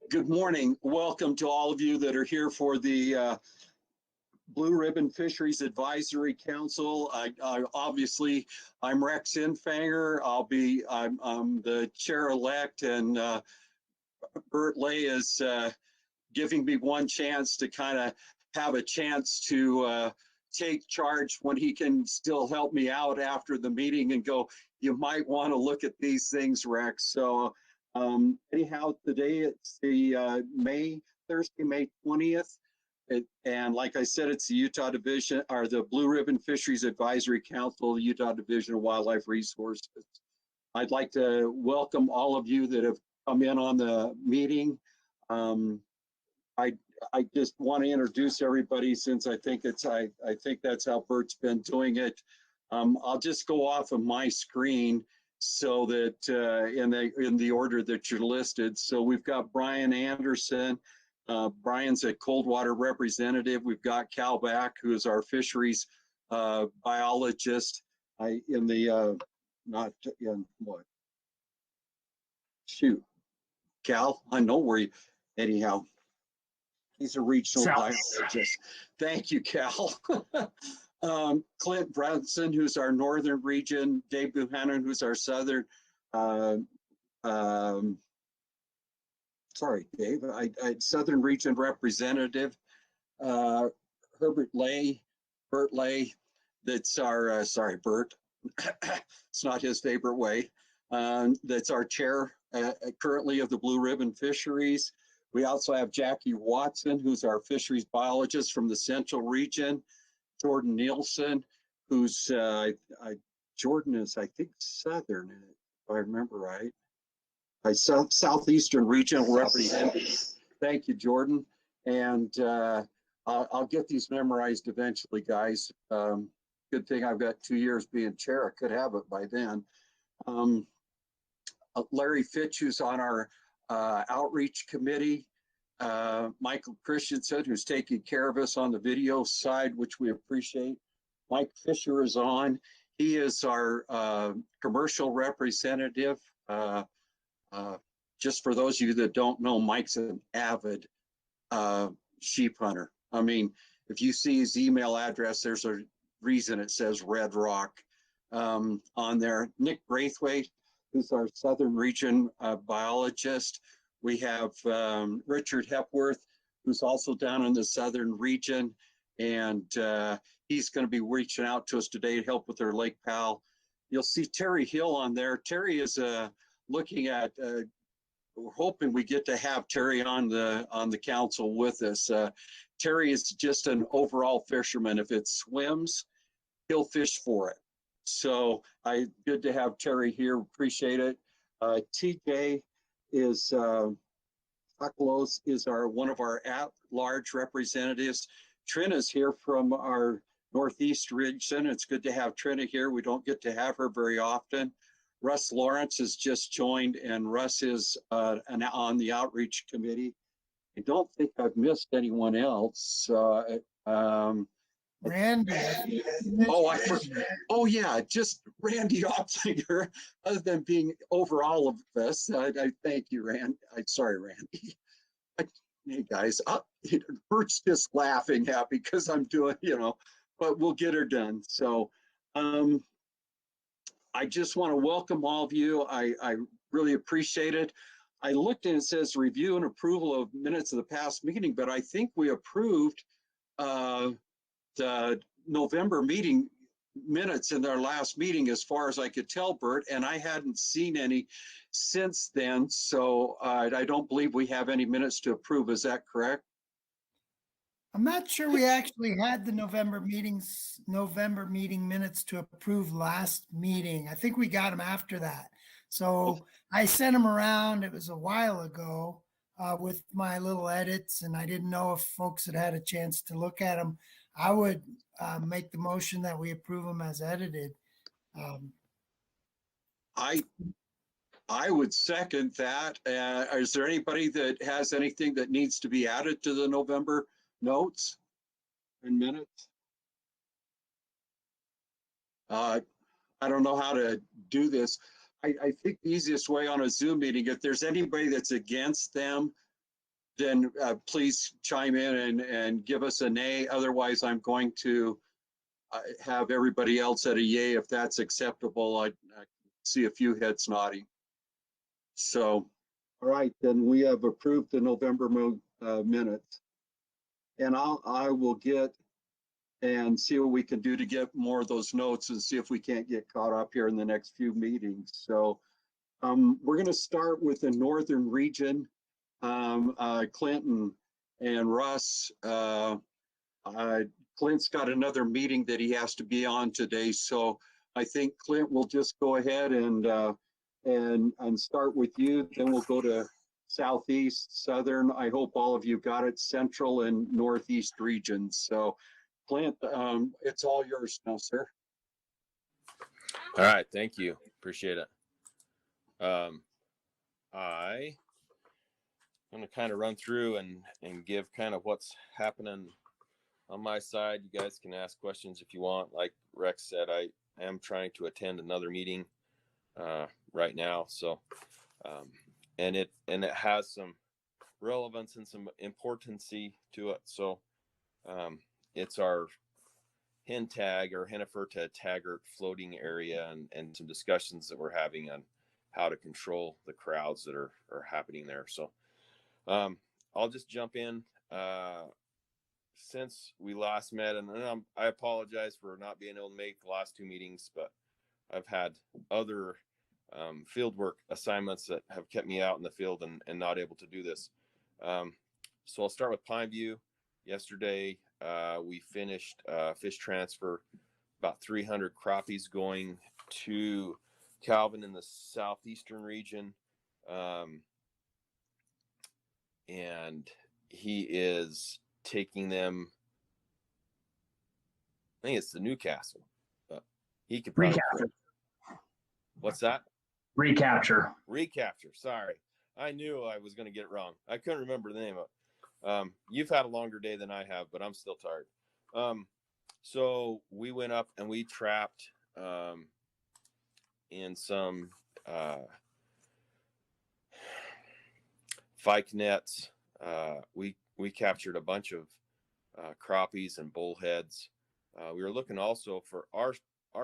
Good morning. Welcome to all of you that are here for the Blue Ribbon Fisheries Advisory Council. Obviously, I'm Rex Infanger. I'm the chair-elect, and Bert Lay is giving me one chance to kind of have a chance to take charge when he can still help me out after the meeting and go, you might want to look at these things, Rex. So anyhow, today it's the Thursday, May 20th. And like I said, it's the Utah Division, or the Blue Ribbon Fisheries Advisory Council, the Utah Division of Wildlife Resources. I'd like to welcome all of you that have come in on the meeting. I just want to introduce everybody, since I think that's how Bert's been doing it. I'll just go off of my screen so that in the order that you're listed. So we've got Brian Anderson. Brian's a Coldwater representative. We've got Cal Back, who is our fisheries biologist. Cal, I know where you, anyhow. He's a regional biologist. Thank you, Cal. Clint Brunson, who's our northern region. Dave Buchanan, who's our southern. Sorry, Dave. Southern region representative. Bert Lay. That's our. Sorry, Bert. It's not his favorite way. That's our chair currently of the Blue Ribbon Fisheries. We also have Jackie Watson, who's our fisheries biologist from the Central region. Jordan Nielsen, who's, Jordan is, I think, Southern, if I remember right. Southeastern regional representative. Thank you, Jordan. And I'll get these memorized eventually, guys. Good thing I've got 2 years being chair. I could have it by then. Larry Fitch, who's on our outreach committee. Michael Christensen, who's taking care of us on the video side, which we appreciate. Mike Fisher is on. He is our commercial representative. Just for those of you that don't know, Mike's an avid sheep hunter. I mean, if you see his email address, there's a reason it says Red Rock on there. Nick Braithwaite, who's our Southern region biologist. We have Richard Hepworth, who's also down in the Southern region, and he's going to be reaching out to us today to help with our Lake Powell. You'll see Terry Hill on there. Terry is looking at, we're hoping we get to have Terry on the council with us. Terry is just an overall fisherman. If it swims, he'll fish for it. So good to have Terry here. Appreciate it. TJ is Akalos is one of our at-large representatives. Trina's here from our Northeast region. It's good to have Trina here. We don't get to have her very often. Russ Lawrence has just joined, and Russ is on the outreach committee. I don't think I've missed anyone else. Randy. Oh yeah, just Randy Opsinger. Other than being over all of this, I thank you, Randy. Sorry, Randy. Hey guys, Bert's just laughing at me because I'm doing, but we'll get her done. So, I just want to welcome all of you. I really appreciate it. I looked and it says review and approval of minutes of the past meeting, but I think we approved the November meeting minutes in our last meeting, as far as I could tell, Bert, and I hadn't seen any since then. So I don't believe we have any minutes to approve. Is that correct? I'm not sure we actually had the November meeting minutes to approve last meeting. I think we got them after that. So I sent them around. It was a while ago with my little edits, and I didn't know if folks had a chance to look at them. I would make the motion that we approve them as edited. I would second that. Is there anybody that has anything that needs to be added to the November notes and minutes? I don't know how to do this. I think the easiest way on a Zoom meeting, if there's anybody that's against them, then please chime in and give us a nay. Otherwise, I'm going to have everybody else at a yay if that's acceptable. I see a few heads nodding. So, all right, then we have approved the November minutes. And I will get and see what we can do to get more of those notes and see if we can't get caught up here in the next few meetings. So we're going to start with the northern region. Clint and Russ. Clint's got another meeting that he has to be on today, so I think Clint will just go ahead and start with you. Then we'll go to southeast, southern. I hope all of you got it, central and northeast regions. So, Clint, it's all yours now, sir. All right, thank you. Appreciate it. I'm going to kind of run through and give kind of what's happening on my side. You guys can ask questions if you want. Like Rex said, I am trying to attend another meeting right now. So, and it has some relevance and some importancy to it. So, it's our hen tag or Hennifer to taggart floating area and some discussions that we're having on how to control the crowds that are happening there. So, I'll just jump in. Since we last met, and I apologize for not being able to make the last two meetings, but I've had other field work assignments that have kept me out in the field and not able to do this. So I'll start with Pineview. Yesterday, we finished fish transfer, about 300 crappies going to Calvin in the southeastern region. And he is taking them, I think it's the Newcastle. He could probably recapture. What's that? Recapture. Sorry. I knew I was going to get it wrong. I couldn't remember the name of it. You've had a longer day than I have, but I'm still tired. So we went up and we trapped in some Fike nets. We captured a bunch of crappies and bullheads. We were looking also for our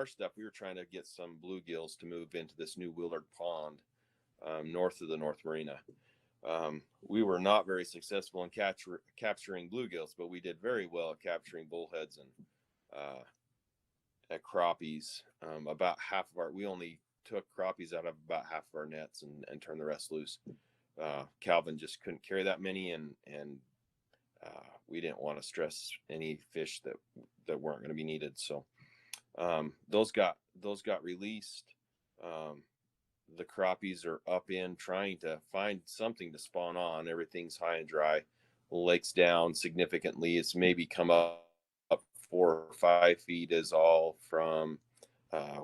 stuff. We were trying to get some bluegills to move into this new Willard Pond north of the North Marina. We were not very successful in capturing bluegills, but we did very well at capturing bullheads and at crappies. About half of we only took crappies out of about half of our nets and turned the rest loose. Calvin just couldn't carry that many, and we didn't want to stress any fish that weren't going to be needed. So those got released. The crappies are up in trying to find something to spawn on. Everything's high and dry. The lake's down significantly. It's maybe come up 4 or 5 feet is all from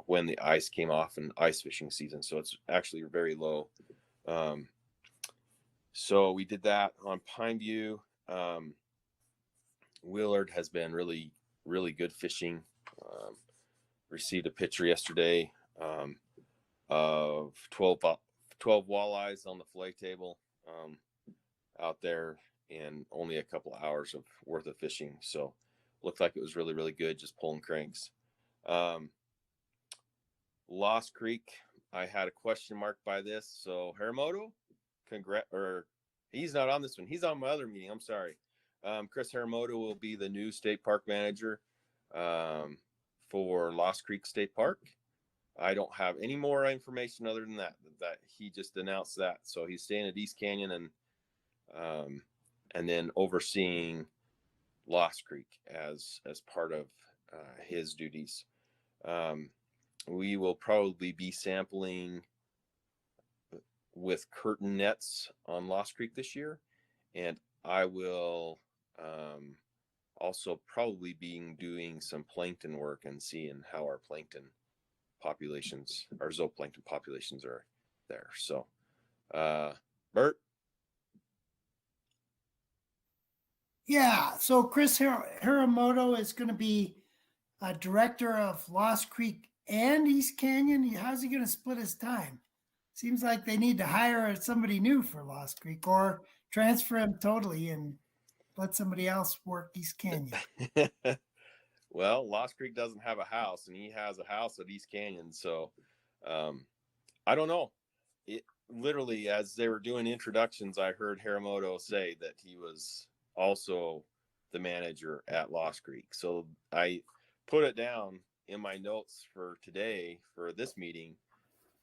when the ice came off in ice fishing season. So it's actually very low. So we did that on Pineview. Willard has been really, really good fishing. Received a picture yesterday of 12 walleyes on the fillet table out there in only a couple of hours of worth of fishing. So looked like it was really, really good, just pulling cranks. Lost Creek, I had a question mark by this. So Haramoto, he's not on this one. He's on my other meeting. I'm sorry. Chris Haramoto will be the new state park manager for Lost Creek State Park. I don't have any more information other than that he just announced that. So he's staying at East Canyon and then overseeing Lost Creek as part of his duties. We will probably be sampling with curtain nets on Lost Creek this year, and I will also probably doing some plankton work and seeing how our plankton populations, our zooplankton populations are there. So, Bert? Yeah, so Chris Hiramoto is going to be a director of Lost Creek and East Canyon. How's he going to split his time? seems like they need to hire somebody new for Lost Creek or transfer him totally and let somebody else work East Canyon. Well, Lost Creek doesn't have a house, and he has a house at East Canyon. So I don't know. It literally, as they were doing introductions, I heard Haramoto say that he was also the manager at Lost Creek. So I put it down in my notes for today for this meeting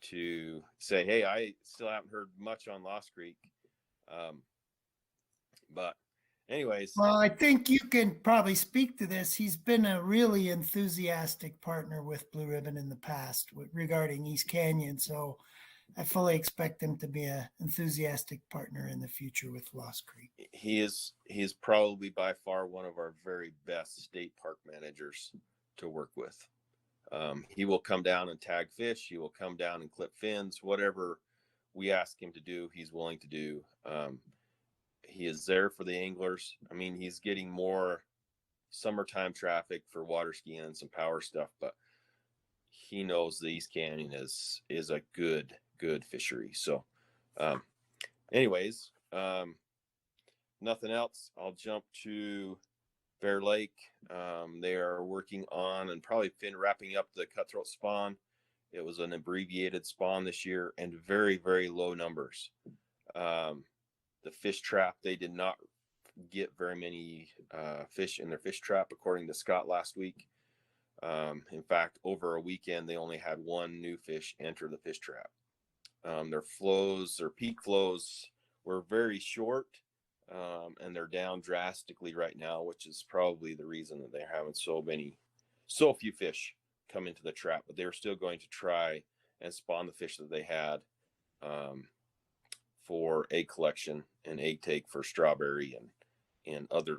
to say, hey, I still haven't heard much on Lost Creek. But anyways. Well, I think you can probably speak to this. He's been a really enthusiastic partner with Blue Ribbon in the past regarding East Canyon. So I fully expect him to be an enthusiastic partner in the future with Lost Creek. He is probably by far one of our very best state park managers to work with. He will come down and tag fish. He will come down and clip fins. Whatever we ask him to do, he's willing to do. He is there for the anglers. I mean, he's getting more summertime traffic for water skiing and some power stuff, but he knows the East Canyon is a good fishery. So anyways, nothing else. I'll jump to Bear Lake. They are working on and probably wrapping up the cutthroat spawn. It was an abbreviated spawn this year and very, very low numbers. The fish trap, they did not get very many fish in their fish trap, according to Scott last week. In fact, over a weekend, they only had one new fish enter the fish trap. Their peak flows were very short, and they're down drastically right now, which is probably the reason that they're having so few fish come into the trap. But they're still going to try and spawn the fish that they had for egg collection and egg take for strawberry and other,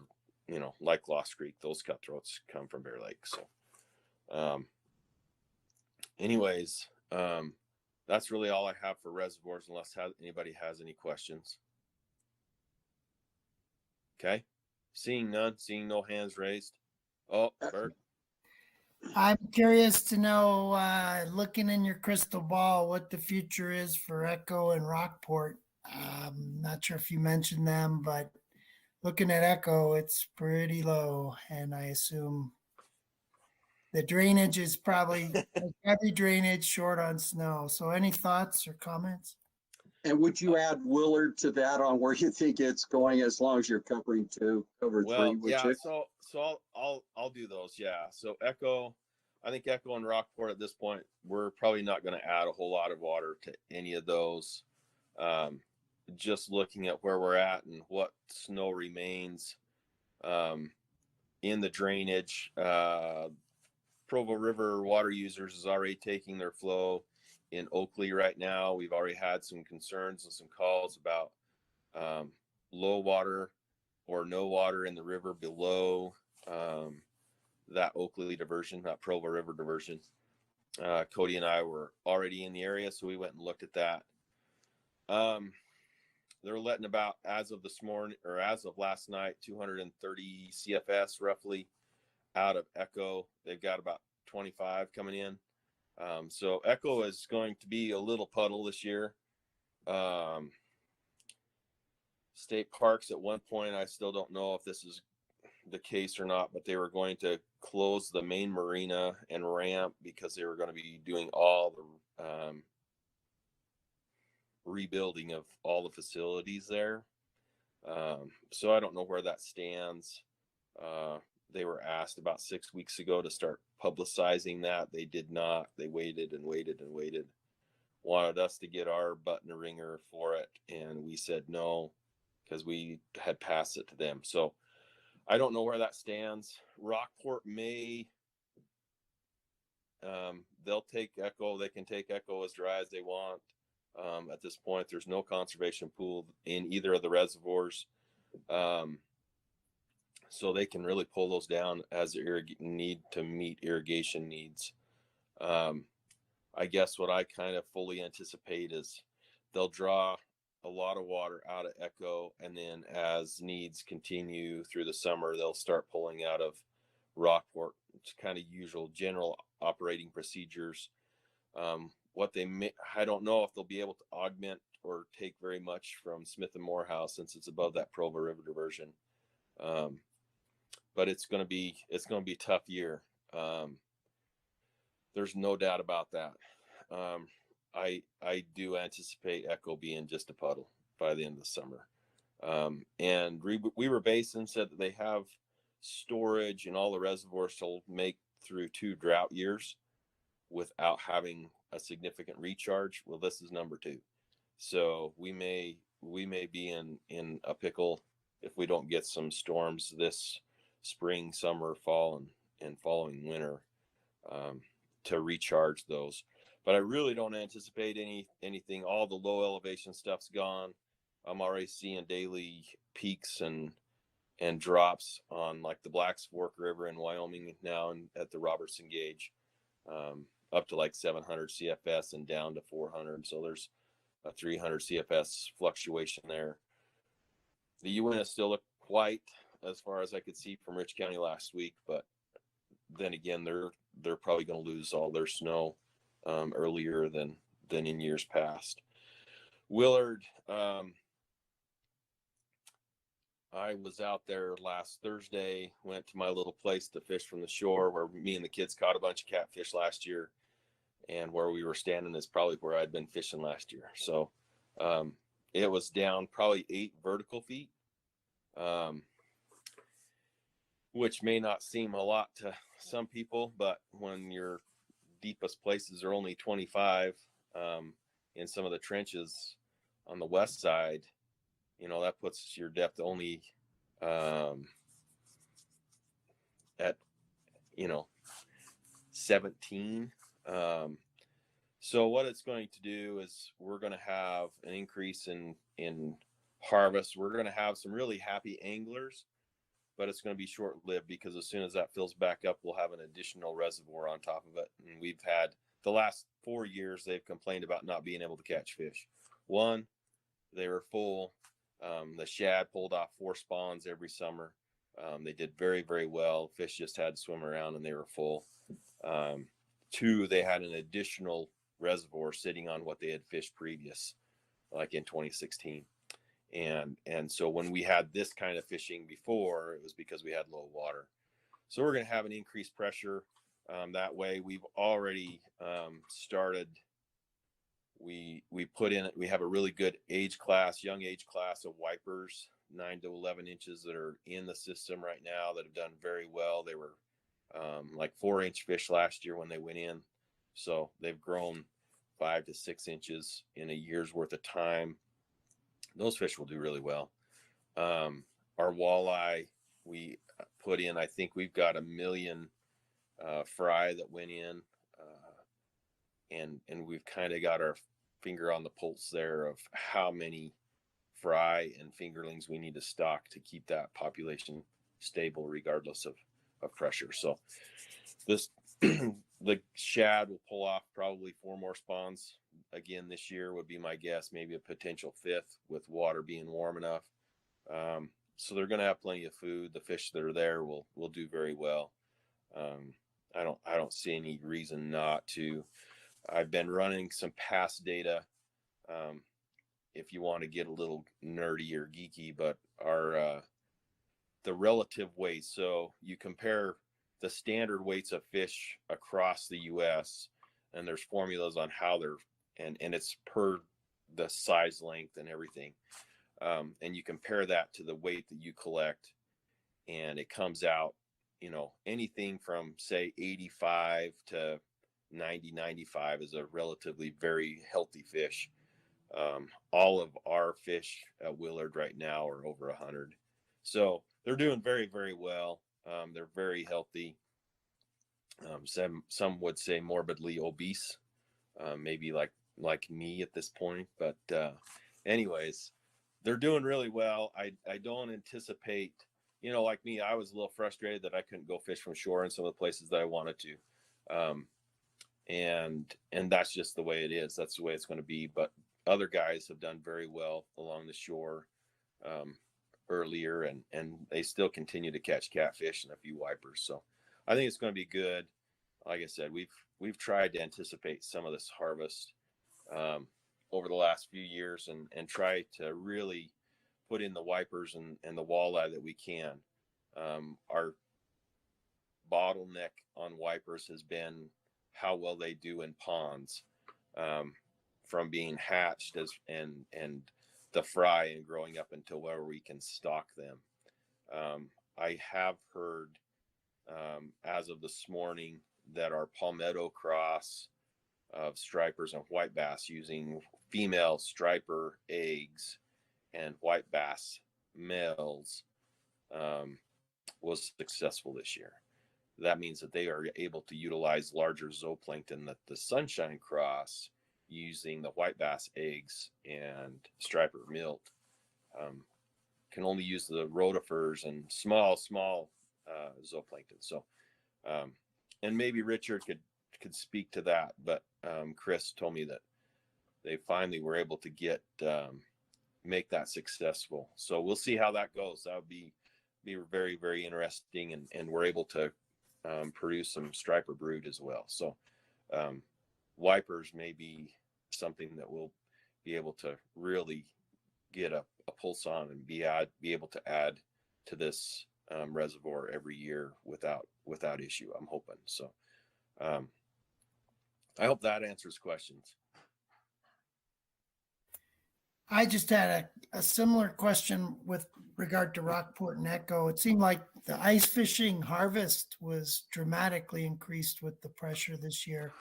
like Lost Creek. Those cutthroats come from Bear Lake. So anyways, that's really all I have for reservoirs, unless anybody has any questions. Okay. Seeing no hands raised. Oh, Bert. I'm curious to know, looking in your crystal ball, what the future is for Echo and Rockport. Not sure if you mentioned them, but looking at Echo, it's pretty low, and I assume the drainage is probably heavy drainage, short on snow. So any thoughts or comments? And would you add Willard to that on where you think it's going, as long as you're covering cover three? Yeah. So I'll do those. Yeah. So I think Echo and Rockport at this point, we're probably not going to add a whole lot of water to any of those. Just looking at where we're at and what snow remains in the drainage. Provo River water users is already taking their flow in Oakley right now. We've already had some concerns and some calls about low water or no water in the river below that Oakley diversion, that Provo River diversion. Cody and I were already in the area, so we went and looked at that. They're letting about, as of this morning, or as of last night, 230 CFS roughly out of Echo. They've got about 25 coming in. So Echo is going to be a little puddle this year. State parks at one point, I still don't know if this is the case or not, but they were going to close the main marina and ramp because they were going to be doing all the rebuilding of all the facilities there. So I don't know where that stands. They were asked about 6 weeks ago to start publicizing that. They did not. They waited and waited and waited. Wanted us to get our butt in a ringer for it, and we said no because we had passed it to them. So I don't know where that stands. Rockport may, they'll take Echo. They can take Echo as dry as they want. At this point, there's no conservation pool in either of the reservoirs. So they can really pull those down as they need to meet irrigation needs. I guess what I kind of fully anticipate is they'll draw a lot of water out of Echo, and then as needs continue through the summer, they'll start pulling out of Rockport. It's kind of usual general operating procedures. what they may, I don't know if they'll be able to augment or take very much from Smith and Morehouse since it's above that Provo River diversion. But it's going to be a tough year. There's no doubt about that. I do anticipate Echo being just a puddle by the end of the summer. And Weaver Basin said that they have storage in all the reservoirs to make through 2 drought years without having a significant recharge. Well, this is number 2. So we may be in a pickle if we don't get some storms this spring, summer, fall, and following winter to recharge those. But I really don't anticipate anything. All the low elevation stuff's gone. I'm already seeing daily peaks and drops on like the Blacks Fork River in Wyoming now and at the Robertson Gauge, up to like 700 CFS and down to 400. So there's a 300 CFS fluctuation there. The Uinta still look white as far as I could see from Rich County last week, but then again, they're probably going to lose all their snow earlier than in years past. Willard, I was out there last Thursday, went to my little place to fish from the shore where me and the kids caught a bunch of catfish last year, and where we were standing is probably where I'd been fishing last year. So it was down probably 8 vertical feet, which may not seem a lot to some people, but when your deepest places are only 25 in some of the trenches on the west side, that puts your depth only at 17. So what it's going to do is we're going to have an increase in harvest. We're going to have some really happy anglers, but it's going to be short-lived because as soon as that fills back up, we'll have an additional reservoir on top of it. And we've had the last 4 years, they've complained about not being able to catch fish. One, they were full. The shad pulled off 4 spawns every summer. They did very, very well. Fish just had to swim around and they were full. 2, they had an additional reservoir sitting on what they had fished previous, like in 2016. And so when we had this kind of fishing before, it was because we had low water. So we're going to have an increased pressure that way. We've already started. We have a really good young age class of wipers, 9 to 11 inches that are in the system right now that have done very well. They were like 4-inch fish last year when they went in. So they've grown 5 to 6 inches in a year's worth of time. Those fish will do really well. Our walleye, we put in, I think we've got 1 million fry that went in. And we've kind of got our finger on the pulse there of how many fry and fingerlings we need to stock to keep that population stable regardless of pressure. So this the shad will pull off probably 4 more spawns again this year would be my guess, maybe a potential 5th with water being warm enough. So they're going to have plenty of food. The fish that are there will do very well. I don't see any reason not to. I've been running some past data. If you want to get a little nerdy or geeky, but the relative weights. So you compare the standard weights of fish across the U.S. and there's formulas on how they're, and it's per the size, length, and everything. And you compare that to the weight that you collect, and it comes out, anything from say 85 to 90, 95 is a relatively very healthy fish. All of our fish at Willard right now are over 100. So they're doing very, very well. They're very healthy. Some would say morbidly obese, maybe like me at this point. But anyways, they're doing really well. I don't anticipate, like me, I was a little frustrated that I couldn't go fish from shore in some of the places that I wanted to. And that's just the way it is. That's the way it's going to be. But other guys have done very well along the shore earlier, and they still continue to catch catfish and a few wipers. So I think it's going to be good. like I said, we've tried to anticipate some of this harvest over the last few years and try to really put in the wipers and the walleye that we can. Our bottleneck on wipers has been how well they do in ponds, from being hatched and the fry and growing up until where we can stock them. I have heard as of this morning that our palmetto cross of stripers and white bass using female striper eggs and white bass males was successful this year. That means that they are able to utilize larger zooplankton that the sunshine cross using the white bass eggs and striper milt can only use the rotifers and small zooplankton. So and maybe Richard could speak to that, but Chris told me that they finally were able to make that successful. So we'll see how that goes. That would be very, very interesting, and we're able to produce some striper brood as well. So wipers may be something that we'll be able to really get a pulse on and be able to add to this reservoir every year without issue, I'm hoping. So I hope that answers questions. I just had a similar question with regard to Rockport and Echo. It seemed like the ice fishing harvest was dramatically increased with the pressure this year.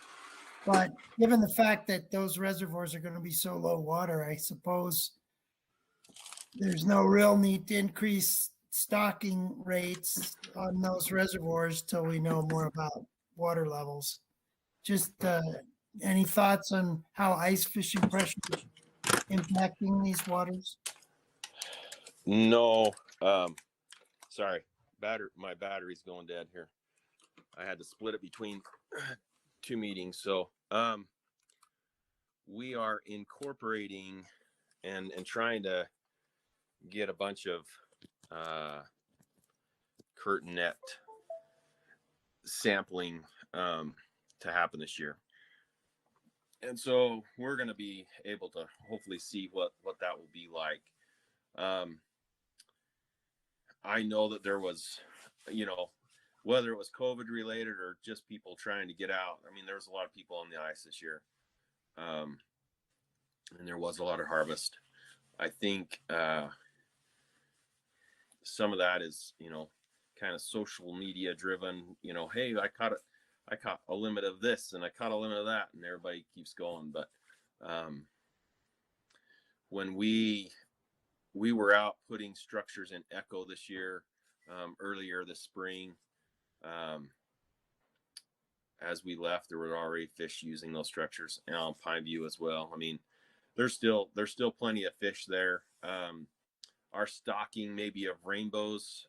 But given the fact that those reservoirs are going to be so low water, I suppose there's no real need to increase stocking rates on those reservoirs till we know more about water levels. Just any thoughts on how ice fishing pressure is impacting these waters? No, sorry, my battery's going dead here. I had to split it between two meetings. So we are incorporating and trying to get a bunch of curtain net sampling to happen this year. And so we're going to be able to hopefully see what that will be like. I know that there was, whether it was COVID related or just people trying to get out. I mean, there was a lot of people on the ice this year. And there was a lot of harvest. I think some of that is, kind of social media driven, hey, I caught a limit of this and I caught a limit of that, and everybody keeps going. But when we were out putting structures in Echo this year, earlier this spring, as we left, there were already fish using those structures, and on Pine View as well. I mean, there's still plenty of fish there. Our stocking maybe of rainbows,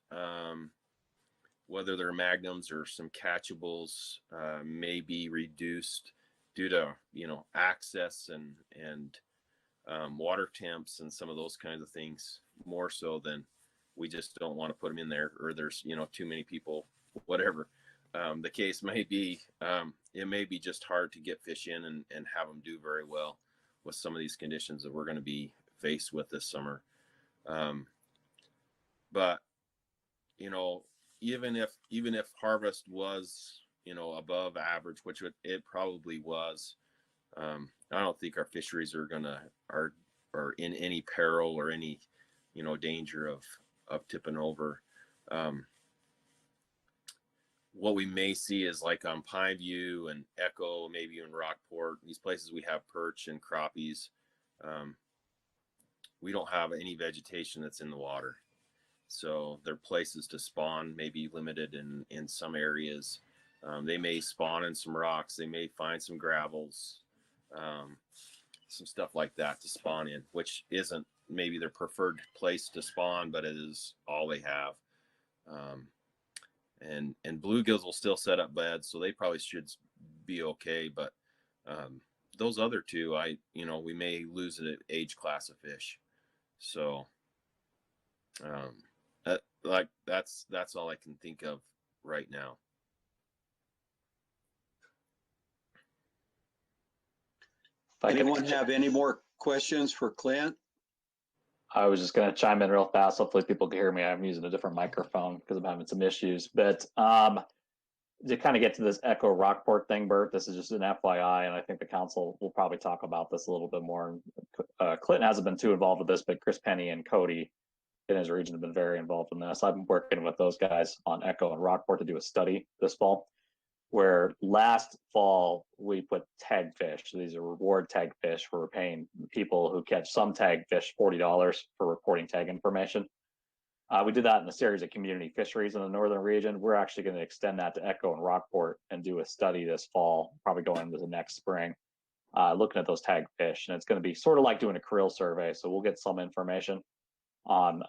whether they're magnums or some catchables, may be reduced due to access and water temps and some of those kinds of things, more so than we just don't want to put them in there, or there's too many people, whatever the case may be. It may be just hard to get fish in and have them do very well with some of these conditions that we're going to be faced with this summer. But even if harvest was above average, which it probably was, I don't think our fisheries are in any peril or any danger of tipping over. What we may see is like on Pine View and Echo, maybe in Rockport, these places we have perch and crappies. We don't have any vegetation that's in the water. So their places to spawn may be limited in some areas. They may spawn in some rocks. They may find some gravels, some stuff like that to spawn in, which isn't maybe their preferred place to spawn, but it is all they have. And bluegills will still set up beds, so they probably should be okay. But those other two, we may lose an age class of fish. So that's all I can think of right now. Anyone have any more questions for Clint? I was just going to chime in real fast. Hopefully people can hear me. I'm using a different microphone because I'm having some issues. But to kind of get to this Echo Rockport thing, Bert, this is just an FYI, and I think the council will probably talk about this a little bit more. Clinton hasn't been too involved with this, but Chris Penny and Cody in his region have been very involved in this. I've been working with those guys on Echo and Rockport to do a study this fall, where last fall we put tag fish. These are reward tag fish where we're paying people who catch some tag fish $40 for reporting tag information. We did that in a series of community fisheries in the northern region. We're actually going to extend that to Echo and Rockport and do a study this fall, probably going into the next spring, looking at those tag fish. And it's going to be sort of like doing a krill survey. So we'll get some information on,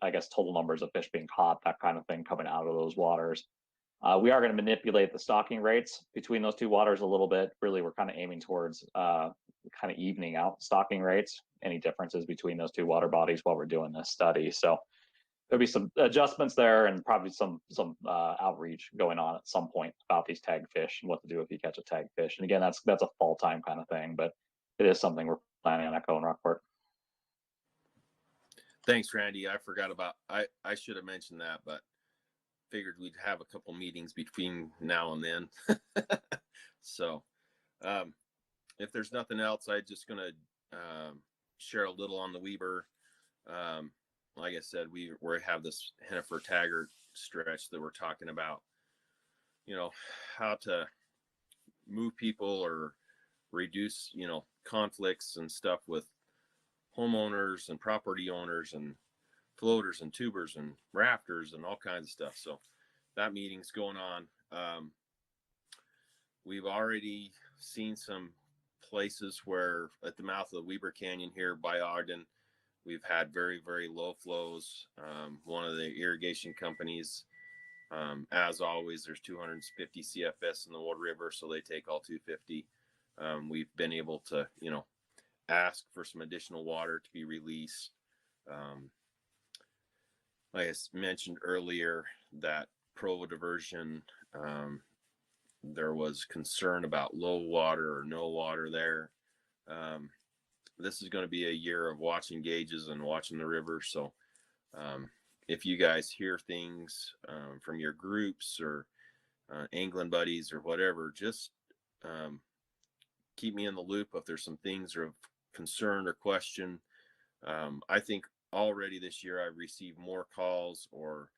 I guess, total numbers of fish being caught, that kind of thing coming out of those waters. We are going to manipulate the stocking rates between those two waters a little bit. Really, we're kind of aiming towards kind of evening out stocking rates, any differences between those two water bodies while we're doing this study. So there'll be some adjustments there and probably some outreach going on at some point about these tag fish and what to do if you catch a tag fish. And again, that's a fall time kind of thing, but it is something we're planning on Echo and Rockport. Thanks, Randy. I forgot about, I should have mentioned that, but figured we'd have a couple meetings between now and then. So if there's nothing else, I'm just going to share a little on the Weber. Like I said, we have this Hennifer Taggart stretch that we're talking about, you know, how to move people or reduce, you know, conflicts and stuff with homeowners and property owners and floaters and tubers and rafters and all kinds of stuff. So that meeting's going on. We've already seen some places where at the mouth of the Weber Canyon here by Ogden, we've had very, very low flows. One of the irrigation companies, as always, there's 250 CFS in the Wood River, so they take all 250. We've been able to, you know, ask for some additional water to be released. Like I mentioned earlier, that Provo diversion, there was concern about low water or no water there. This is going to be a year of watching gauges and watching the river. So if you guys hear things from your groups or angling buddies or whatever, just keep me in the loop if there's some things of concern or question. I think already this year I've received more calls or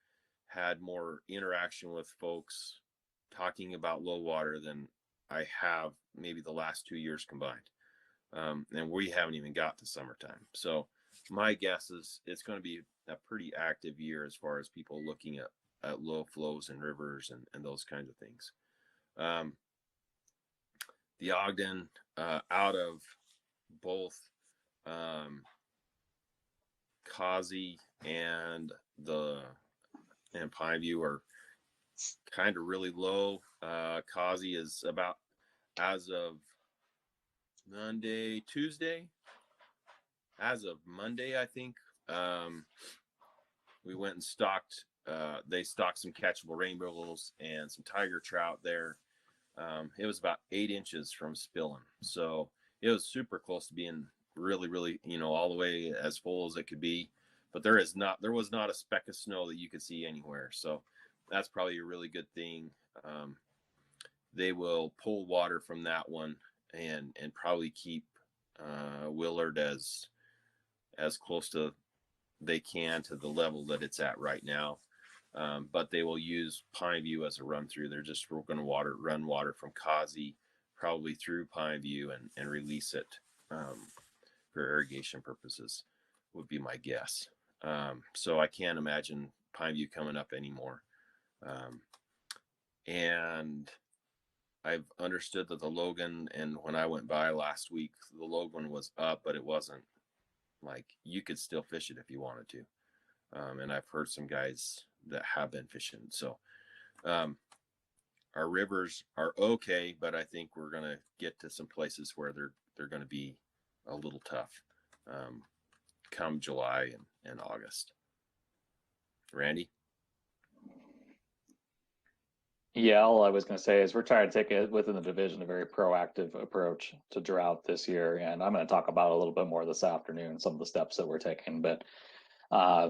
had more interaction with folks talking about low water than I have maybe the last 2 years combined. And we haven't even got to summertime. So my guess is it's going to be a pretty active year as far as people looking at low flows in rivers and those kinds of things. The Ogden out of both Causey and Pineview are kind of really low. Causey is about, as of Tuesday, as of Monday, I think, we went and stocked, they stocked some catchable rainbows and some tiger trout there. It was about 8 inches from spilling. So it was super close to being really, really, you know, all the way as full as it could be. But there was not a speck of snow that you could see anywhere. So that's probably a really good thing. They will pull water from that one and probably keep Willard as close to they can to the level that it's at right now. But they will use Pineview as a run through. They're just going to run water from Causey probably through Pineview and release it for irrigation purposes would be my guess. So I can't imagine Pineview coming up anymore. And I've understood that the Logan, and when I went by last week, the Logan was up, but it wasn't like you could still fish it if you wanted to. And I've heard some guys that have been fishing. So our rivers are okay, but I think we're going to get to some places where they're going to be a little tough come July and August. Randy? Yeah, all I was going to say is we're trying to take it within the division a very proactive approach to drought this year, and I'm going to talk about a little bit more this afternoon, some of the steps that we're taking. But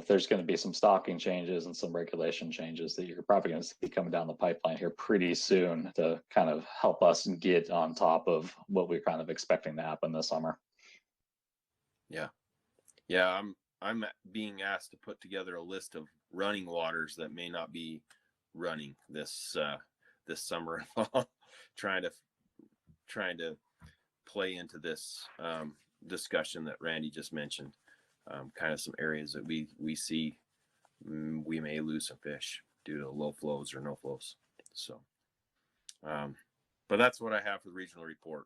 there's going to be some stocking changes and some regulation changes that you're probably going to see coming down the pipeline here pretty soon to kind of help us get on top of what we're kind of expecting to happen this summer. Yeah, I'm being asked to put together a list of running waters that may not be running this summer and fall, trying to play into this discussion that Randy just mentioned. Kind of some areas that we see we may lose some fish due to low flows or no flows. So, but that's what I have for the regional report.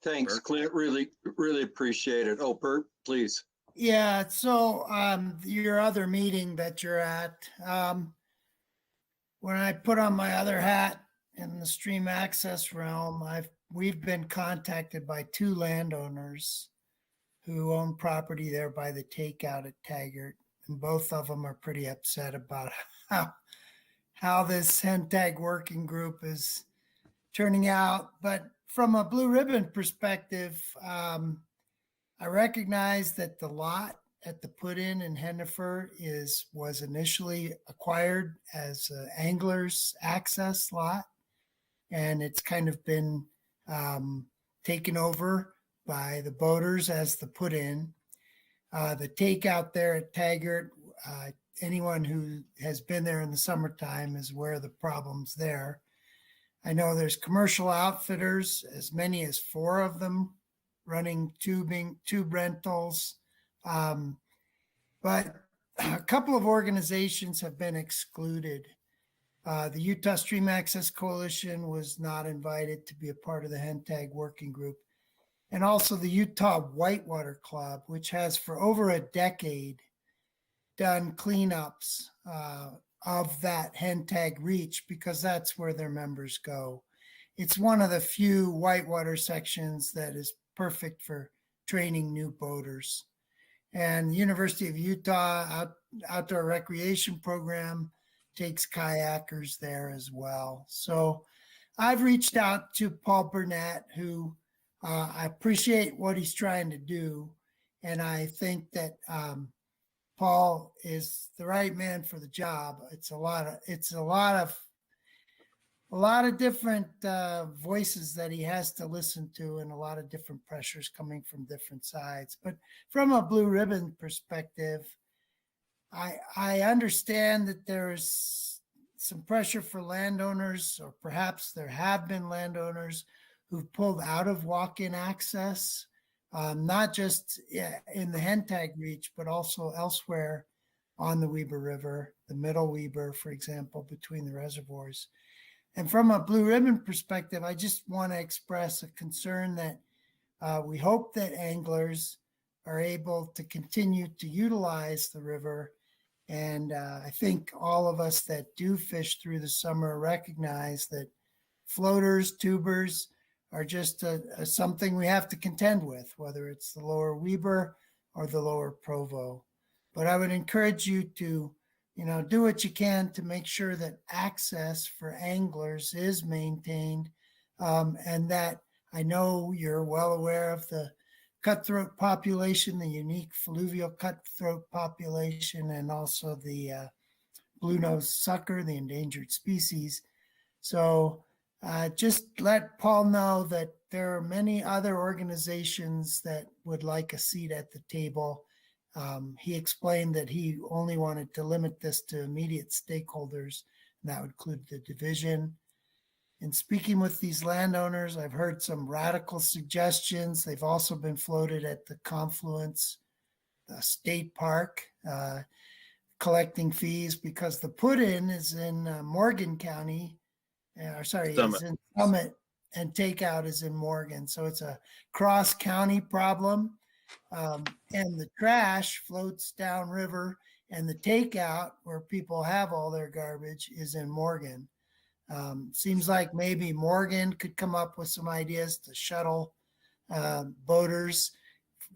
Thanks, Bert? Clint. Really appreciate it. Oh, Bert, please. Yeah, so your other meeting that you're at, when I put on my other hat in the stream access realm, we've been contacted by 2 landowners who own property there by the takeout at Taggart, and both of them are pretty upset about how this hen tag working group is turning out. But from a blue ribbon perspective, I recognize that the lot at the put-in Hennifer was initially acquired as an angler's access lot, and it's kind of been taken over by the boaters as the put-in. The takeout there at Taggart, anyone who has been there in the summertime is aware of the problems there. I know there's commercial outfitters, as many as 4 of them, running tube rentals. But a couple of organizations have been excluded. The Utah Stream Access Coalition was not invited to be a part of the hen tag working group. And also the Utah Whitewater Club, which has for over a decade done cleanups of that hen tag reach, because that's where their members go. It's one of the few whitewater sections that is perfect for training new boaters. And the University of Utah Outdoor Recreation Program takes kayakers there as well. So I've reached out to Paul Burnett, who I appreciate what he's trying to do. And I think that Paul is the right man for the job. It's a lot of different voices that he has to listen to, and a lot of different pressures coming from different sides. But from a blue ribbon perspective, I understand that there's some pressure for landowners, or perhaps there have been landowners who've pulled out of walk-in access, not just in the hen tag reach, but also elsewhere on the Weber River, the middle Weber, for example, between the reservoirs. And from a blue ribbon perspective, I just want to express a concern that we hope that anglers are able to continue to utilize the river. And I think all of us that do fish through the summer recognize that floaters, tubers are just something we have to contend with, whether it's the lower Weber or the lower Provo. But I would encourage you to do what you can to make sure that access for anglers is maintained, and that I know you're well aware of the cutthroat population, the unique fluvial cutthroat population, and also the blue-nosed sucker, the endangered species. So just let Paul know that there are many other organizations that would like a seat at the table. He explained that he only wanted to limit this to immediate stakeholders, and that would include the division. In speaking with these landowners, I've heard some radical suggestions. They've also been floated at the Confluence State Park, collecting fees because the put-in is in Morgan County, is in Summit, and takeout is in Morgan. So it's a cross-county problem. And the trash floats downriver, and the takeout, where people have all their garbage, is in Morgan. Seems like maybe Morgan could come up with some ideas to shuttle boaters,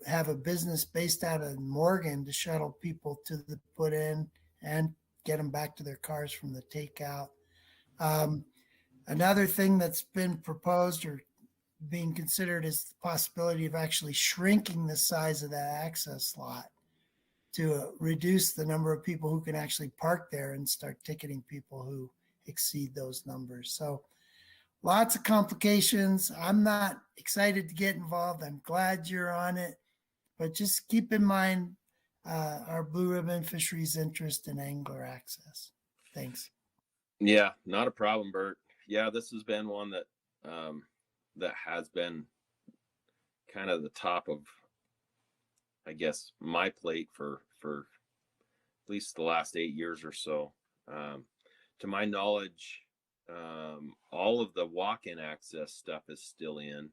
have a business based out of Morgan to shuttle people to the put-in and get them back to their cars from the takeout. Another thing that's been proposed or being considered is the possibility of actually shrinking the size of that access lot to reduce the number of people who can actually park there and start ticketing people who exceed those numbers. So lots of complications. I'm not excited to get involved. I'm glad you're on it, but just keep in mind our Blue Ribbon Fisheries interest in angler access. Thanks. Yeah, not a problem, Bert. Yeah, this has been one that that has been kind of the top of, I guess, my plate for at least the last 8 years or so. To my knowledge, all of the walk-in access stuff is still in.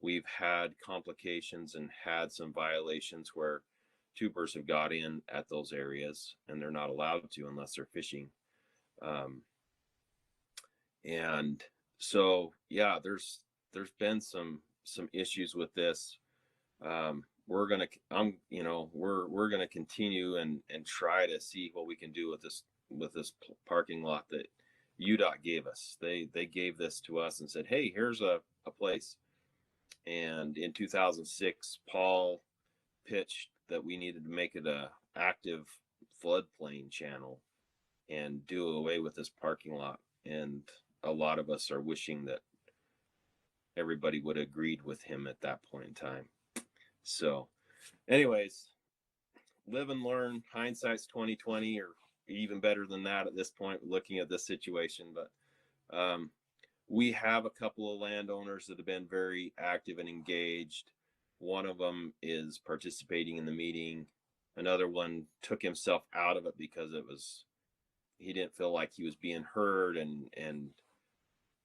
We've had complications and had some violations where tubers have got in at those areas and they're not allowed to unless they're fishing. And so, yeah, there's been some issues with this. We're gonna continue and try to see what we can do with this parking lot that UDOT gave us. They gave this to us and said, hey, here's a place. And in 2006, Paul pitched that we needed to make it a active floodplain channel and do away with this parking lot. And a lot of us are wishing that everybody would have agreed with him at that point in time. So anyways, live and learn. Hindsight's 2020, or even better than that at this point, looking at this situation. But we have a couple of landowners that have been very active and engaged. One of them is participating in the meeting. Another one took himself out of it because he didn't feel like he was being heard, and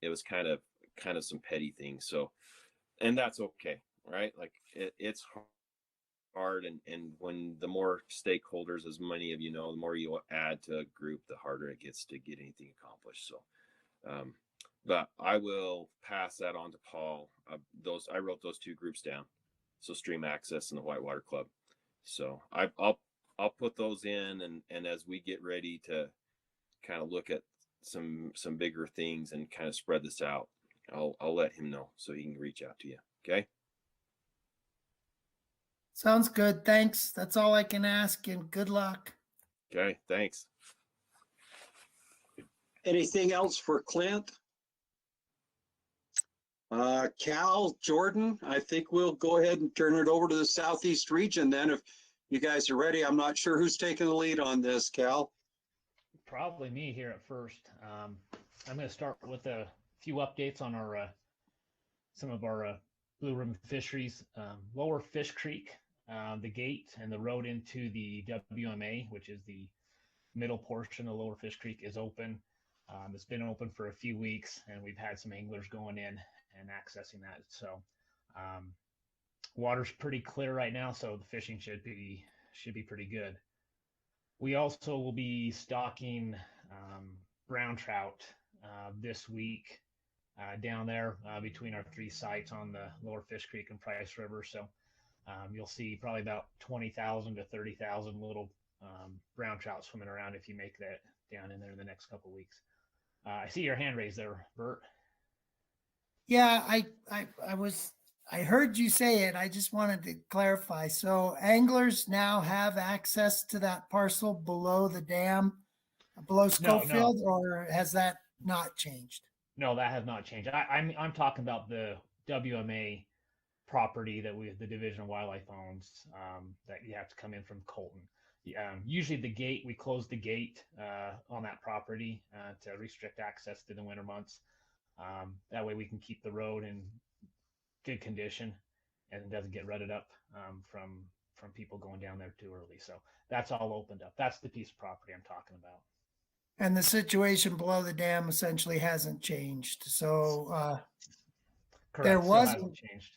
it was kind of some petty things. So, and that's okay, right? Like it's hard, and when the more stakeholders, as many of you know, the more you add to a group, the harder it gets to get anything accomplished. So, but I will pass that on to Paul. I wrote those two groups down, so Stream Access and the Whitewater Club. So I'll put those in, and as we get ready to kind of look at some bigger things and kind of spread this out, I'll let him know so he can reach out to you. Okay. Sounds good. Thanks. That's all I can ask, and good luck. Okay. Thanks. Anything else for Clint? Cal, Jordan, I think we'll go ahead and turn it over to the Southeast region then. If you guys are ready, I'm not sure who's taking the lead on this, Cal. Probably me here at first. I'm going to start with a few updates on our some of our Blue Ribbon Fisheries. Lower Fish Creek, the gate and the road into the WMA, which is the middle portion of Lower Fish Creek, is open. It's been open for a few weeks, and we've had some anglers going in and accessing that. So water's pretty clear right now, so the fishing should be pretty good. We also will be stocking brown trout this week down there between our three sites on the Lower Fish Creek and Price River. So you'll see probably about 20,000 to 30,000 little brown trout swimming around if you make that down in there in the next couple of weeks. I see your hand raised there, Bert. Yeah, I heard you say it. I just wanted to clarify. So anglers now have access to that parcel below the dam, below Schofield, or has that not changed? No, that has not changed. I'm talking about the WMA property that the Division of Wildlife owns, that you have to come in from Colton. Usually we close the gate on that property to restrict access to the winter months. That way we can keep the road in good condition and it doesn't get rutted up from people going down there too early. So that's all opened up. That's the piece of property I'm talking about. And the situation below the dam essentially hasn't changed. So Correct. Hasn't changed.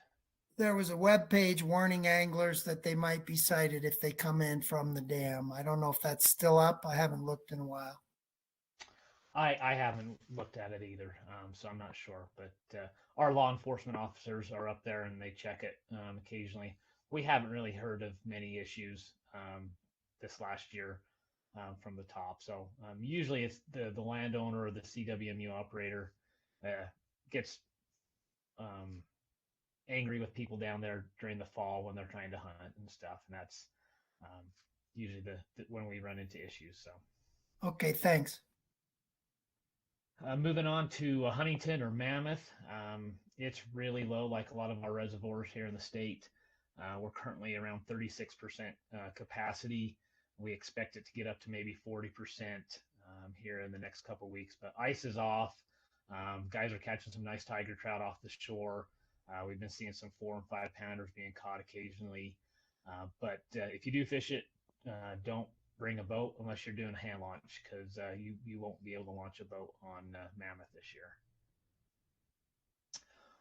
There was a web page warning anglers that they might be cited if they come in from the dam. I don't know if that's still up. I haven't looked in a while. I haven't looked at it either, so I'm not sure. But our law enforcement officers are up there and they check it occasionally. We haven't really heard of many issues this last year. from the top. So usually it's the landowner or the CWMU operator gets angry with people down there during the fall when they're trying to hunt and stuff, and that's usually the when we run into issues. So Okay, thanks. moving on to Huntington or Mammoth, it's really low, like a lot of our reservoirs here in the state. We're currently around 36% capacity. We expect it to get up to maybe 40% here in the next couple of weeks, but ice is off. Guys are catching some nice tiger trout off the shore. We've been seeing some 4 and 5 pounders being caught occasionally. But if you do fish it, don't bring a boat unless you're doing a hand launch, because you won't be able to launch a boat on Mammoth this year.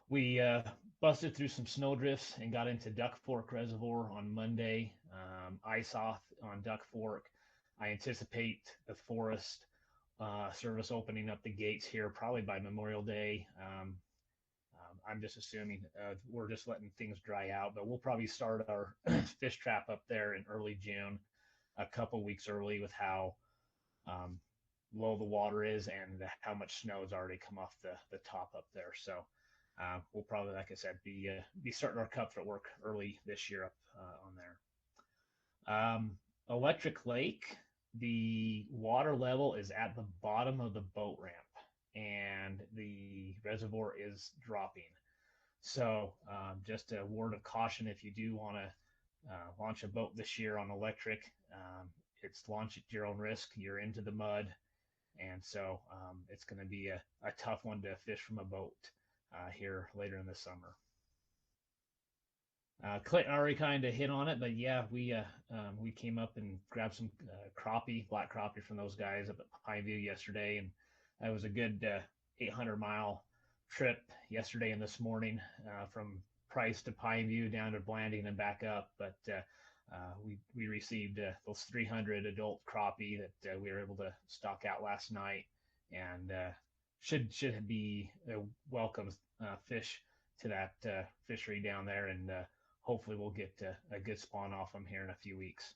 We busted through some snow drifts and got into Duck Fork Reservoir on Monday. Ice off on Duck Fork. I anticipate the Forest Service opening up the gates here probably by Memorial Day. I'm just assuming we're just letting things dry out, but we'll probably start our fish trap up there in early June, a couple weeks early, with how low the water is and how much snow has already come off the top up there. So we'll probably, like I said, be starting our cutthroat work early this year up on there. Electric Lake, the water level is at the bottom of the boat ramp and the reservoir is dropping. So just a word of caution, if you do want to launch a boat this year on electric, it's launch at your own risk. You're into the mud. And so it's going to be a tough one to fish from a boat here later in the summer. Clint already kind of hit on it, but yeah, we came up and grabbed some crappie, black crappie from those guys up at Pineview yesterday, and that was a good 800-mile trip yesterday and this morning from Price to Pineview down to Blanding and back up. But we received those 300 adult crappie that we were able to stock out last night, and should be a welcome fish to that fishery down there, and hopefully we'll get a good spawn off them here in a few weeks.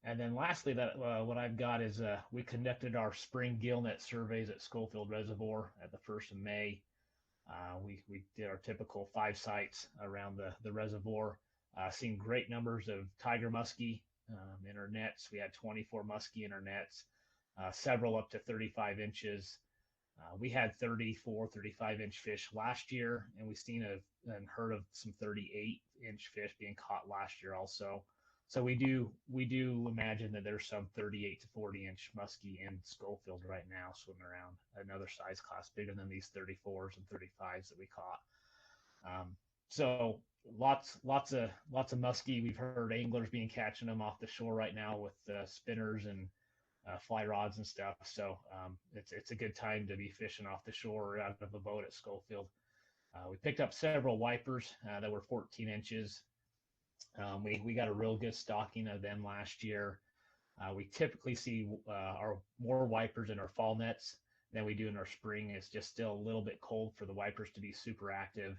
And then lastly, that what I've got is we conducted our spring gillnet surveys at Schofield Reservoir at the 1st of May. We did our typical 5 sites around the reservoir. Seen great numbers of tiger muskie in our nets. We had 24 muskie in our nets, several up to 35 inches. We had 34, 35-inch fish last year, and we've seen and heard of some 38-inch fish being caught last year also. So we do imagine that there's some 38 to 40-inch muskie in Schofield right now swimming around, another size class bigger than these 34s and 35s that we caught. So lots of muskie. We've heard anglers catching them off the shore right now with spinners and fly rods and stuff. So it's a good time to be fishing off the shore or out of a boat at Schofield. We picked up several wipers that were 14 inches. We got a real good stocking of them last year. We typically see our more wipers in our fall nets than we do in our spring. It's just still a little bit cold for the wipers to be super active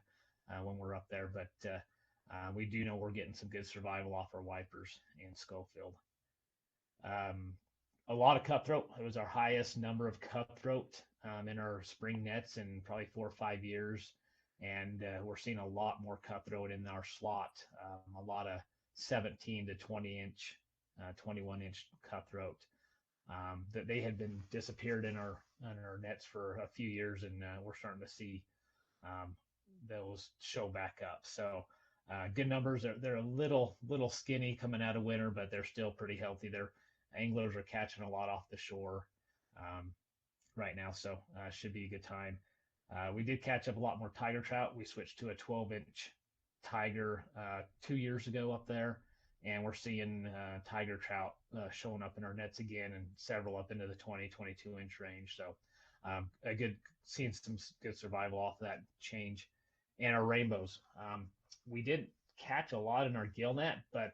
when we're up there, but we do know we're getting some good survival off our wipers in Schofield. A lot of cutthroat. It was our highest number of cutthroat in our spring nets in probably 4 or 5 years. And we're seeing a lot more cutthroat in our slot, a lot of 17 to 20 inch, 21 inch cutthroat that they had been disappeared in our nets for a few years. And we're starting to see those show back up. So good numbers. They're a little skinny coming out of winter, but they're still pretty healthy. Anglers are catching a lot off the shore right now. So should be a good time. We did catch up a lot more tiger trout. We switched to a 12-inch tiger 2 years ago up there, and we're seeing tiger trout showing up in our nets again, and several up into the 20, 22-inch range. So seeing some good survival off that change. And our rainbows. We didn't catch a lot in our gill net, but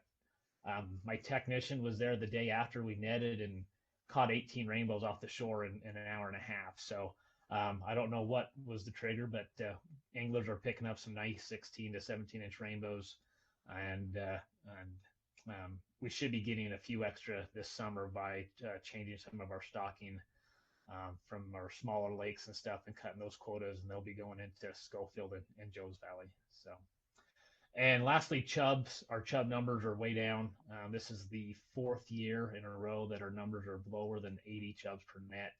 my technician was there the day after we netted and caught 18 rainbows off the shore in an hour and a half. So I don't know what was the trigger, but anglers are picking up some nice 16 to 17-inch rainbows, and we should be getting a few extra this summer by changing some of our stocking from our smaller lakes and stuff and cutting those quotas, and they'll be going into Schofield and Joes Valley. So, and lastly, chubs. Our chub numbers are way down. This is the 4th year in a row that our numbers are lower than 80 chubs per net.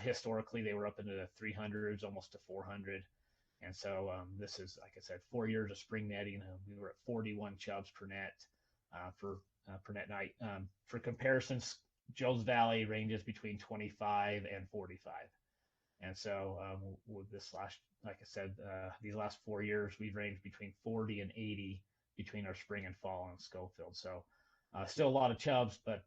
Historically, they were up into the 300s, almost to 400. And so this is, like I said, 4 years of spring netting. We were at 41 chubs per net per net night. For comparisons, Joes Valley ranges between 25 and 45. And so with this last, like I said, these last 4 years, we've ranged between 40 and 80 between our spring and fall on Schofield. So still a lot of chubs, but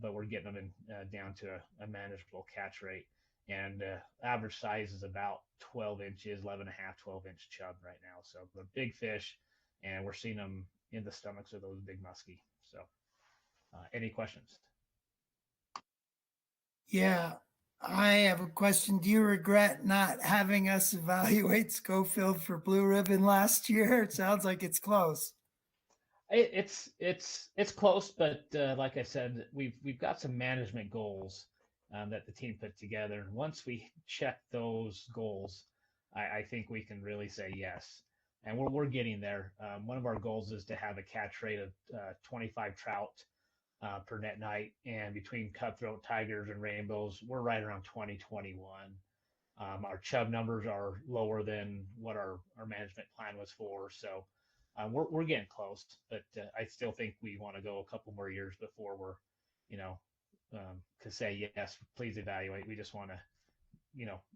we're getting them down to a manageable catch rate. And average size is about 12 inches, 11 and a half, 12-inch chub right now. So they're big fish, and we're seeing them in the stomachs of those big muskie. So any questions? Yeah, I have a question. Do you regret not having us evaluate Schofield for blue ribbon last year? It sounds like it's close. It's close, but like I said, we've got some management goals that the team put together. And once we check those goals, I think we can really say yes. And we're getting there. One of our goals is to have a catch rate of 25 trout per net night. And between cutthroat, tigers, and rainbows, we're right around 2021. Our chub numbers are lower than what our management plan was for. So we're getting close, but I still think we want to go a couple more years before we're, to say, yes, please evaluate. We just want to,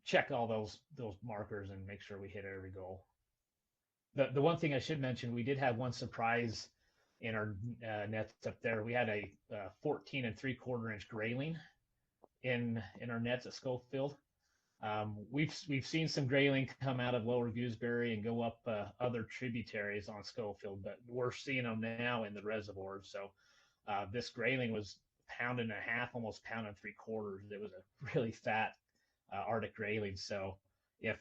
check all those markers and make sure we hit every goal. The one thing I should mention, we did have one surprise in our nets up there. We had a 14 3/4-inch grayling in our nets at Schofield. We've seen some grayling come out of Lower Gooseberry and go up other tributaries on Schofield, but we're seeing them now in the reservoir. So this grayling was 1.5 pounds, almost 1 3/4 pounds. It was a really fat Arctic grayling. So if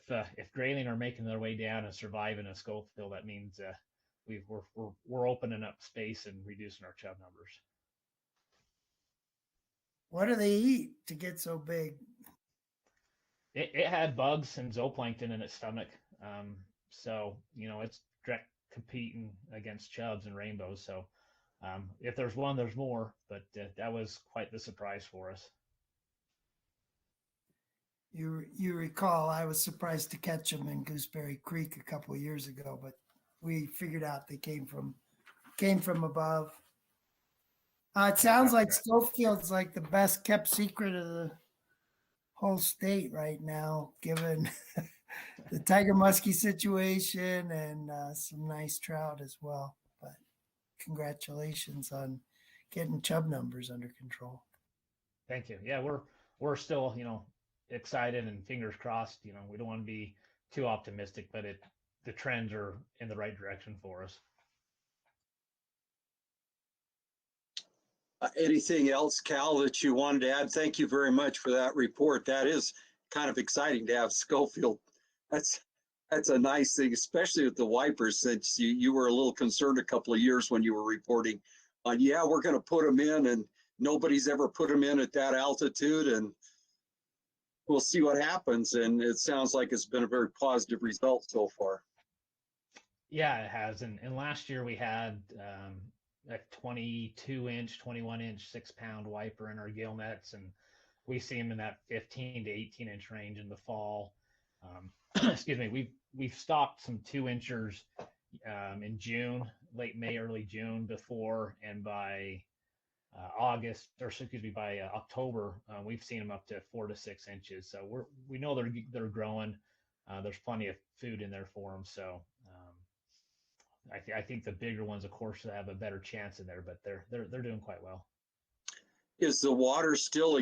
grayling are making their way down and surviving a Schofield, that means we're opening up space and reducing our chub numbers. What do they eat to get so big? It had bugs and zooplankton in its stomach. So, it's direct competing against chubs and rainbows. So if there's one, there's more, but that was quite the surprise for us. You recall, I was surprised to catch them in Gooseberry Creek a couple of years ago, but we figured out they came from above. It sounds like Schofield's like the best kept secret of the whole state right now, given the tiger muskie situation and some nice trout as well. But congratulations on getting chub numbers under control. Thank you. Yeah, we're still, excited and fingers crossed. We don't want to be too optimistic, but the trends are in the right direction for us. Anything else, Cal, that you wanted to add? Thank you very much for that report. That is kind of exciting to have Schofield. That's a nice thing, especially with the wipers, since you were a little concerned a couple of years when you were reporting on, we're going to put them in, and nobody's ever put them in at that altitude, and we'll see what happens. And it sounds like it's been a very positive result so far. Yeah, it has. And last year we had a 22-inch, 21-inch, 6-pound wiper in our gill nets, and we see them in that 15 to 18-inch range in the fall. Excuse me. We've stocked some 2-inchers in June, late May, early June before, and by by October, we've seen them up to 4 to 6 inches. So we know they're growing. There's plenty of food in there for them. So I think the bigger ones, of course, have a better chance in there, but they're doing quite well. Is the water still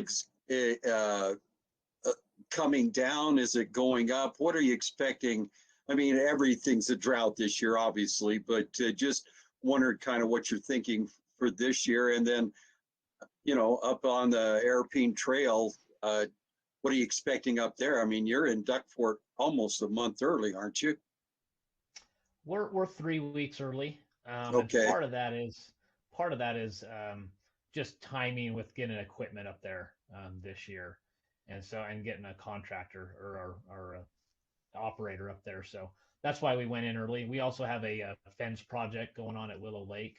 coming down? Is it going up? What are you expecting? I mean, everything's a drought this year, obviously, but just wondered kind of what you're thinking for this year. And then, up on the Airpine Trail, what are you expecting up there? I mean, you're in Duck Fort almost a month early, aren't you? We're 3 weeks early. Okay. And part of that part of that is just timing with getting equipment up there this year, and getting a contractor or our operator up there. So that's why we went in early. We also have a fence project going on at Willow Lake,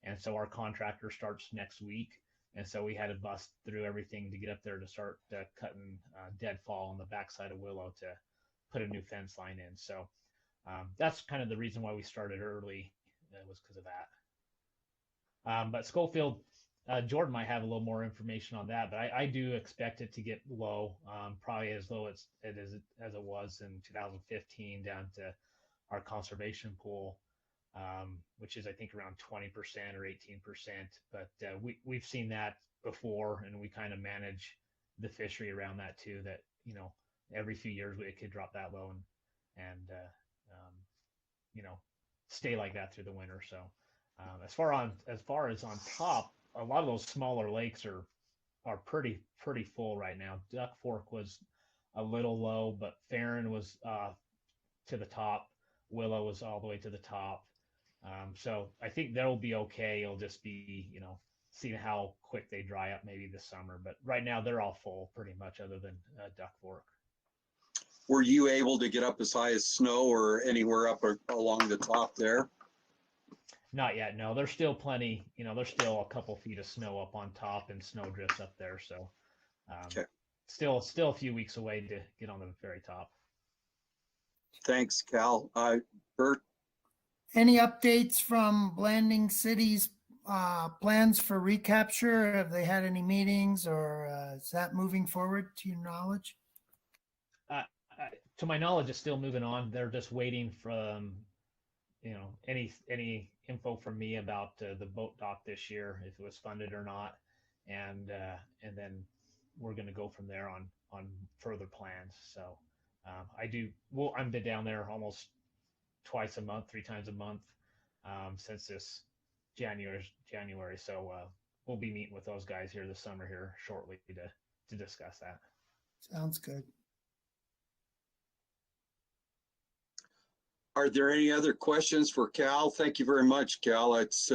and so our contractor starts next week. And so we had to bust through everything to get up there to start cutting deadfall on the backside of Willow to put a new fence line in. So that's kind of the reason why we started early, was because of that. But Schofield, Jordan might have a little more information on that, but I do expect it to get low, probably as low as it was in 2015 down to our conservation pool, which is I think around 20% or 18%. But we've seen that before, and we kind of manage the fishery around that too. That every few years it could drop that low and stay like that through the winter. So as far as on top, a lot of those smaller lakes are pretty full right now. Duck Fork was a little low, but Farron was to the top. Willow was all the way to the top. So I think they'll be okay. It'll just be, seeing how quick they dry up maybe this summer. But right now they're all full pretty much, other than Duck Fork. Were you able to get up as high as Snow or anywhere up or along the top there? Not yet. No, there's still plenty. There's still a couple feet of snow up on top and snow drifts up there. So Okay. Still a few weeks away to get on the very top. Thanks, Cal. Bert? Any updates from Blanding City's plans for recapture? Have they had any meetings, or is that moving forward to your knowledge? To my knowledge, it's still moving on. They're just waiting from, any info from me about the boat dock this year, if it was funded or not, and then we're going to go from there on further plans. So I'm been down there almost twice a month, 3 times a month since this January. So we'll be meeting with those guys here this summer here shortly to discuss that. Sounds good. Are there any other questions for Cal? Thank you very much, Cal. That's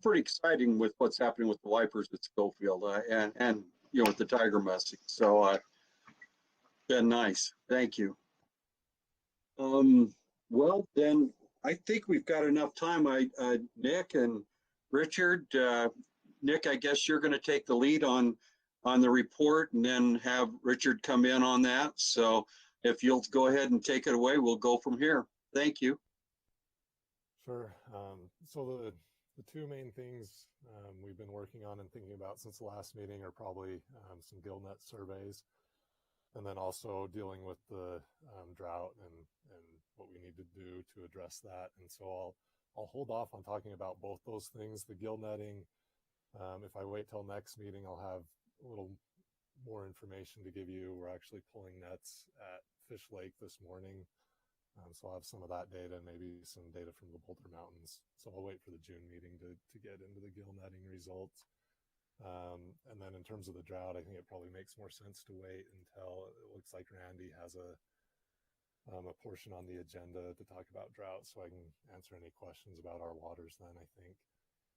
pretty exciting with what's happening with the wipers at Schofield and with the tiger mussing. So been nice. Thank you. Well, then I think we've got enough time. Nick and Richard, Nick, I guess you're going to take the lead on the report and then have Richard come in on that. So if you'll go ahead and take it away, we'll go from here. Thank you. Sure. So the 2 main things we've been working on and thinking about since the last meeting are probably some gillnet surveys, and then also dealing with the drought and what we need to do to address that. And so I'll hold off on talking about both those things. The gill netting, if I wait till next meeting, I'll have a little more information to give you. We're actually pulling nets at Fish Lake this morning. So I'll have some of that data and maybe some data from the Boulder Mountains. So I'll wait for the June meeting to get into the gill netting results. And then in terms of the drought, I think it probably makes more sense to wait until it looks like Randy has a portion on the agenda to talk about drought, so I can answer any questions about our waters then, I think.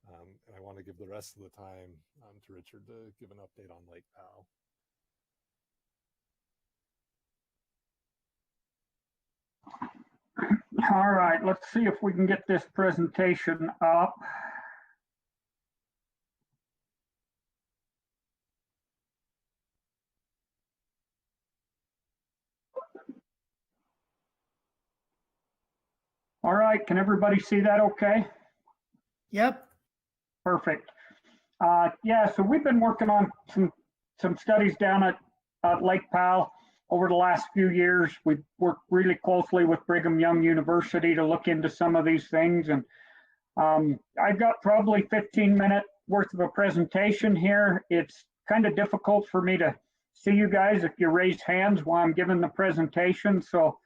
And I want to give the rest of the time to Richard to give an update on Lake Powell. All right, let's see if we can get this presentation up. All right, can everybody see that okay? Yep. Perfect. Yeah, so we've been working on some studies down at Lake Powell over the last few years. We've worked really closely with Brigham Young University to look into some of these things. And I've got probably 15 minutes worth of a presentation here. It's kind of difficult for me to see you guys if you raise hands while I'm giving the presentation. So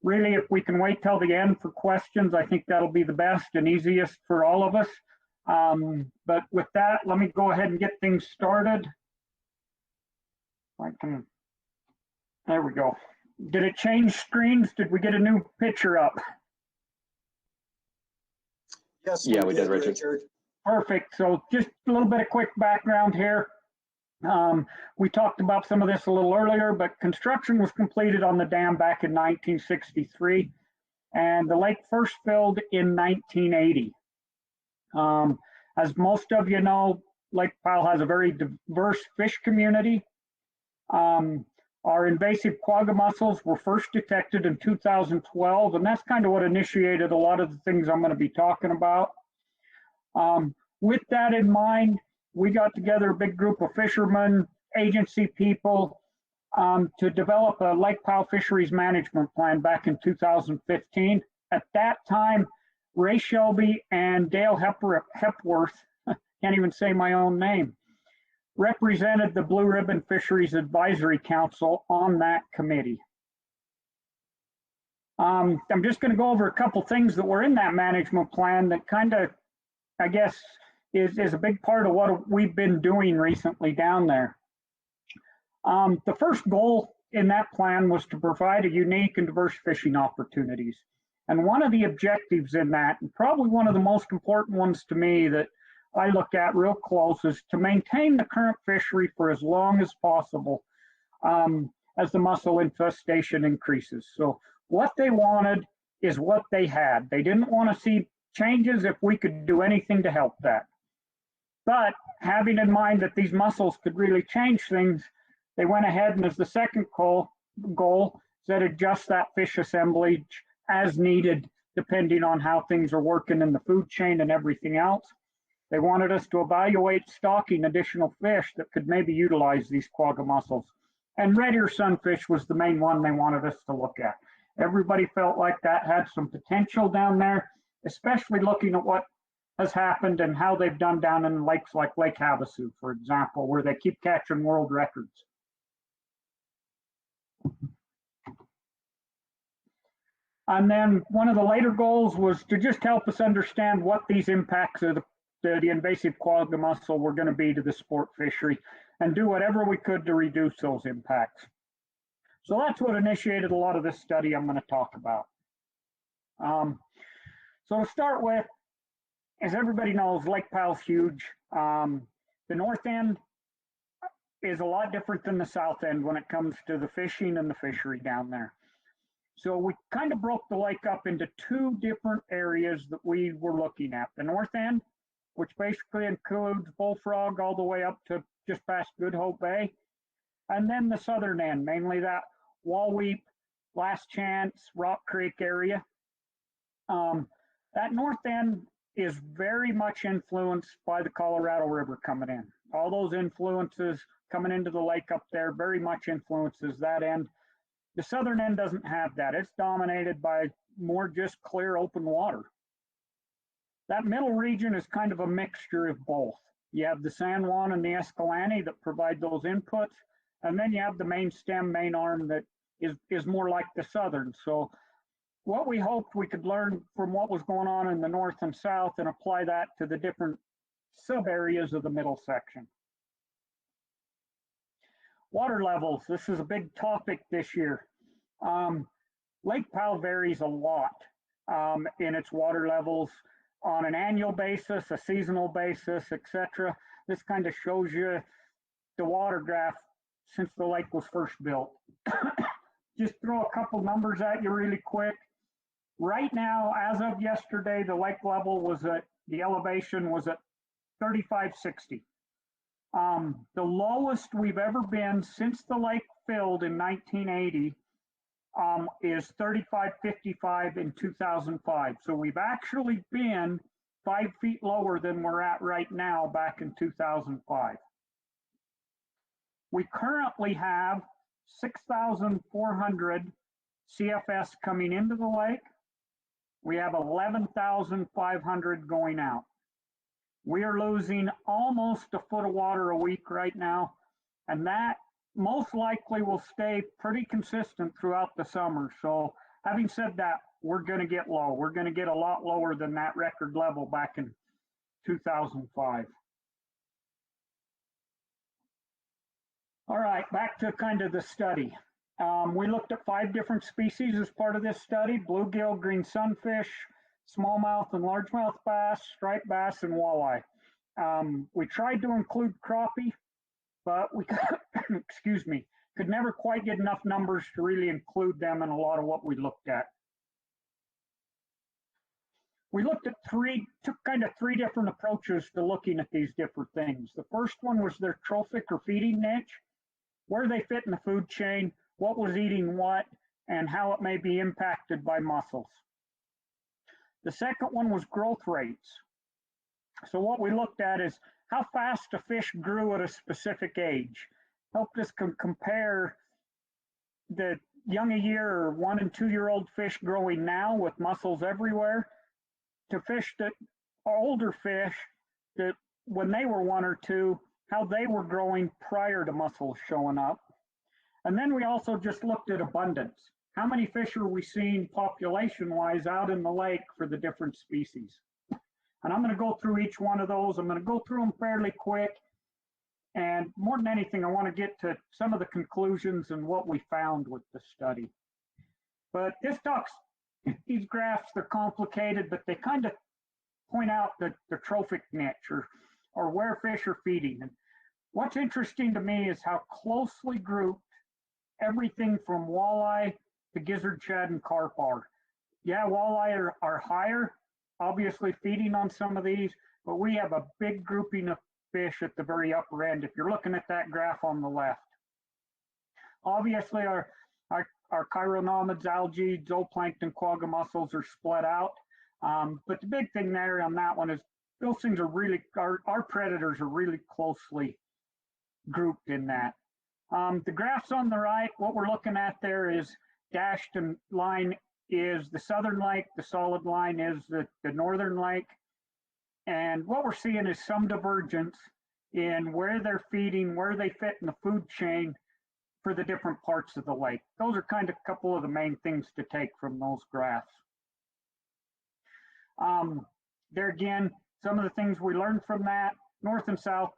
really, if we can wait till the end for questions, I think that'll be the best and easiest for all of us. But with that, let me go ahead and get things started. There we go. Did it change screens? Did we get a new picture up? Yes, Yeah, we did, Richard. Perfect. So just a little bit of quick background here. We talked about some of this a little earlier, but construction was completed on the dam back in 1963, and the lake first filled in 1980. As most of you know, Lake Powell has a very diverse fish community. Our invasive quagga mussels were first detected in 2012, and that's kind of what initiated a lot of the things I'm going to be talking about. With that in mind, we got together a big group of fishermen, agency people, to develop a Lake Powell Fisheries Management Plan back in 2015. At that time, Ray Shelby and Dale Hepworth, can't even say my own name, represented the Blue Ribbon Fisheries Advisory Council on that committee. I'm just going to go over a couple things that were in that management plan that kind of, I guess, is a big part of what we've been doing recently down there. The first goal in that plan was to provide a unique and diverse fishing opportunities. And one of the objectives in that, and probably one of the most important ones to me that I look at real close, is to maintain the current fishery for as long as possible as the mussel infestation increases. So what they wanted is what they had. They didn't want to see changes if we could do anything to help that. But having in mind that these mussels could really change things, they went ahead and as the second goal said adjust that fish assemblage as needed, depending on how things are working in the food chain and everything else. They wanted us to evaluate stocking additional fish that could maybe utilize these quagga mussels. And red ear sunfish was the main one they wanted us to look at. Everybody felt like that had some potential down there, especially looking at what has happened and how they've done down in lakes like Lake Havasu, for example, where they keep catching world records. And then one of the later goals was to just help us understand what these impacts of the invasive quagga mussel were going to be to the sport fishery and do whatever we could to reduce those impacts. So that's what initiated a lot of this study I'm going to talk about. So to start with, as everybody knows, Lake Powell's huge. The north end is a lot different than the south end when it comes to the fishing and the fishery down there. So we kind of broke the lake up into two different areas that we were looking at. The north end, which basically includes Bullfrog all the way up to just past Good Hope Bay. And then the southern end, mainly that Wallweep, Last Chance, Rock Creek area. That north end is very much influenced by the Colorado River coming in. All those influences coming into the lake up there very much influences that end. The southern end doesn't have that. It's dominated by more just clear open water. That middle region is kind of a mixture of both. You have the San Juan and the Escalante that provide those inputs, and then you have the main stem, main arm that is more like the southern. So what we hoped we could learn from what was going on in the north and south and apply that to the different sub areas of the middle section. Water levels, this is a big topic this year. Lake Powell varies a lot in its water levels on an annual basis, a seasonal basis, etc. This kind of shows you the water graph since the lake was first built. Just throw a couple numbers at you really quick. Right now, as of yesterday, the lake level was at, the elevation was at 3560. The lowest we've ever been since the lake filled in 1980 is 3555 in 2005. So we've actually been 5 feet lower than we're at right now back in 2005. We currently have 6,400 CFS coming into the lake. We have 11,500 going out. We are losing almost a foot of water a week right now, and that most likely will stay pretty consistent throughout the summer. So having said that, we're going to get low. We're going to get a lot lower than that record level back in 2005. All right, back to kind of the study. We looked at 5 different species as part of this study: bluegill, green sunfish, smallmouth and largemouth bass, striped bass, and walleye. We tried to include crappie, but we excuse me, could never quite get enough numbers to really include them in a lot of what we looked at. We looked at took kind of three different approaches to looking at these different things. The first one was their trophic or feeding niche, where they fit in the food chain, what was eating what, and how it may be impacted by mussels. The second one was growth rates. So what we looked at is how fast a fish grew at a specific age. Helped us compare the young a year or 1 and 2 year old fish growing now with mussels everywhere to fish that are older fish that when they were 1 or 2, how they were growing prior to mussels showing up. And then we also just looked at abundance. How many fish are we seeing population-wise out in the lake for the different species? And I'm going to go through each one of those. I'm going to go through them fairly quick. And more than anything, I want to get to some of the conclusions and what we found with the study. But this talks, these graphs, they're complicated, but they kind of point out the trophic niche or where fish are feeding. And what's interesting to me is how closely grouped everything from walleye to gizzard, shad, and carp are. Yeah, walleye are higher, obviously feeding on some of these, but we have a big grouping of fish at the very upper end, if you're looking at that graph on the left. Obviously, our chironomids, algae, zooplankton, quagga mussels are split out. But the big thing there on that one is those things are really, our predators are really closely grouped in that. The graphs on the right, what we're looking at there is dashed and line is the southern lake, the solid line is the northern lake. And what we're seeing is some divergence in where they're feeding, where they fit in the food chain for the different parts of the lake. Those are kind of a couple of the main things to take from those graphs. There again, some of the things we learned from that, north and south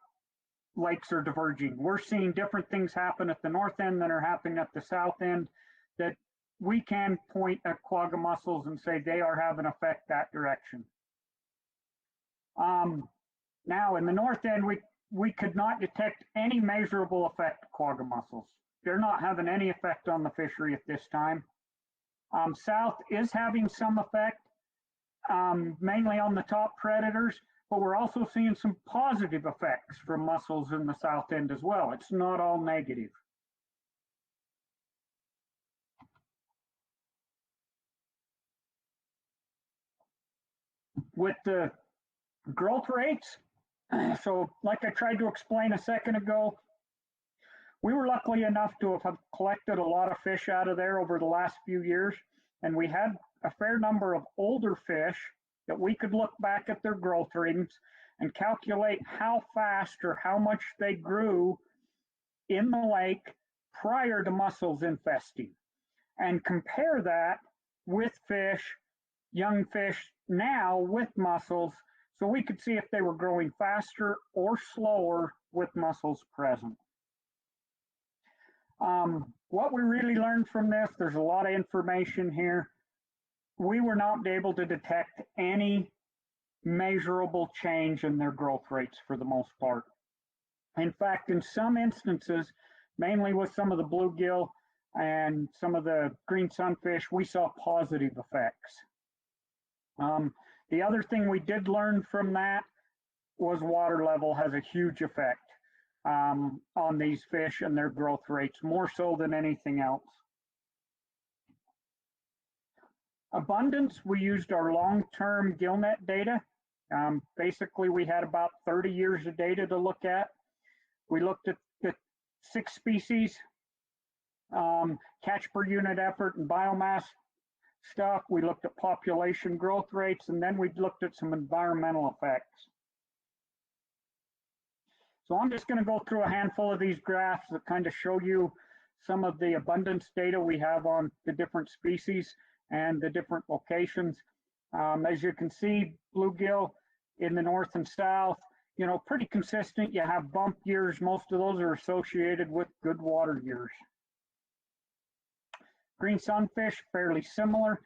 lakes are diverging. We're seeing different things happen at the north end than are happening at the south end that we can point at quagga mussels and say they are having an effect that direction. Now in the north end, we could not detect any measurable effect of quagga mussels. They're not having any effect on the fishery at this time. South is having some effect, mainly on the top predators, but we're also seeing some positive effects from mussels in the south end as well. It's not all negative. With the growth rates, so like I tried to explain a second ago, we were lucky enough to have collected a lot of fish out of there over the last few years, and we had a fair number of older fish that we could look back at their growth rates and calculate how fast or how much they grew in the lake prior to mussels infesting, and compare that with fish, young fish now with mussels, so we could see if they were growing faster or slower with mussels present. What we really learned from this, there's a lot of information here. We were not able to detect any measurable change in their growth rates for the most part. In fact, in some instances, mainly with some of the bluegill and some of the green sunfish, we saw positive effects. The other thing we did learn from that was water level has a huge effect on these fish and their growth rates, more so than anything else. Abundance, we used our long-term gillnet data. Basically, we had about 30 years of data to look at. We looked at the 6 species, catch per unit effort and biomass stuff. We looked at population growth rates, and then we looked at some environmental effects. So I'm just going to go through a handful of these graphs that kind of show you some of the abundance data we have on the different species and the different locations. As you can see, bluegill in the north and south, you know, pretty consistent. You have bump years. Most of those are associated with good water years. Green sunfish, fairly similar.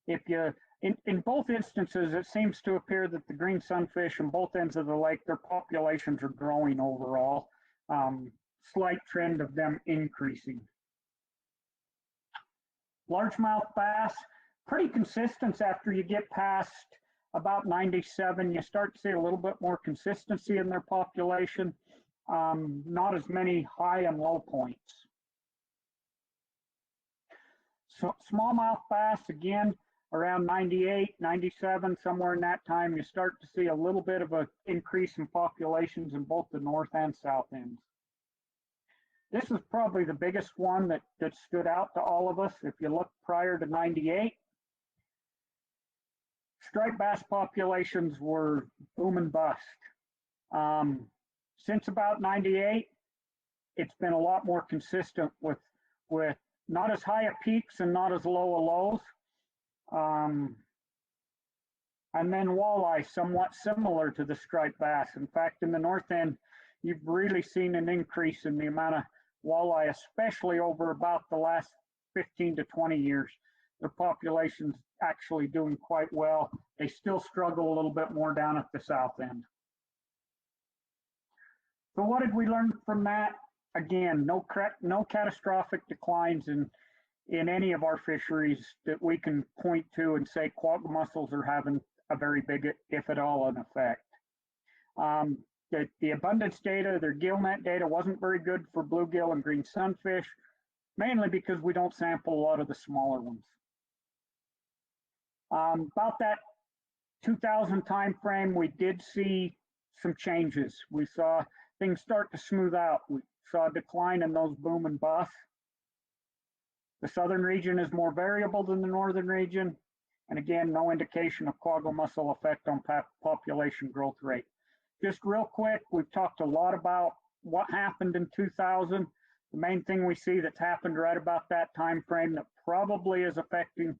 If you In both instances, it seems to appear that the green sunfish on both ends of the lake, their populations are growing overall. Slight trend of them increasing. Largemouth bass, pretty consistent after you get past about 97. You start to see a little bit more consistency in their population. Not as many high and low points. So smallmouth bass, again, around 98, 97, somewhere in that time, you start to see a little bit of an increase in populations in both the north and south ends. This is probably the biggest one that stood out to all of us. If you look prior to 98, striped bass populations were boom and bust. Since about 98, it's been a lot more consistent with not as high a peaks and not as low a lows. And then walleye, somewhat similar to the striped bass. In fact, in the north end, you've really seen an increase in the amount of walleye, especially over about the last 15 to 20 years. Their population's actually doing quite well. They still struggle a little bit more down at the south end. So what did we learn from that? Again, no catastrophic declines in any of our fisheries that we can point to and say quagga mussels are having a very big, if at all, an effect. The abundance data, their gillnet data wasn't very good for bluegill and green sunfish, mainly because we don't sample a lot of the smaller ones. About that 2000 time frame, we did see some changes. We saw things start to smooth out. We saw a decline in those boom and bust. The southern region is more variable than the northern region. And again, no indication of quagga mussel effect on population growth rate. Just real quick, we've talked a lot about what happened in 2000. The main thing we see that's happened right about that time frame that probably is affecting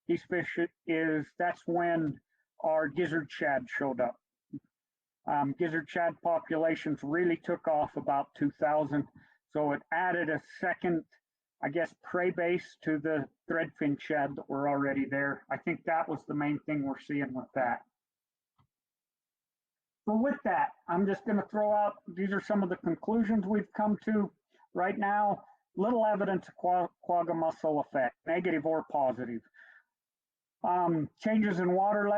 these fish is that's when our gizzard shad showed up. Gizzard shad populations really took off about 2000. So it added a second, I guess, prey base to the threadfin shad that were already there. I think that was the main thing we're seeing with that. So with that, I'm just going to throw out, these are some of the conclusions we've come to right now. Little evidence of quagga mussel effect, negative or positive. Changes in water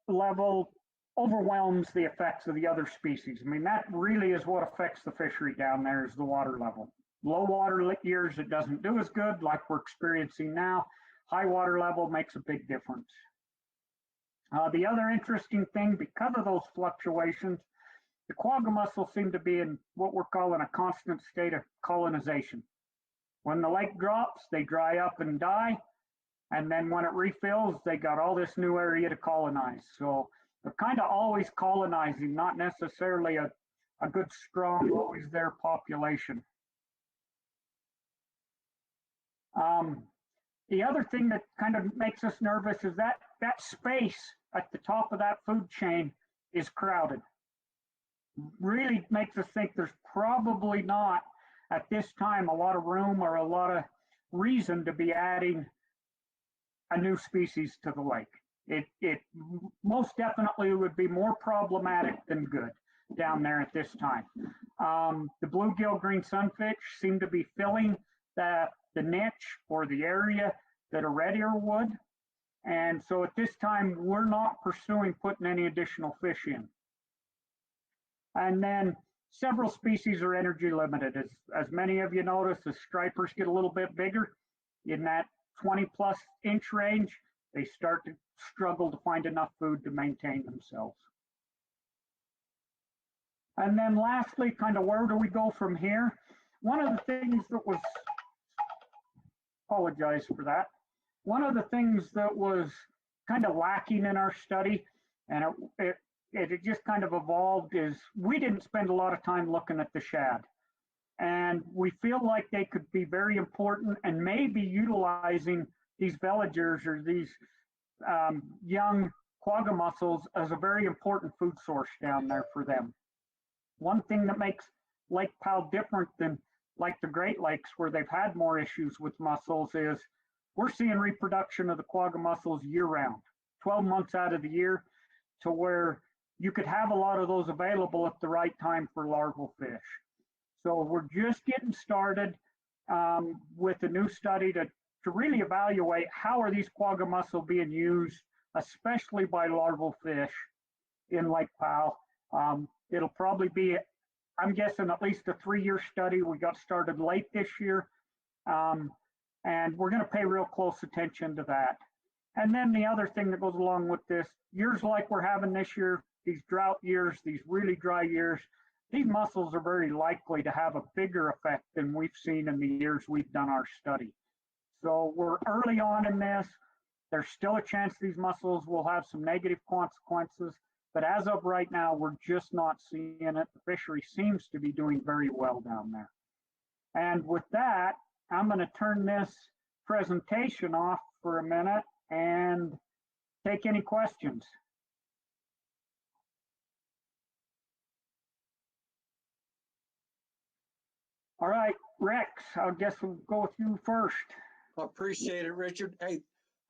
level overwhelms the effects of the other species. I mean, that really is what affects the fishery down there is the water level. Low water years, it doesn't do as good like we're experiencing now. High water level makes a big difference. The other interesting thing, because of those fluctuations, the quagga mussels seem to be in what we're calling a constant state of colonization. When the lake drops, they dry up and die. And then when it refills, they got all this new area to colonize. So they're kind of always colonizing, not necessarily a good, strong, always there population. The other thing that kind of makes us nervous is that space at the top of that food chain is crowded. Really makes us think there's probably not at this time a lot of room or a lot of reason to be adding a new species to the lake. It most definitely would be more problematic than good down there at this time. The bluegill green sunfish seem to be filling the niche or the area that a red ear would. And so at this time, we're not pursuing putting any additional fish in. And then several species are energy limited. As many of you notice, as stripers get a little bit bigger, in that 20+ inch range, they start to struggle to find enough food to maintain themselves. And then lastly, kind of where do we go from here? One of the things that was, apologize for that. One of the things that was kind of lacking in our study, and it just kind of evolved, is we didn't spend a lot of time looking at the shad. And we feel like they could be very important and maybe utilizing these villagers or these young quagga mussels as a very important food source down there for them. One thing that makes Lake Powell different than like the Great Lakes where they've had more issues with mussels is we're seeing reproduction of the quagga mussels year round, 12 months out of the year, to where you could have a lot of those available at the right time for larval fish. So we're just getting started with a new study to really evaluate how are these quagga mussel being used, especially by larval fish in Lake Powell. It'll probably be, I'm guessing, at least a 3-year study. We got started late this year, and we're going to pay real close attention to that. And then the other thing that goes along with this, years like we're having this year, these drought years, these really dry years, these mussels are very likely to have a bigger effect than we've seen in the years we've done our study. So we're early on in this. There's still a chance these mussels will have some negative consequences, but as of right now, we're just not seeing it. The fishery seems to be doing very well down there. And with that, I'm going to turn this presentation off for a minute and take any questions. All right, Rex, I guess we'll go with you first. Appreciate it, Richard. Hey,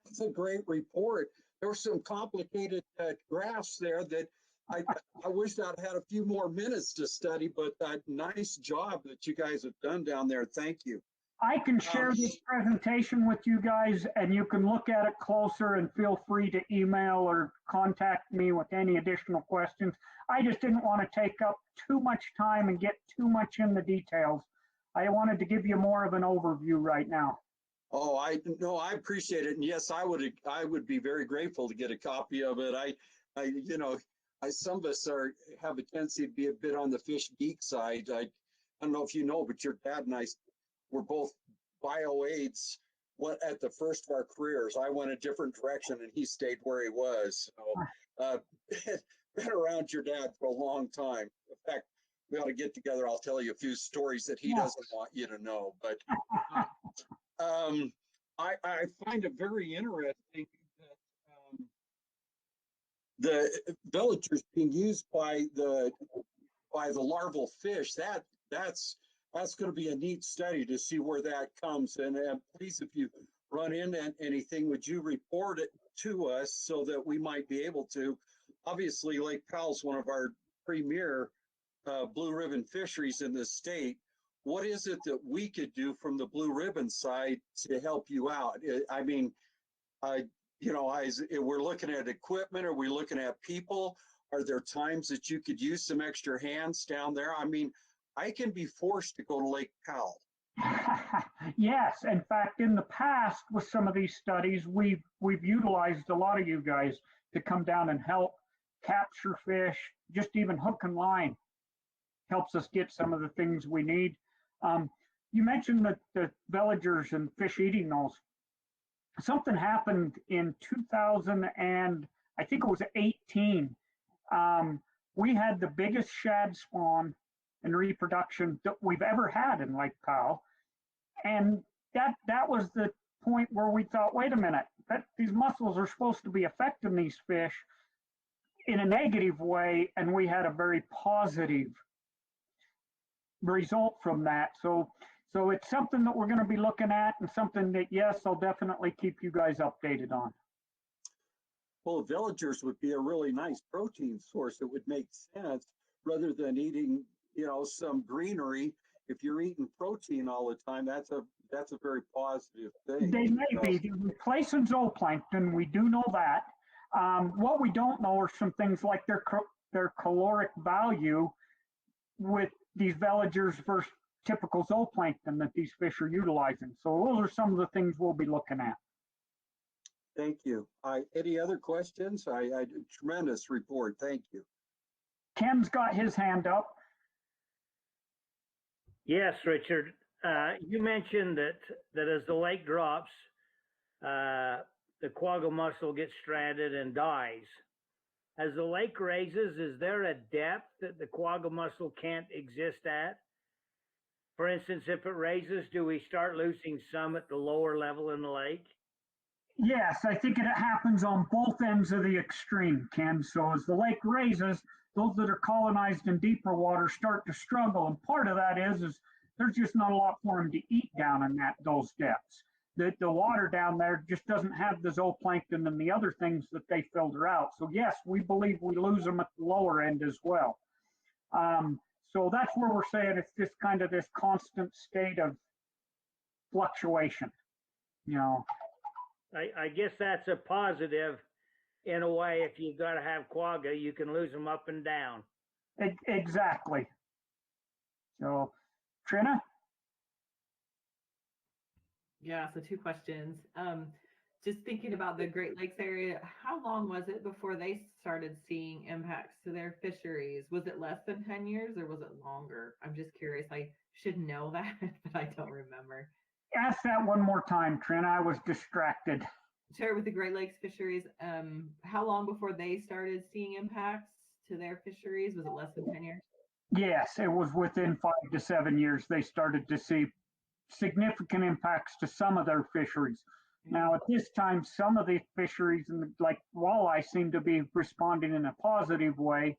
that's a great report. There were some complicated graphs there that I wish I'd had a few more minutes to study, but nice job that you guys have done down there. Thank you. I can share this presentation with you guys, and you can look at it closer and feel free to email or contact me with any additional questions. I just didn't want to take up too much time and get too much in the details. I wanted to give you more of an overview right now. Oh, I appreciate it. And yes, I would be very grateful to get a copy of it. Some of us have a tendency to be a bit on the fish geek side. I don't know if you know, but your dad and I were both bio-aids at the first of our careers. I went a different direction and he stayed where he was. So been around your dad for a long time. In fact, we ought to get together. I'll tell you a few stories that he doesn't want you to know. But I find it very interesting that the villagers being used by the larval fish. That's going to be a neat study to see where that comes. And please, if you run into anything, would you report it to us so that we might be able to? Obviously, Lake Powell's one of our premier blue ribbon fisheries in the state. What is it that we could do from the blue ribbon side to help you out? I mean, we're looking at equipment. Are we looking at people? Are there times that you could use some extra hands down there? I mean, I can be forced to go to Lake Powell. Yes, in fact, in the past with some of these studies, we've utilized a lot of you guys to come down and help capture fish, just even hook and line helps us get some of the things we need. You mentioned that the villagers and fish eating those. Something happened in 2000 and I think it was 18. We had the biggest shad spawn and reproduction that we've ever had in Lake Powell. And that was the point where we thought, wait a minute, these mussels are supposed to be affecting these fish in a negative way, and we had a very positive result from that. So it's something that we're going to be looking at, and something that, yes, I'll definitely keep you guys updated on. Well, villagers would be a really nice protein source. It would make sense rather than eating, some greenery. If you're eating protein all the time, that's a very positive thing. They may be. They're replacing zooplankton. We do know that. What we don't know are some things like their caloric value with these villagers versus typical zooplankton that these fish are utilizing. So those are some of the things we'll be looking at. Thank you. Any other questions? Tremendous report. Thank you. Ken's got his hand up. Yes, Richard. You mentioned that as the lake drops, the quagga mussel gets stranded and dies. As the lake raises, is there a depth that the quagga mussel can't exist at? For instance, if it raises, do we start losing some at the lower level in the lake? Yes, I think it happens on both ends of the extreme, Ken. So as the lake raises, those that are colonized in deeper water start to struggle. And part of that is there's just not a lot for them to eat down in those depths. the water down there just doesn't have the zooplankton and the other things that they filter out. So yes, we believe we lose them at the lower end as well. So that's where we're saying it's just kind of this constant state of fluctuation, you know. I guess that's a positive in a way. If you've got to have quagga, you can lose them up and down. Exactly. So, Trina? Yeah, so two questions. Just thinking about the Great Lakes area, how long was it before they started seeing impacts to their fisheries? Was it less than 10 years or was it longer? I'm just curious. I should know that, but I don't remember. Ask that one more time, Trina. I was distracted. Sure, with the Great Lakes fisheries, how long before they started seeing impacts to their fisheries? Was it less than 10 years? Yes, it was within 5 to 7 years they started to see significant impacts to some of their fisheries. Now, at this time, some of the fisheries, like walleye, seem to be responding in a positive way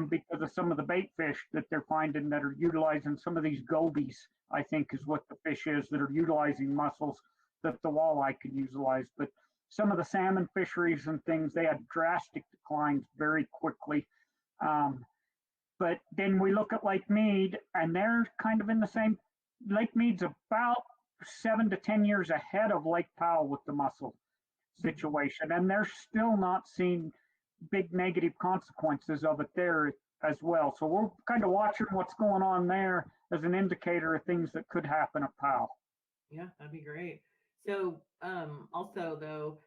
because of some of the bait fish that they're finding that are utilizing some of these gobies, I think is what the fish is, that are utilizing mussels that the walleye could utilize. But some of the salmon fisheries and things, they had drastic declines very quickly. But then we look at Lake Mead, and they're kind of in the same. Lake Mead's about 7 to 10 years ahead of Lake Powell with the mussel situation, and they're still not seeing big negative consequences of it there as well. So we're kind of watching what's going on there as an indicator of things that could happen at Powell. Yeah, that'd be great. So also though,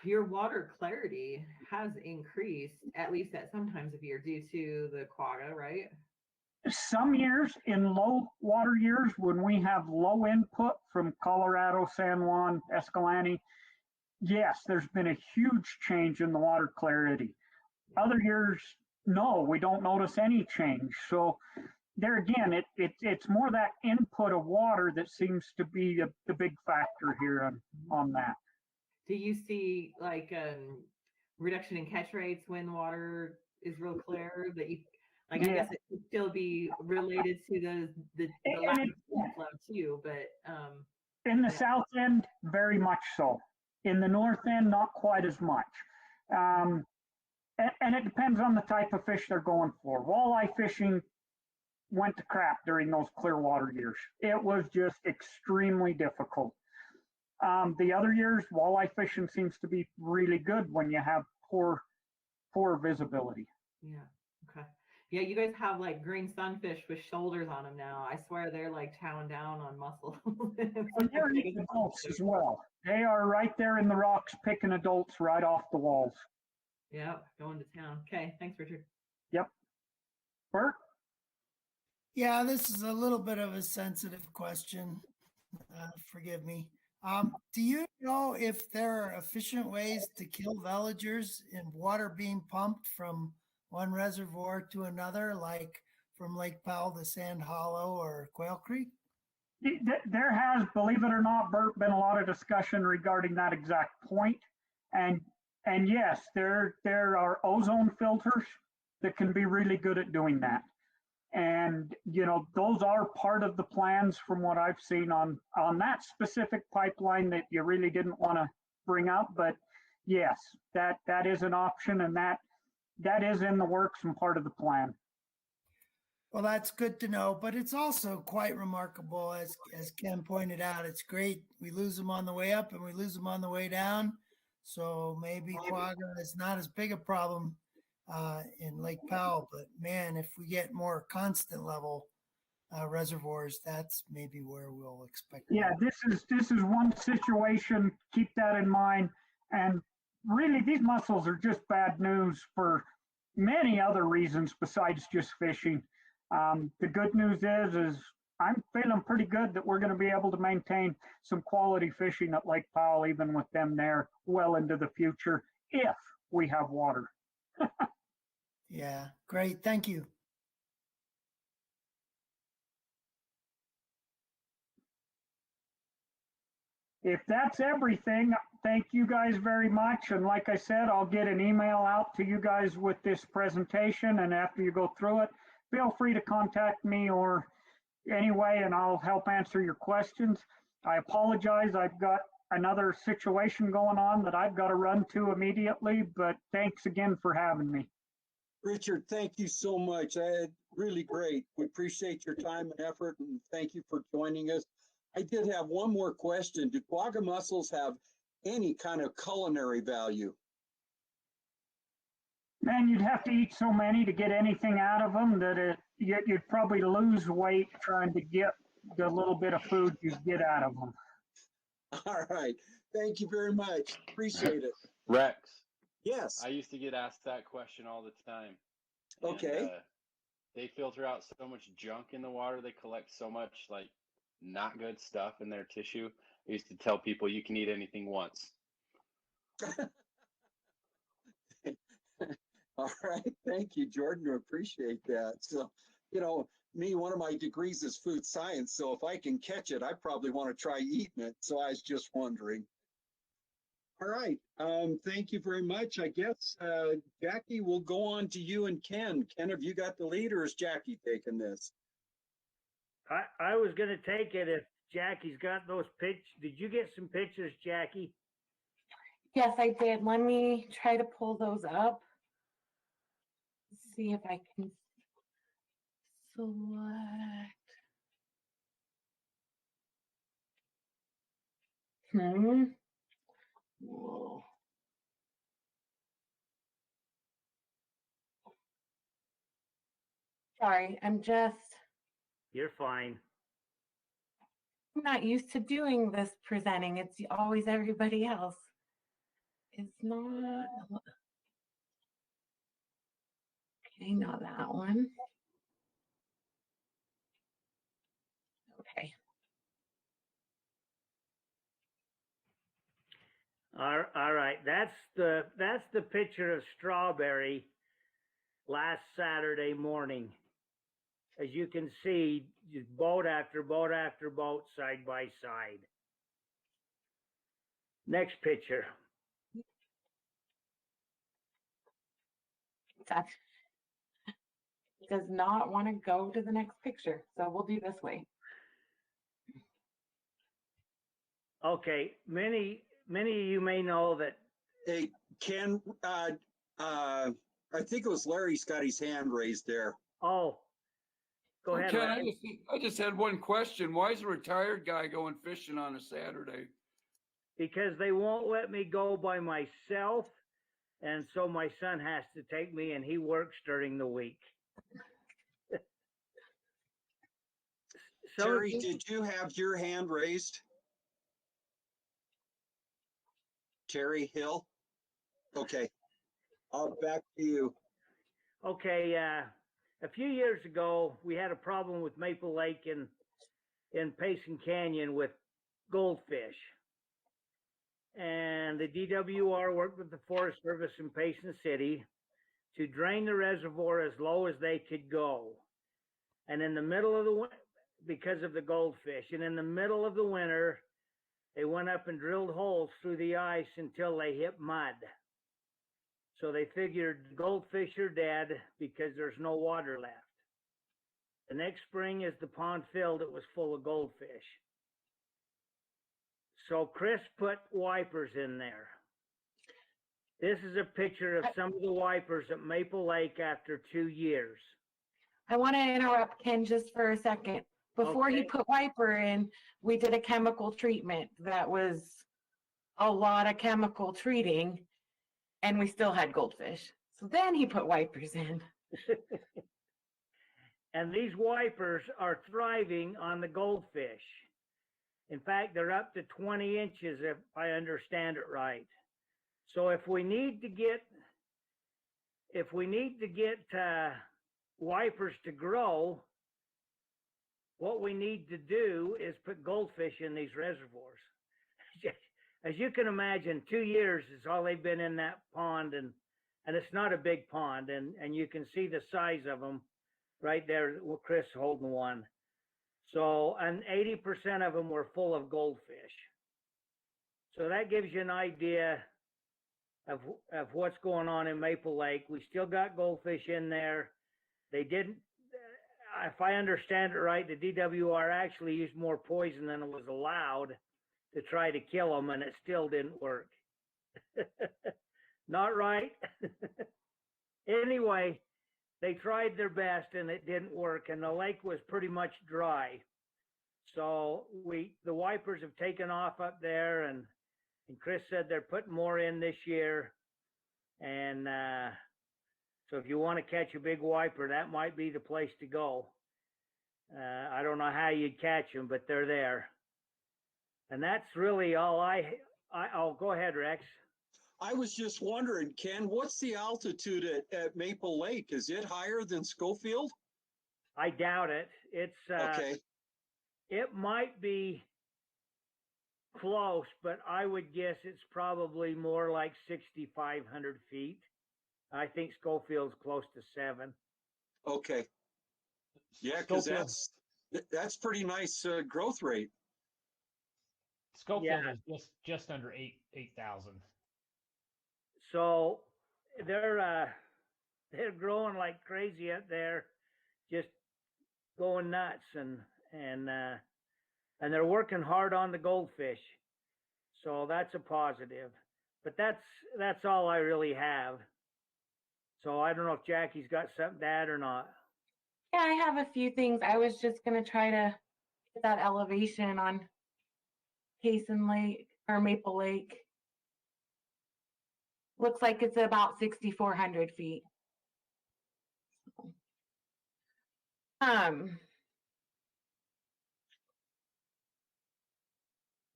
your water clarity has increased at least at some times of year due to the quagga, right? Some years, in low water years, when we have low input from Colorado, San Juan, Escalante, yes, there's been a huge change in the water clarity. Other years, no, we don't notice any change. So there again, it's more that input of water that seems to be the big factor here on that. Do you see like reduction in catch rates when the water is real clear? That you like, I guess it could still be related to the lack of flow too, but in the south end, very much so. In the north end, not quite as much. And it depends on the type of fish they're going for. Walleye fishing went to crap during those clear water years. It was just extremely difficult. The other years, walleye fishing seems to be really good when you have poor visibility. Yeah. Okay. Yeah, you guys have like green sunfish with shoulders on them now. I swear they're like chowing down on mussel. And they're eating adults as well. They are right there in the rocks picking adults right off the walls. Yeah, going to town. Okay, thanks, Richard. Yep. Bert? Yeah, this is a little bit of a sensitive question. Forgive me. Do you know if there are efficient ways to kill veligers in water being pumped from one reservoir to another, like from Lake Powell to Sand Hollow or Quail Creek? There has, believe it or not, Bert, been a lot of discussion regarding that exact point. And yes, there are ozone filters that can be really good at doing that. And, you know, those are part of the plans from what I've seen on that specific pipeline that you really didn't want to bring up. But yes, that is an option, and that is in the works and part of the plan. Well, that's good to know, but it's also quite remarkable, as Ken pointed out. It's great. We lose them on the way up and we lose them on the way down. So maybe quagga is not as big a problem in Lake Powell, but man, if we get more constant level reservoirs, that's maybe where we'll expect. Yeah, this is one situation. Keep that in mind. And really, these mussels are just bad news for many other reasons besides just fishing. The good news is I'm feeling pretty good that we're going to be able to maintain some quality fishing at Lake Powell, even with them there well into the future, if we have water. Yeah, great. Thank you. If that's everything, thank you guys very much. And like I said, I'll get an email out to you guys with this presentation. And after you go through it, feel free to contact me or anyway, and I'll help answer your questions. I apologize. I've got another situation going on that I've got to run to immediately, but thanks again for having me. Richard, thank you so much. Really great. We appreciate your time and effort, and thank you for joining us. I did have one more question. Do quagga mussels have any kind of culinary value? Man, you'd have to eat so many to get anything out of them that you'd probably lose weight trying to get the little bit of food you get out of them. All right. Thank you very much. Appreciate it. Rex, Yes. I used to get asked that question all the time. Okay. They filter out so much junk in the water. They collect so much like not good stuff in their tissue. I used to tell people you can eat anything once. All right. Thank you, Jordan. I appreciate that. So, me, one of my degrees is food science. So if I can catch it, I probably want to try eating it. So I was just wondering. All right. Thank you very much. I guess, Jackie, we'll go on to you and Ken. Ken, have you got the lead or is Jackie taking this? I was going to take it if Jackie's got those pictures. Did you get some pictures, Jackie? Yes, I did. Let me try to pull those up. See if I can select. Whoa. Sorry, You're fine. I'm not used to doing this presenting. It's always everybody else. It's not. Okay, not that one. Okay. All right. That's the picture of Strawberry last Saturday morning. As you can see, just boat after boat after boat, side by side. Next picture. That does not want to go to the next picture, so we'll do this way. Okay, many of you may know that. Hey, Ken, I think it was Larry's got his hand raised there. Oh, go ahead. Ken, I just had one question. Why is a retired guy going fishing on a Saturday? Because they won't let me go by myself, and so my son has to take me, and he works during the week. Terry, did you have your hand raised? Terry Hill? Okay, back to you. Okay, a few years ago, we had a problem with Maple Lake in Payson Canyon with goldfish. And the DWR worked with the Forest Service in Payson City to drain the reservoir as low as they could go. And in the middle of the because of the goldfish, and in the middle of the winter, they went up and drilled holes through the ice until they hit mud. So they figured goldfish are dead because there's no water left. The next spring, as the pond filled, it was full of goldfish. So Chris put wipers in there. This is a picture of some of the wipers at Maple Lake after 2 years. I want to interrupt Ken just for a second. Before he put wiper in, we did a chemical treatment that was a lot of chemical treating, and we still had goldfish. So then he put wipers in. And these wipers are thriving on the goldfish. In fact, they're up to 20 inches, if I understand it right. So if we need to get wipers to grow, what we need to do is put goldfish in these reservoirs. As you can imagine, 2 years is all they've been in that pond, and it's not a big pond, and you can see the size of them right there. Chris holding one. So, and 80% of them were full of goldfish. So that gives you an idea of what's going on in Maple Lake. We still got goldfish in there. They didn't. if I understand it right, the DWR actually used more poison than was allowed to try to kill them, and it still didn't work. Not right. Anyway, they tried their best and it didn't work, and the lake was pretty much dry. So the wipers have taken off up there, and Chris said they're putting more in this year. And so if you want to catch a big wiper, that might be the place to go. I don't know how you'd catch them, but they're there. And that's really all I'll go ahead, Rex. I was just wondering, Ken, what's the altitude at Maple Lake? Is it higher than Schofield? I doubt it. It's okay. It might be close, but I would guess it's probably more like 6,500 feet. I think Schofield's close to 7. Okay. Yeah, because that's pretty nice growth rate. Schofield is just under 8,000. So they're growing like crazy up there, just going nuts, and they're working hard on the goldfish. So that's a positive. But that's all I really have. So I don't know if Jackie's got something to add or not. Yeah, I have a few things. I was just going to try to get that elevation on Payson Lake or Maple Lake. Looks like it's about 6,400 feet.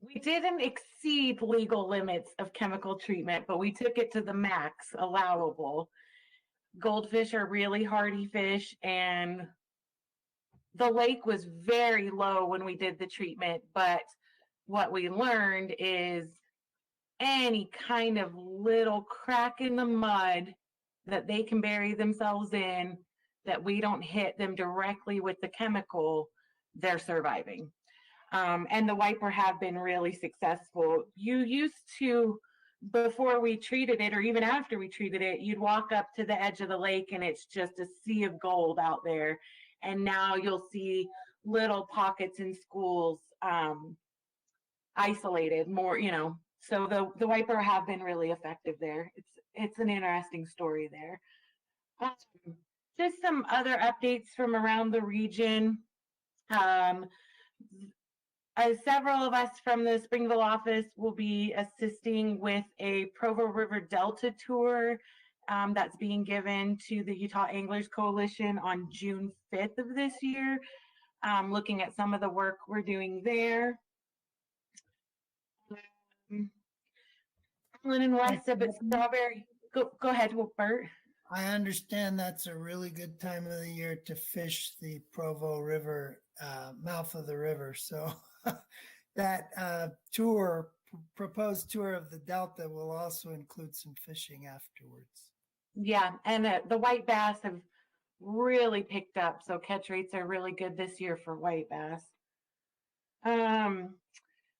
We didn't exceed legal limits of chemical treatment, but we took it to the max allowable. Goldfish are really hardy fish, and the lake was very low when we did the treatment, but what we learned is any kind of little crack in the mud that they can bury themselves in, that we don't hit them directly with the chemical, they're surviving. And the wiper have been really successful. You used to, before we treated it, or even after we treated it, you'd walk up to the edge of the lake and it's just a sea of gold out there. And now you'll see little pockets in schools, isolated more, so the wiper have been really effective there. It's an interesting story there. Just some other updates from around the region. Several of us from the Springville office will be assisting with a Provo River Delta tour that's being given to the Utah Anglers Coalition on June 5th of this year, looking at some of the work we're doing there. Alan and Russ said, but strawberry. Go ahead, Bert. I understand that's a really good time of the year to fish the Provo River, mouth of the river. So that proposed tour of the Delta will also include some fishing afterwards. Yeah, and the white bass have really picked up. So catch rates are really good this year for white bass.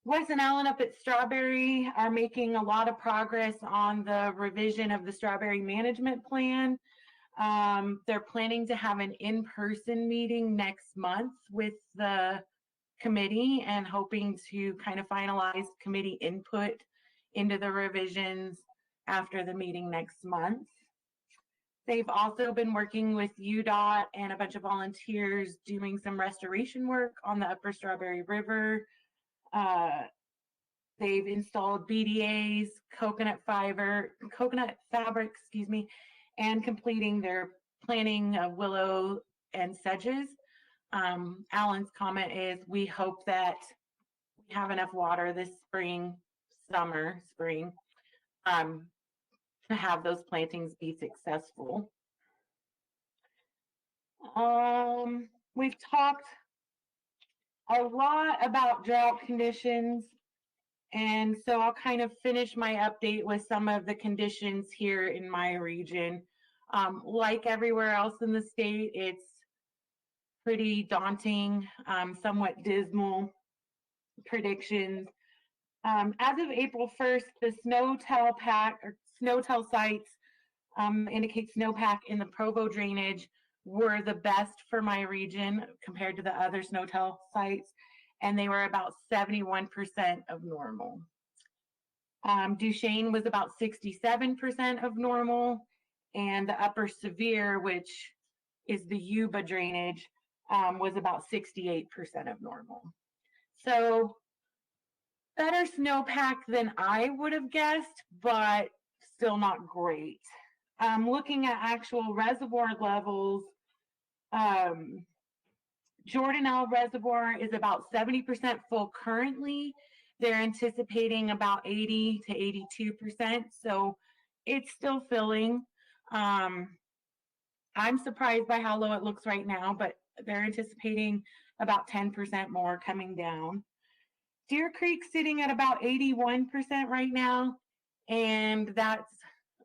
Wes and Alan up at Strawberry are making a lot of progress on the revision of the Strawberry Management Plan. They're planning to have an in-person meeting next month with the committee and hoping to kind of finalize committee input into the revisions after the meeting next month. They've also been working with UDOT and a bunch of volunteers doing some restoration work on the Upper Strawberry River. They've installed BDAs, coconut fabric, and completing their planting of willow and sedges. Alan's comment is, we hope that we have enough water this spring, to have those plantings be successful. We've talked a lot about drought conditions, and so I'll kind of finish my update with some of the conditions here in my region. Like everywhere else in the state, it's pretty daunting, somewhat dismal predictions. As of April 1st, the SNOTEL sites indicate snowpack in the Provo drainage were the best for my region compared to the other snow-tell sites, and they were about 71% of normal. Duchesne was about 67% of normal, and the upper severe, which is the Yuba drainage, was about 68% of normal. So better snowpack than I would have guessed, but still not great. Looking at actual reservoir levels, Jordanelle Reservoir is about 70% full currently. They're anticipating about 80 to 82%, so it's still filling. I'm surprised by how low it looks right now, but they're anticipating about 10% more coming down. Deer Creek sitting at about 81% right now, and that's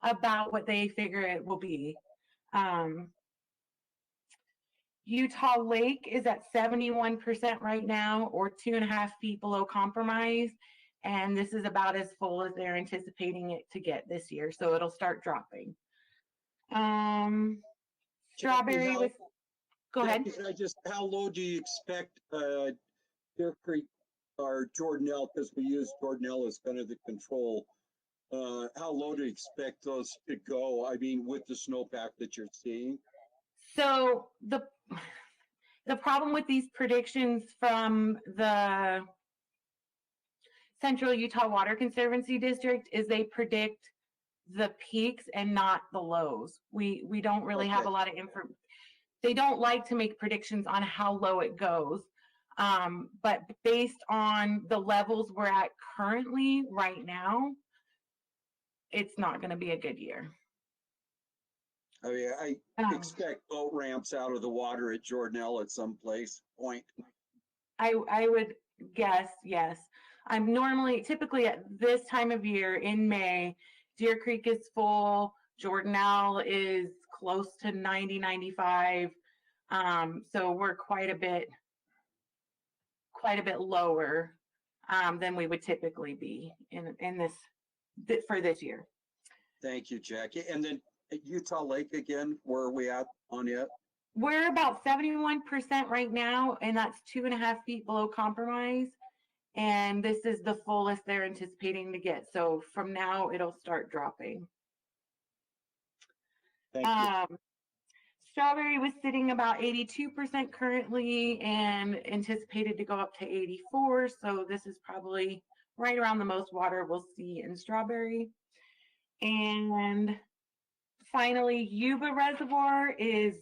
about what they figure it will be. Utah Lake is at 71% right now, or 2.5 feet below compromise. And this is about as full as they're anticipating it to get this year. So it'll start dropping. Strawberry with, go ahead. How low do you expect Deer Creek or Jordanelle, because we use Jordanelle as kind of the control, how low do you expect those to go? I mean, with the snowpack that you're seeing? So the problem with these predictions from the Central Utah Water Conservancy District is they predict the peaks and not the lows. We don't really have a lot of information. They don't like to make predictions on how low it goes. But based on the levels we're at currently right now, it's not going to be a good year. I mean, I expect boat ramps out of the water at Jordanelle at some point. I would guess, yes. I'm typically at this time of year in May, Deer Creek is full, Jordanelle is close to 90, 95. So we're quite a bit lower than we would typically be in this for this year. Thank you, Jackie. And then at Utah Lake again, where are we at on it? We're about 71% right now, and that's 2.5 feet below compromise. And this is the fullest they're anticipating to get. So from now, it'll start dropping. Thank you. Strawberry was sitting about 82% currently and anticipated to go up to 84. So this is probably right around the most water we'll see in Strawberry. And finally, Yuba Reservoir is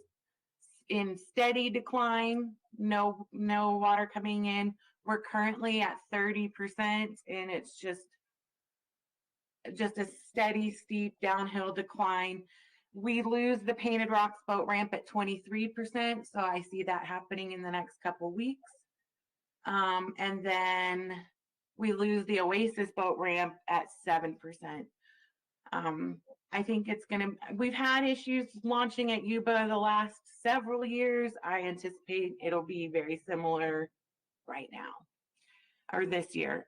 in steady decline, no water coming in. We're currently at 30%, and it's just a steady, steep downhill decline. We lose the Painted Rocks boat ramp at 23%, so I see that happening in the next couple weeks. And then we lose the Oasis boat ramp at 7%. I think we've had issues launching at Yuba the last several years. I anticipate it'll be very similar right now, or this year.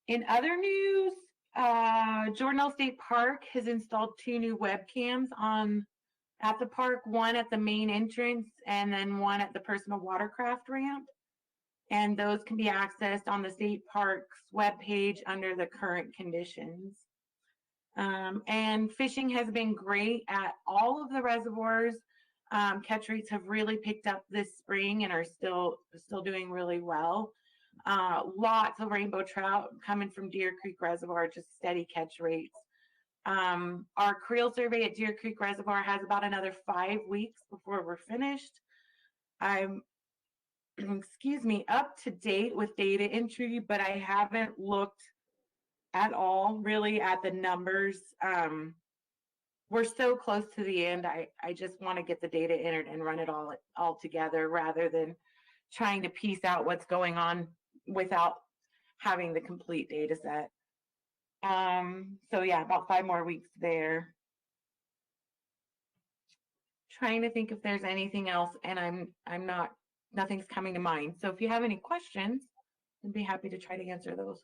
In other news, Jordanelle State Park has installed 2 new webcams at the park, one at the main entrance and then one at the personal watercraft ramp. And those can be accessed on the state park's webpage under the current conditions. And fishing has been great at all of the reservoirs. Catch rates have really picked up this spring and are still doing really well. Lots of rainbow trout coming from Deer Creek Reservoir, just steady catch rates. Our creel survey at Deer Creek Reservoir has about another 5 weeks before we're finished. I'm up to date with data entry, but I haven't looked at all really at the numbers. We're so close to the end. I just want to get the data entered and run it all together rather than trying to piece out what's going on without having the complete data set. So yeah, about 5 more weeks there. Trying to think if there's anything else, and nothing's coming to mind. So if you have any questions, I'd be happy to try to answer those.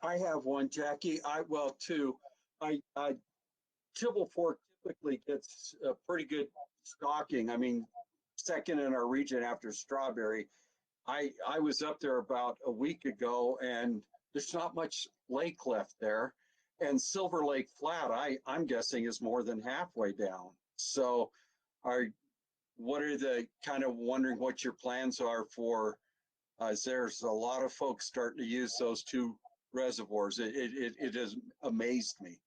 I have one, Jackie. Well, two. I Tibble Fork typically gets a pretty good stocking. I mean, second in our region after Strawberry. I was up there about a week ago, and there's not much lake left there. And Silver Lake Flat, I'm guessing, is more than halfway down. So, what are the kind of wondering what your plans are for? There's a lot of folks starting to use those two reservoirs. It has amazed me.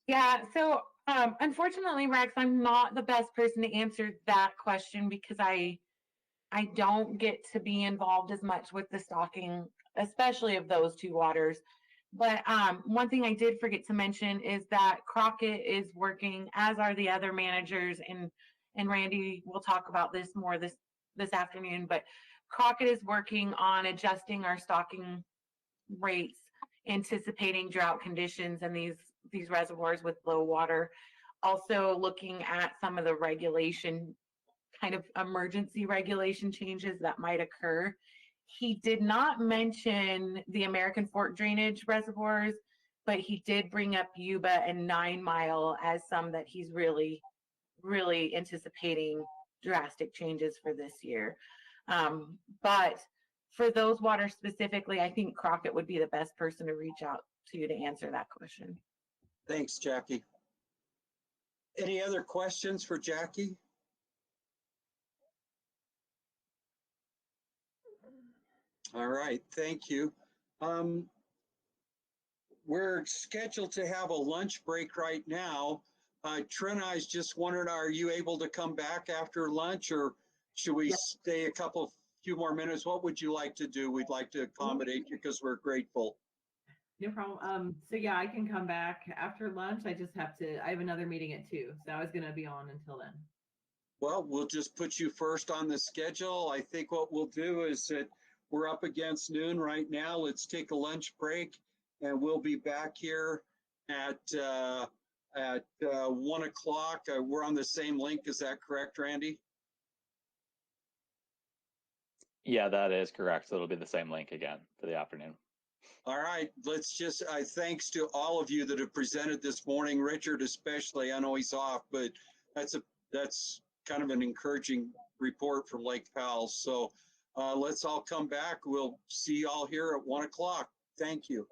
Yeah, so unfortunately, Rex, I'm not the best person to answer that question because I don't get to be involved as much with the stocking, especially of those two waters. But one thing I did forget to mention is that Crockett is working, as are the other managers, and Randy will talk about this more this afternoon. But Crockett is working on adjusting our stocking rates, anticipating drought conditions and these reservoirs with low water. Also looking at some of the regulation, kind of emergency regulation changes that might occur. He did not mention the American Fork drainage reservoirs, but he did bring up Yuba and 9 Mile as some that he's really, really anticipating drastic changes for this year. But for those waters specifically, I think Crockett would be the best person to reach out to answer that question. Thanks, Jackie. Any other questions for Jackie? All right, thank you. We're scheduled to have a lunch break right now. Trent, I was just wondering, are you able to come back after lunch, or should we stay a few more minutes? What would you like to do? We'd like to accommodate you because we're grateful. No problem. So yeah, I can come back after lunch. I have another meeting at 2. So I was going to be on until then. Well, we'll just put you first on the schedule. I think what we'll do is that we're up against noon right now. Let's take a lunch break, and we'll be back here at 1 o'clock. We're on the same link. Is that correct, Randy? Yeah, that is correct. So it'll be the same link again for the afternoon. All right, let's just, thanks to all of you that have presented this morning, Richard especially. I know he's off, but that's kind of an encouraging report from Lake Powell. So let's all come back. We'll see y'all here at 1 o'clock. Thank you.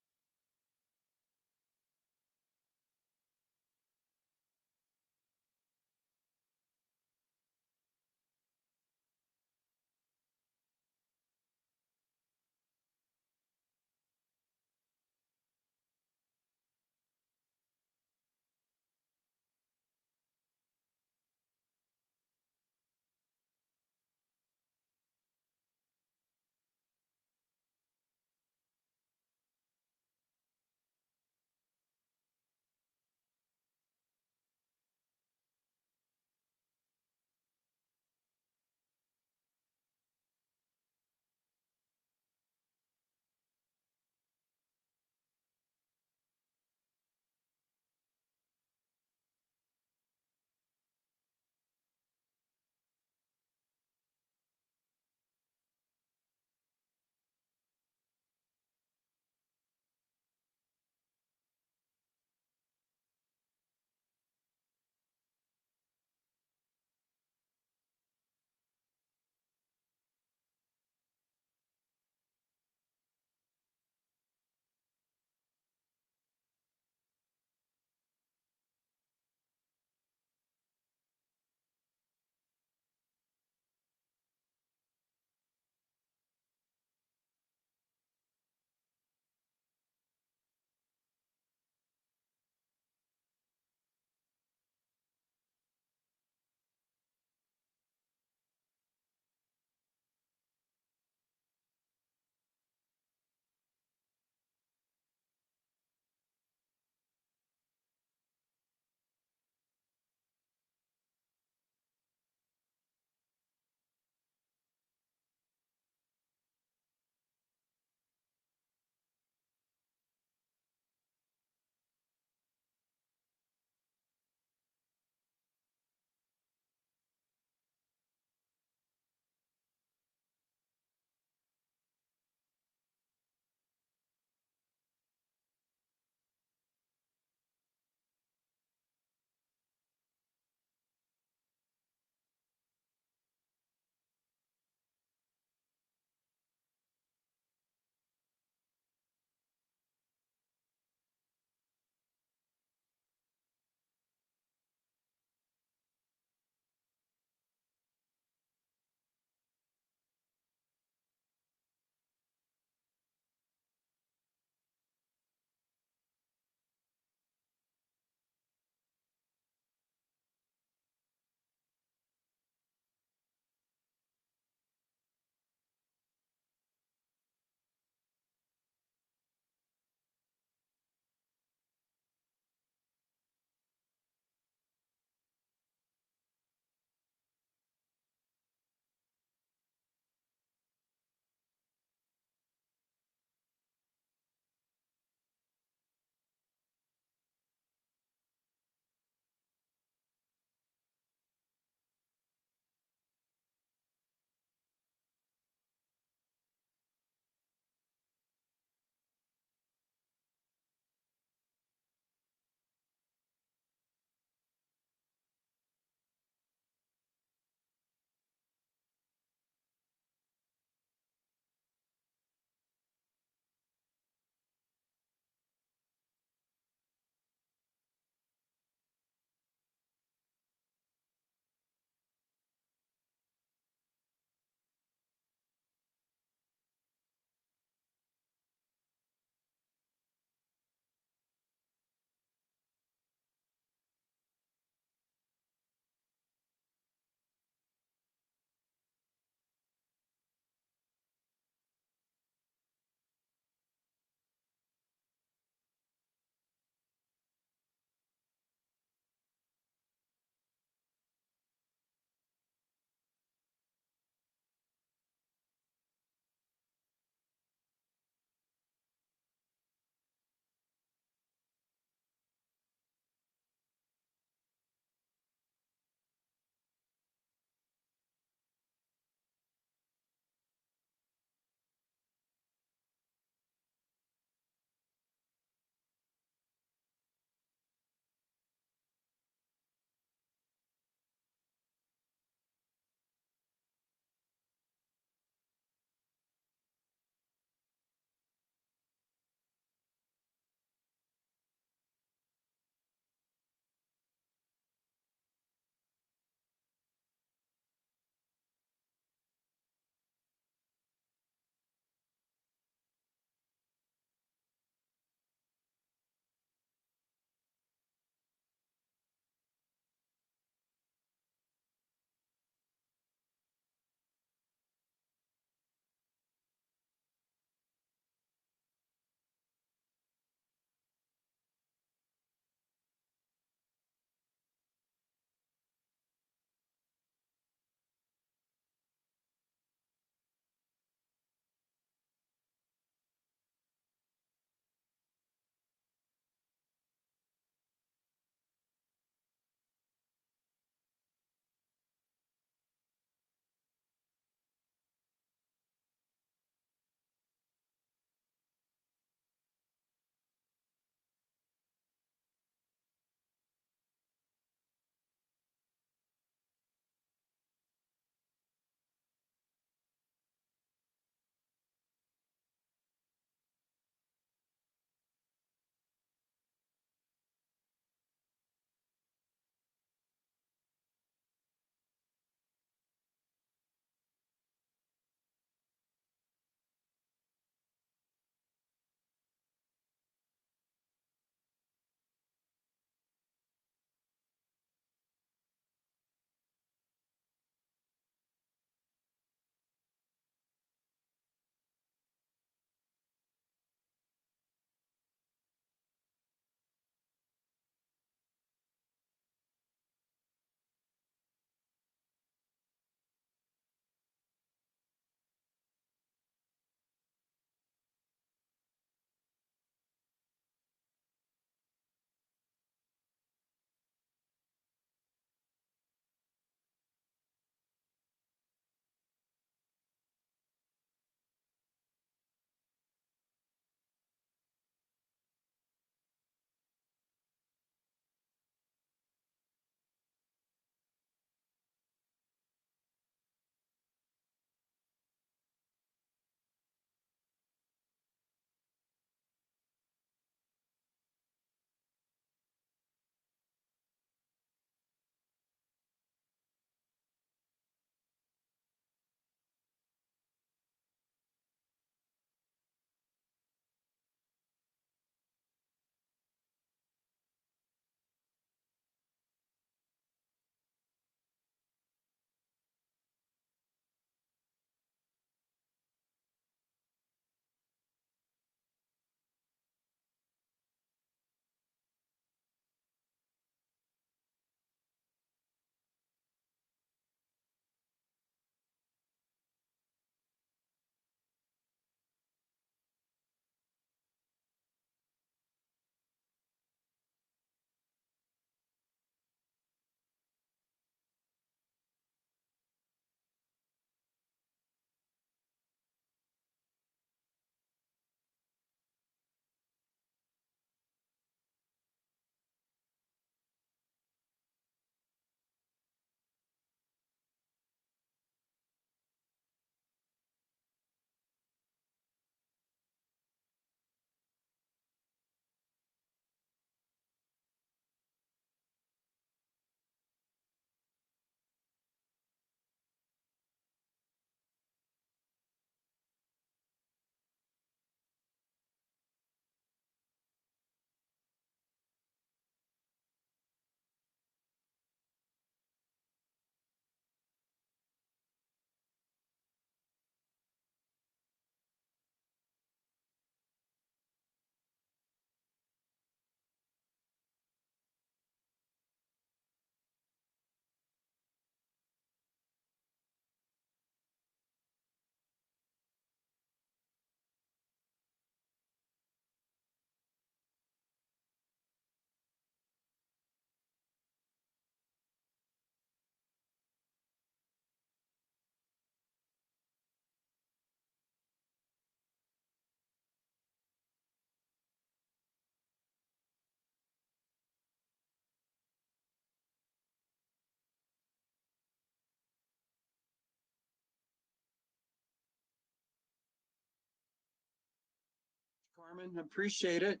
Carmen, appreciate it.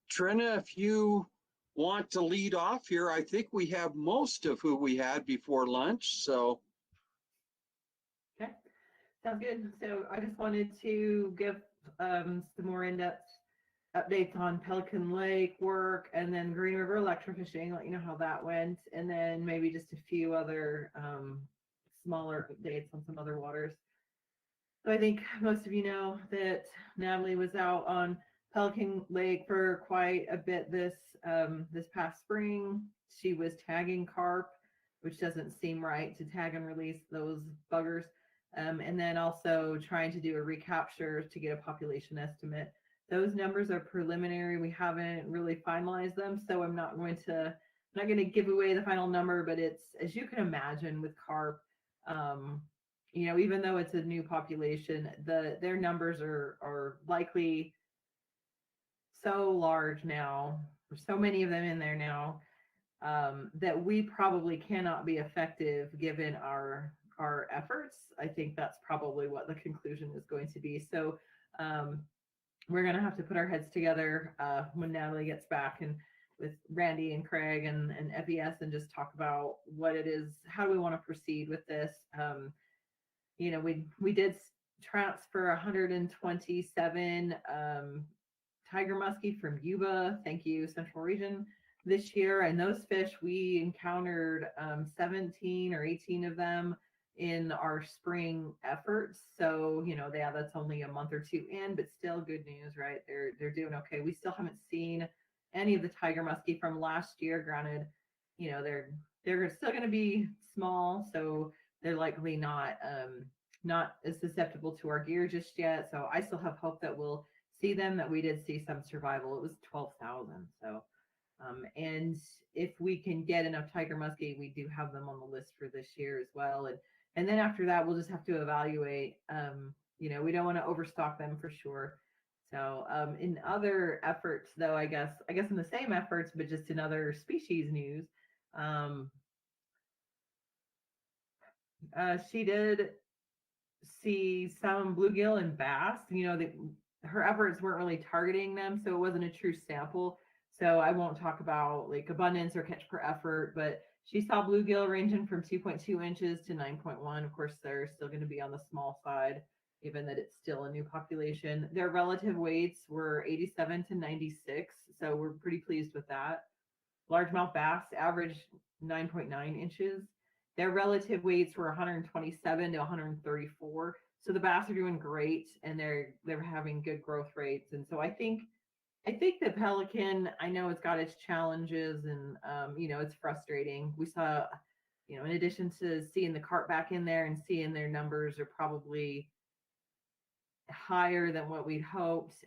Trina, if you want to lead off here, I think we have most of who we had before lunch, so. Okay, sounds good. So I just wanted to give some more in-depth updates on Pelican Lake work and then Green River electrofishing, let you know how that went, and then maybe just a few other smaller updates on some other waters. So I think most of you know that Natalie was out on Pelican Lake for quite a bit this past spring. She was tagging carp, which doesn't seem right to tag and release those buggers. And then also trying to do a recapture to get a population estimate. Those numbers are preliminary. We haven't really finalized them, so I'm not going to give away the final number, but it's, as you can imagine with carp, you know, even though it's a new population, their numbers are likely so large now, there's so many of them in there now, that we probably cannot be effective given our efforts. I think that's probably what the conclusion is going to be. So we're going to have to put our heads together when Natalie gets back and with Randy and Craig and FES and just talk about what it is, how do we want to proceed with this. You know, we did transfer 127 tiger muskie from Yuba, thank you, Central Region, this year. And those fish, we encountered 17 or 18 of them in our spring efforts. So, you know, that's only a month or two in, but still good news, right? They're doing okay. We still haven't seen any of the tiger muskie from last year. Granted, you know, they're still going to be small, so they're likely not as susceptible to our gear just yet. So I still have hope that we'll see them, that we did see some survival. It was 12,000. So, and if we can get enough tiger muskie, we do have them on the list for this year as well. And then after that, we'll just have to evaluate. You know, we don't want to overstock them for sure. So in other efforts, though, I guess in the same efforts, but just in other species news, she did see some bluegill and bass. You know, her efforts weren't really targeting them, so it wasn't a true sample. So I won't talk about like abundance or catch per effort, but she saw bluegill ranging from 2.2 inches to 9.1. Of course, they're still going to be on the small side, given that it's still a new population. Their relative weights were 87 to 96, so we're pretty pleased with that. Largemouth bass averaged 9.9 inches. Their relative weights were 127 to 134. So the bass are doing great, and they're having good growth rates. And so I think the pelican, I know it's got its challenges, and you know, it's frustrating. We saw, you know, in addition to seeing the carp back in there and seeing their numbers are probably higher than what we'd hoped.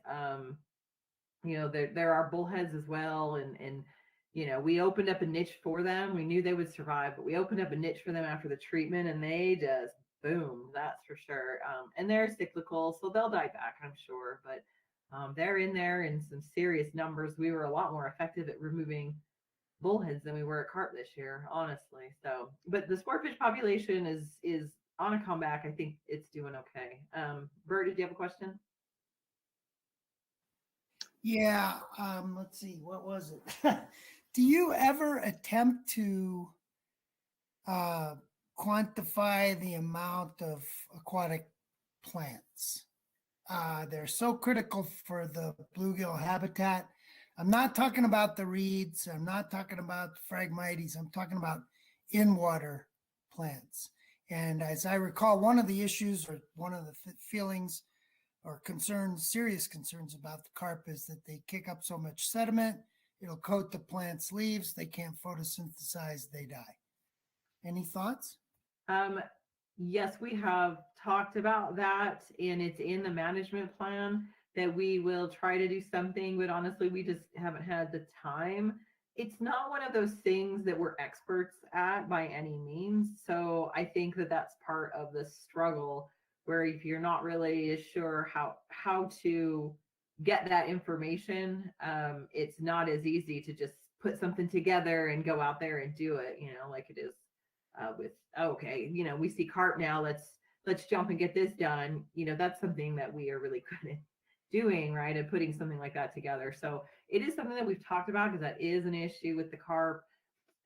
You know, there are bullheads as well, and you know, we opened up a niche for them. We knew they would survive, but we opened up a niche for them after the treatment, and they just boom, that's for sure. And they're cyclical, so they'll die back, I'm sure. But they're in there in some serious numbers. We were a lot more effective at removing bullheads than we were at carp this year, honestly. So, but the sportfish population is on a comeback. I think it's doing okay. Bert, did you have a question? Yeah, let's see, what was it? Do you ever attempt to quantify the amount of aquatic plants? They're so critical for the bluegill habitat. I'm not talking about the reeds. I'm not talking about the Phragmites. I'm talking about in-water plants. And as I recall, one of the issues or one of the feelings or concerns, serious concerns about the carp is that they kick up so much sediment, it'll coat the plant's leaves, they can't photosynthesize, they die. Any thoughts? Yes, we have talked about that, and it's in the management plan that we will try to do something, but honestly, we just haven't had the time. It's not one of those things that we're experts at by any means. So I think that that's part of the struggle, where if you're not really sure how to get that information, it's not as easy to just put something together and go out there and do it, you know, like it is with, okay, you know, we see carp now, let's jump and get this done. You know, that's something that we are really good doing, right, and putting something like that together. So it is something that we've talked about because that is an issue with the carp.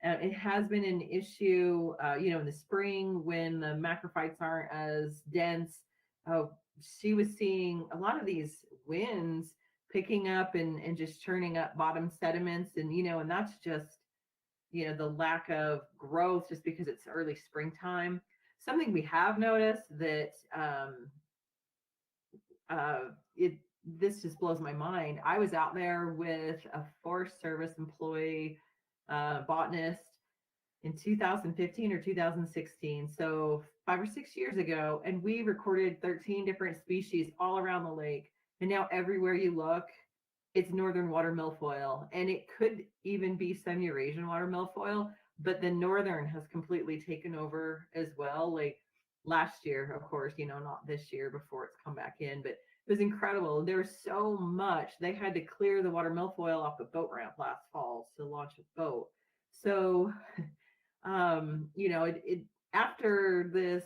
It has been an issue, in the spring when the macrophytes aren't as dense. She was seeing a lot of these winds picking up and just churning up bottom sediments, and that's just, the lack of growth just because it's early springtime. Something we have noticed that this just blows my mind. I was out there with a Forest Service employee, botanist, in 2015 or 2016, so 5 or 6 years ago, and we recorded 13 different species all around the lake. And now everywhere you look, it's northern water milfoil, and it could even be some Eurasian water milfoil, but the northern has completely taken over as well. Like last year, of course, not this year before it's come back in, but it was incredible. There was so much. They had to clear the water milfoil off the boat ramp last fall to launch a boat. So after the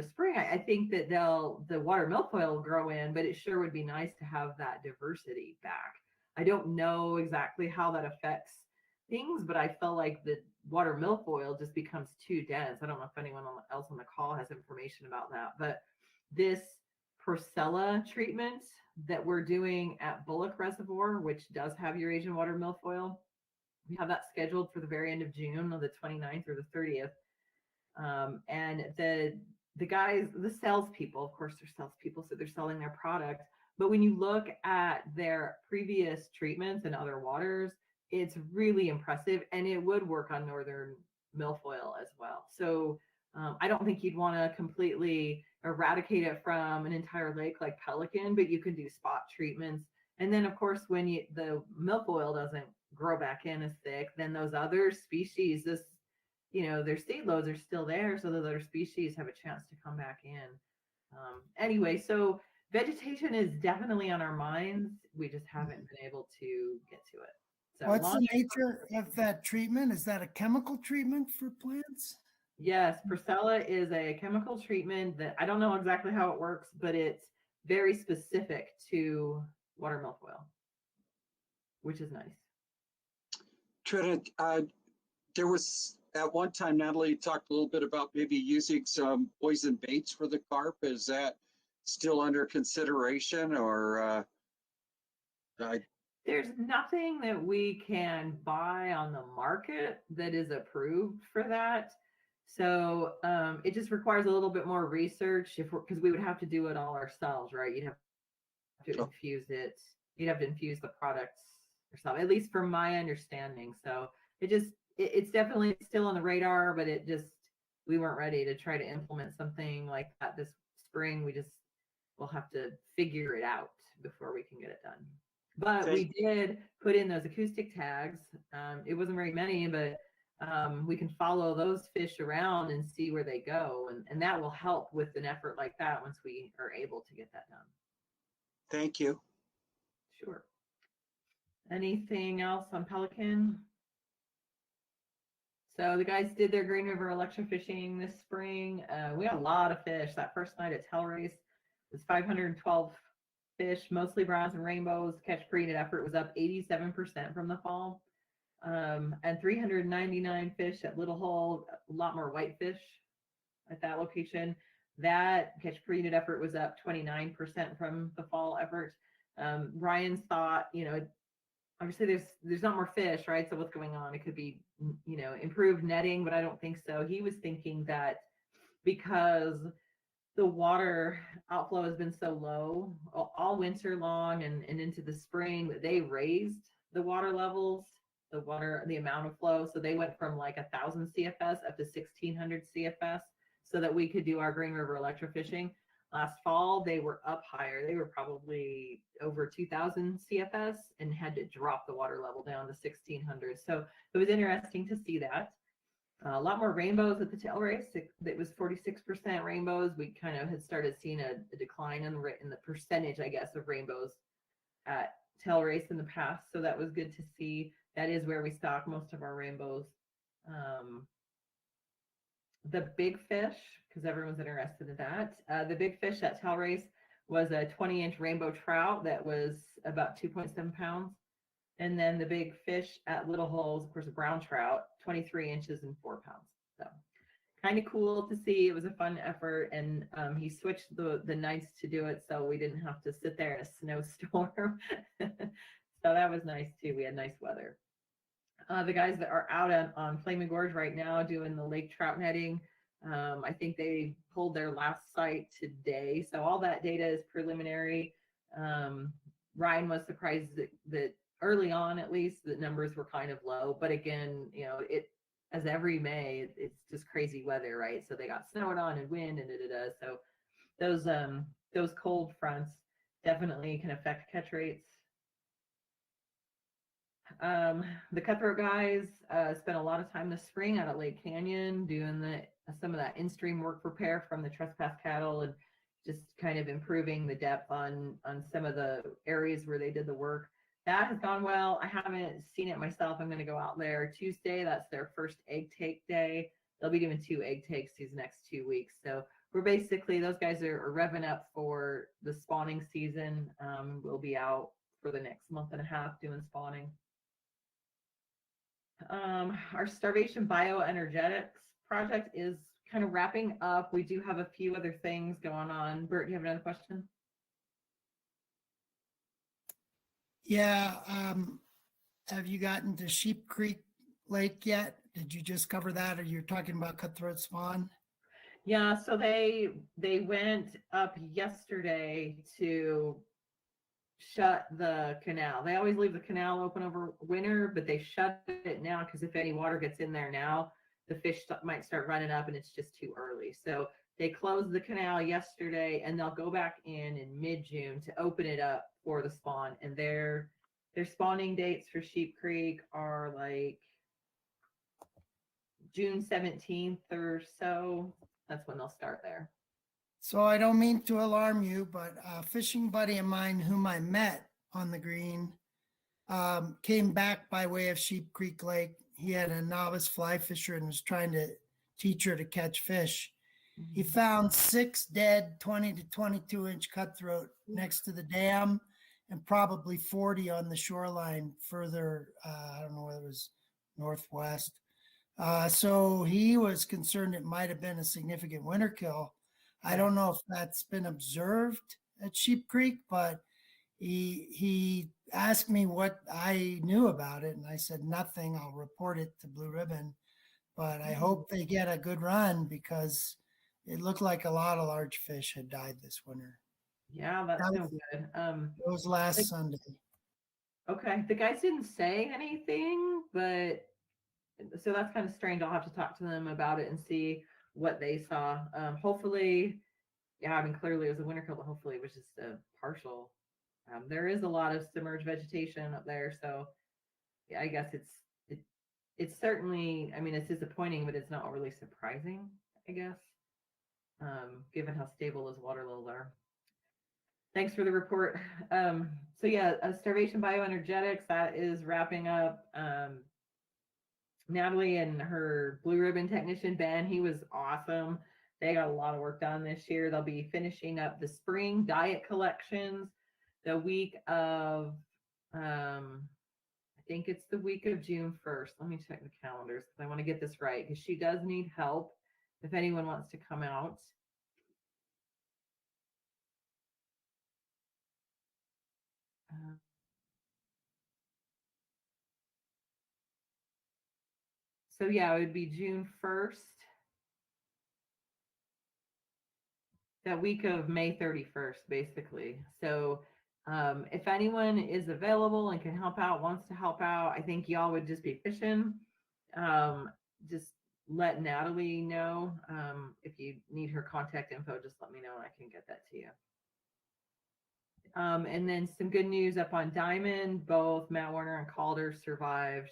spring, I think that the water milfoil will grow in, but it sure would be nice to have that diversity back. I don't know exactly how that affects things, but I felt like the water milfoil just becomes too dense. I don't know if anyone else on the call has information about that, but this Procella treatment that we're doing at Bullock Reservoir, which does have Eurasian water milfoil, we have that scheduled for the very end of June, on the 29th or the 30th. And the guys, the salespeople, of course, they're salespeople, so they're selling their product. But when you look at their previous treatments in other waters, it's really impressive, and it would work on northern milfoil as well. So I don't think you'd want to completely eradicate it from an entire lake like Pelican, but you can do spot treatments. And then, of course, when the milfoil doesn't grow back in as thick, then those other species, their seed loads are still there, so those other species have a chance to come back in. Anyway, so vegetation is definitely on our minds. We just haven't been able to get to it. So what's the nature of that treatment? Is that a chemical treatment for plants? Yes, Procella is a chemical treatment that I don't know exactly how it works, but it's very specific to water milfoil, which is nice. Trinity, there was at one time, Natalie talked a little bit about maybe using some poison baits for the carp. Is that still under consideration, or? There's nothing that we can buy on the market that is approved for that. So it just requires a little bit more research because we would have to do it all ourselves, right? You'd have to infuse it. You'd have to infuse the products yourself, at least from my understanding. So it's definitely still on the radar, but we weren't ready to try to implement something like that this spring. We'll have to figure it out before we can get it done. But we did put in those acoustic tags. It wasn't very many, but we can follow those fish around and see where they go. And that will help with an effort like that once we are able to get that done. Thank you. Sure. Anything else on Pelican? So the guys did their Green River electrofishing this spring. We had a lot of fish. That first night at Tail Race was 512 fish, mostly browns and rainbows. Catch per unit effort was up 87% from the fall. And 399 fish at Little Hole, a lot more whitefish at that location. That catch per unit effort was up 29% from the fall effort. Ryan's thought, obviously there's not more fish, right? So what's going on? It could be, improved netting, but I don't think so. He was thinking that because the water outflow has been so low all winter long and into the spring, that they raised the water levels, the amount of flow. So they went from like 1,000 CFS up to 1,600 CFS so that we could do our Green River electrofishing. Last fall, they were up higher. They were probably over 2,000 CFS and had to drop the water level down to 1,600. So it was interesting to see that. A lot more rainbows at the Tail Race. It was 46% rainbows. We kind of had started seeing a decline in the percentage, I guess, of rainbows at Tail Race in the past. So that was good to see. That is where we stock most of our rainbows. The big fish, because everyone's interested in that. The big fish at Tail Race was a 20-inch rainbow trout that was about 2.7 pounds. And then the big fish at Little Holes, of course, a brown trout, 23 inches and 4 pounds. So kind of cool to see. It was a fun effort. And he switched the nights to do it so we didn't have to sit there in a snowstorm. So that was nice too. We had nice weather. The guys that are out on Flaming Gorge right now doing the lake trout netting, I think they pulled their last sight today. So all that data is preliminary. Ryan was surprised that early on, at least, the numbers were kind of low. But again, you know, it as every May, it's just crazy weather, right? So they got snowing on and wind and So those cold fronts definitely can affect catch rates. The cutthroat guys spent a lot of time this spring out at Lake Canyon doing some of that in-stream work repair from the trespass cattle and just kind of improving the depth on some of the areas where they did the work. That has gone well. I haven't seen it myself. I'm going to go out there Tuesday. That's their first egg take day. They'll be doing 2 egg takes these next 2 weeks. So we're basically, those guys are revving up for the spawning season. We'll be out for the next month and a half doing spawning. Our starvation bioenergetics project is kind of wrapping up. We do have a few other things going on. Bert, do you have another question? Yeah. Have you gotten to Sheep Creek Lake yet? Did you just cover that, or you're talking about cutthroat spawn? Yeah, so they went up yesterday to shut the canal. They always leave the canal open over winter, but they shut it now because if any water gets in there now, the fish might start running up and it's just too early. So they closed the canal yesterday and they'll go back in mid-June to open it up for the spawn. And their spawning dates for Sheep Creek are like June 17th or so. That's when they'll start there. So I don't mean to alarm you, but a fishing buddy of mine whom I met on the green came back by way of Sheep Creek Lake. He had a novice fly fisher and was trying to teach her to catch fish. He found 6 dead 20 to 22 inch cutthroat next to the dam and probably 40 on the shoreline further, I don't know whether it was northwest. So he was concerned it might have been a significant winter kill. I don't know if that's been observed at Sheep Creek, but he asked me what I knew about it, and I said nothing. I'll report it to Blue Ribbon, but I hope they get a good run because it looked like a lot of large fish had died this winter. Yeah, that sounds good. It was last Sunday. Okay, the guys didn't say anything, but so that's kind of strange. I'll have to talk to them about it and see what they saw. Hopefully, yeah, I mean, clearly it was a winter kill, but hopefully it was just a partial. There is a lot of submerged vegetation up there, so yeah, I guess it's certainly, I mean, it's disappointing, but it's not overly surprising, I guess, given how stable those water levels are. Thanks for the report. So yeah, starvation bioenergetics, that is wrapping up. Natalie and her Blue Ribbon technician, Ben, he was awesome. They got a lot of work done this year. They'll be finishing up the spring diet collections the week of, I think it's the week of June 1st. Let me check the calendars because I want to get this right because she does need help if anyone wants to come out. So yeah, it would be June 1st. That week of May 31st, basically. So if anyone is available and can help out, wants to help out, I think y'all would just be fishing. Just let Natalie know. If you need her contact info, just let me know and I can get that to you. And then some good news up on Diamond, both Matt Warner and Calder survived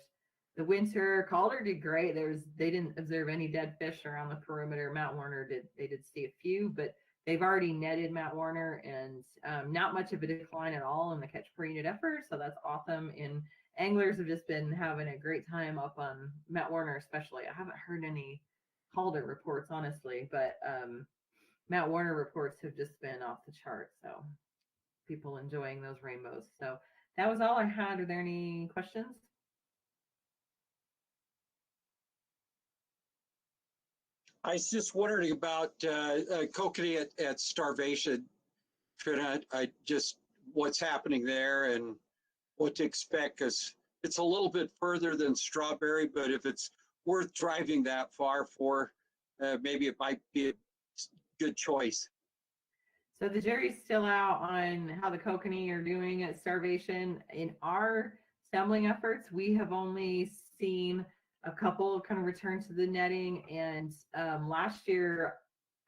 the winter. Calder did great. They didn't observe any dead fish around the perimeter. Matt Warner they did see a few, but they've already netted Matt Warner and not much of a decline at all in the catch per unit effort. So that's awesome. And anglers have just been having a great time up on Matt Warner, especially. I haven't heard any Calder reports, honestly, but Matt Warner reports have just been off the chart. So people enjoying those rainbows. So that was all I had. Are there any questions? I was just wondering about kokanee at starvation. I just what's happening there and what to expect, because it's a little bit further than strawberry, but if it's worth driving that far for, maybe it might be a good choice. So the jury's still out on how the kokanee are doing at starvation. In our sampling efforts, we have only seen a couple kind of return to the netting. And last year,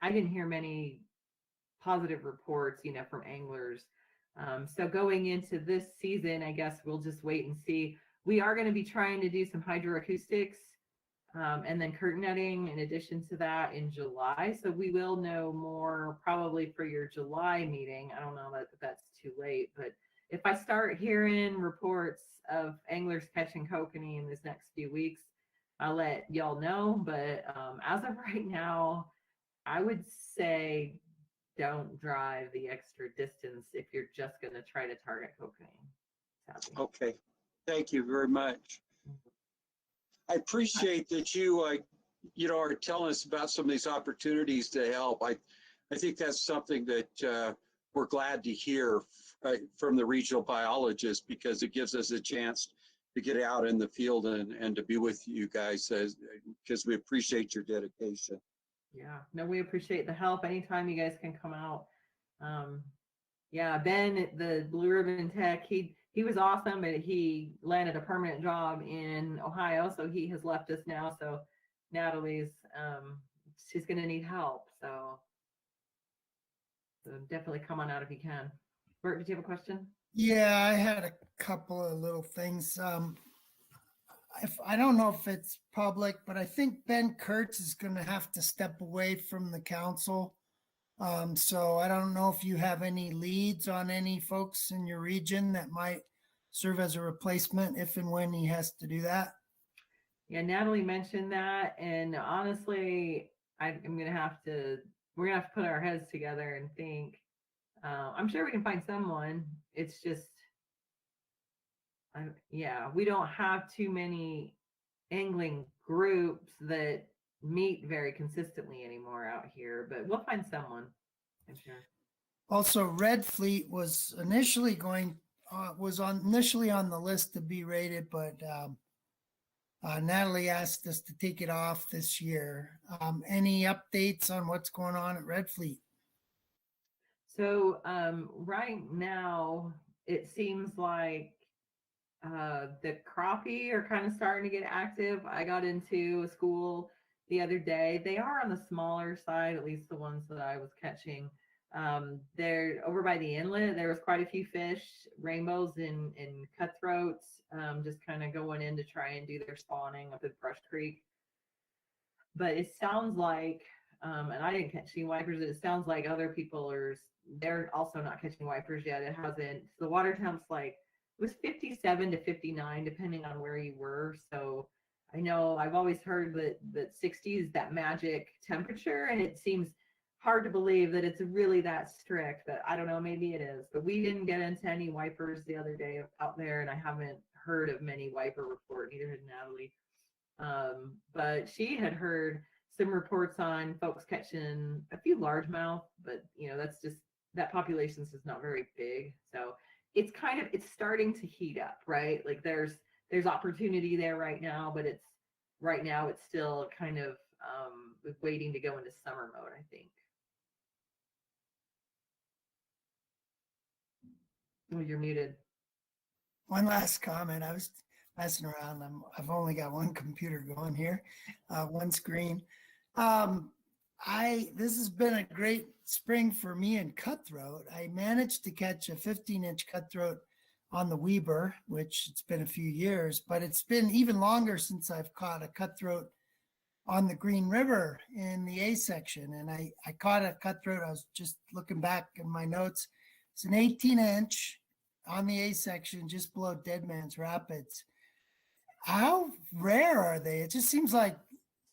I didn't hear many positive reports, from anglers. So going into this season, I guess we'll just wait and see. We are going to be trying to do some hydroacoustics and then curtain netting in addition to that in July. So we will know more probably for your July meeting. I don't know that that's too late, but if I start hearing reports of anglers catching kokanee in this next few weeks, I'll let y'all know. But as of right now, I would say don't drive the extra distance if you're just going to try to target kokanee. Sadly. Okay, thank you very much. I appreciate that you, are telling us about some of these opportunities to help. I think that's something that we're glad to hear from the regional biologist, because it gives us a chance to get out in the field and to be with you guys, because we appreciate your dedication. Yeah, no, we appreciate the help. Anytime you guys can come out. Yeah, Ben, the Blue Ribbon Tech, he was awesome, but he landed a permanent job in Ohio, so he has left us now. So Natalie's, she's going to need help. So definitely come on out if you can. Bert, did you have a question? Yeah, I had a couple of little things. I don't know if it's public, but I think Ben Kurtz is going to have to step away from the council. So I don't know if you have any leads on any folks in your region that might serve as a replacement if and when he has to do that. Yeah, Natalie mentioned that, and honestly, we're gonna have to put our heads together and think. I'm sure we can find someone. It's just, we don't have too many angling groups that meet very consistently anymore out here, but we'll find someone, I'm sure. Also, Red Fleet was initially on the list to be rated, but Natalie asked us to take it off this year. Any updates on what's going on at Red Fleet? So right now, it seems like the crappie are kind of starting to get active. I got into a school the other day. They are on the smaller side, at least the ones that I was catching. They're over by the inlet. There was quite a few fish, rainbows and cutthroats, just kind of going in to try and do their spawning up at Brush Creek. But it sounds like, and I didn't catch any wipers, it sounds like other people they're also not catching wipers yet. It hasn't, the water temp's like, it was 57 to 59, depending on where you were. So I know I've always heard that 60 is that magic temperature, and it seems hard to believe that it's really that strict, but I don't know, maybe it is. But we didn't get into any wipers the other day out there, and I haven't heard of many wiper report, neither had Natalie. But she had heard some reports on folks catching a few largemouth, but that's just, that population is just not very big. So it's starting to heat up, right? Like there's opportunity there right now, but it's still kind of waiting to go into summer mode, I think. Oh, you're muted. One last comment. I was messing around. I've only got one computer going here, one screen. This has been a great spring for me in cutthroat. I managed to catch a 15-inch cutthroat on the Weber, which it's been a few years, but it's been even longer since I've caught a cutthroat on the Green River in the A section. And I caught a cutthroat. I was just looking back in my notes. It's an 18-inch on the A section, just below Dead Man's Rapids. How rare are they? It just seems like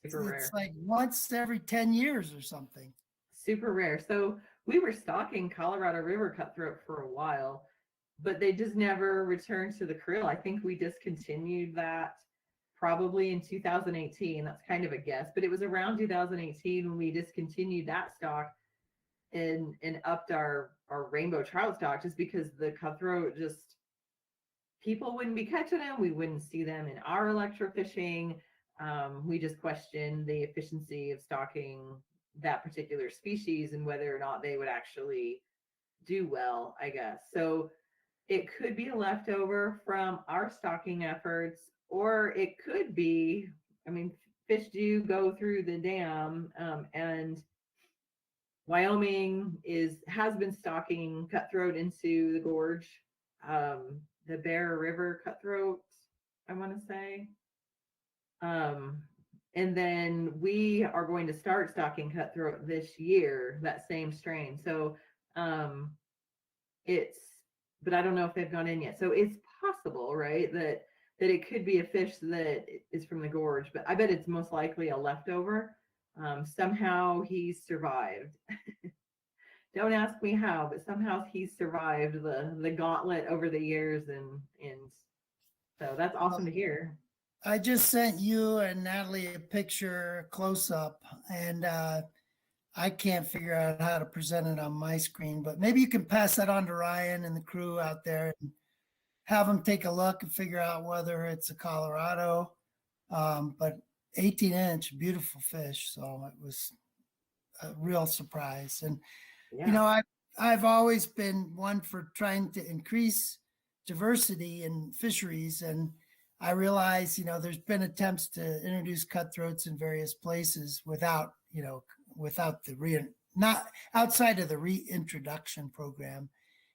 it's like once every 10 years or something. super rare. So we were stocking Colorado River cutthroat for a while, but they just never returned to the creel. I think we discontinued that probably in 2018. That's kind of a guess, but it was around 2018 when we discontinued that stock and upped our rainbow trout stock, just because the cutthroat, just people wouldn't be catching them. We wouldn't see them in our electrofishing. We just questioned the efficiency of stocking that particular species and whether or not they would actually do well, I guess. So it could be a leftover from our stocking efforts, or it could be, I mean, fish do go through the dam, and Wyoming has been stocking cutthroat into the gorge, the Bear River cutthroat, I want to say. And then we are going to start stocking cutthroat this year, that same strain. So but I don't know if they've gone in yet. So it's possible, right, that it could be a fish that is from the gorge, but I bet it's most likely a leftover. Somehow he's survived. Don't ask me how, but somehow he's survived the gauntlet over the years, and so that's awesome to hear. I just sent you and Natalie a picture close up, and I can't figure out how to present it on my screen, but maybe you can pass that on to Ryan and the crew out there and have them take a look and figure out whether it's a Colorado. But 18-inch, beautiful fish. So it was a real surprise. And, you know, I've always been one for trying to increase diversity in fisheries. And I realize, you know, there's been attempts to introduce cutthroats in various places without not outside of the reintroduction program,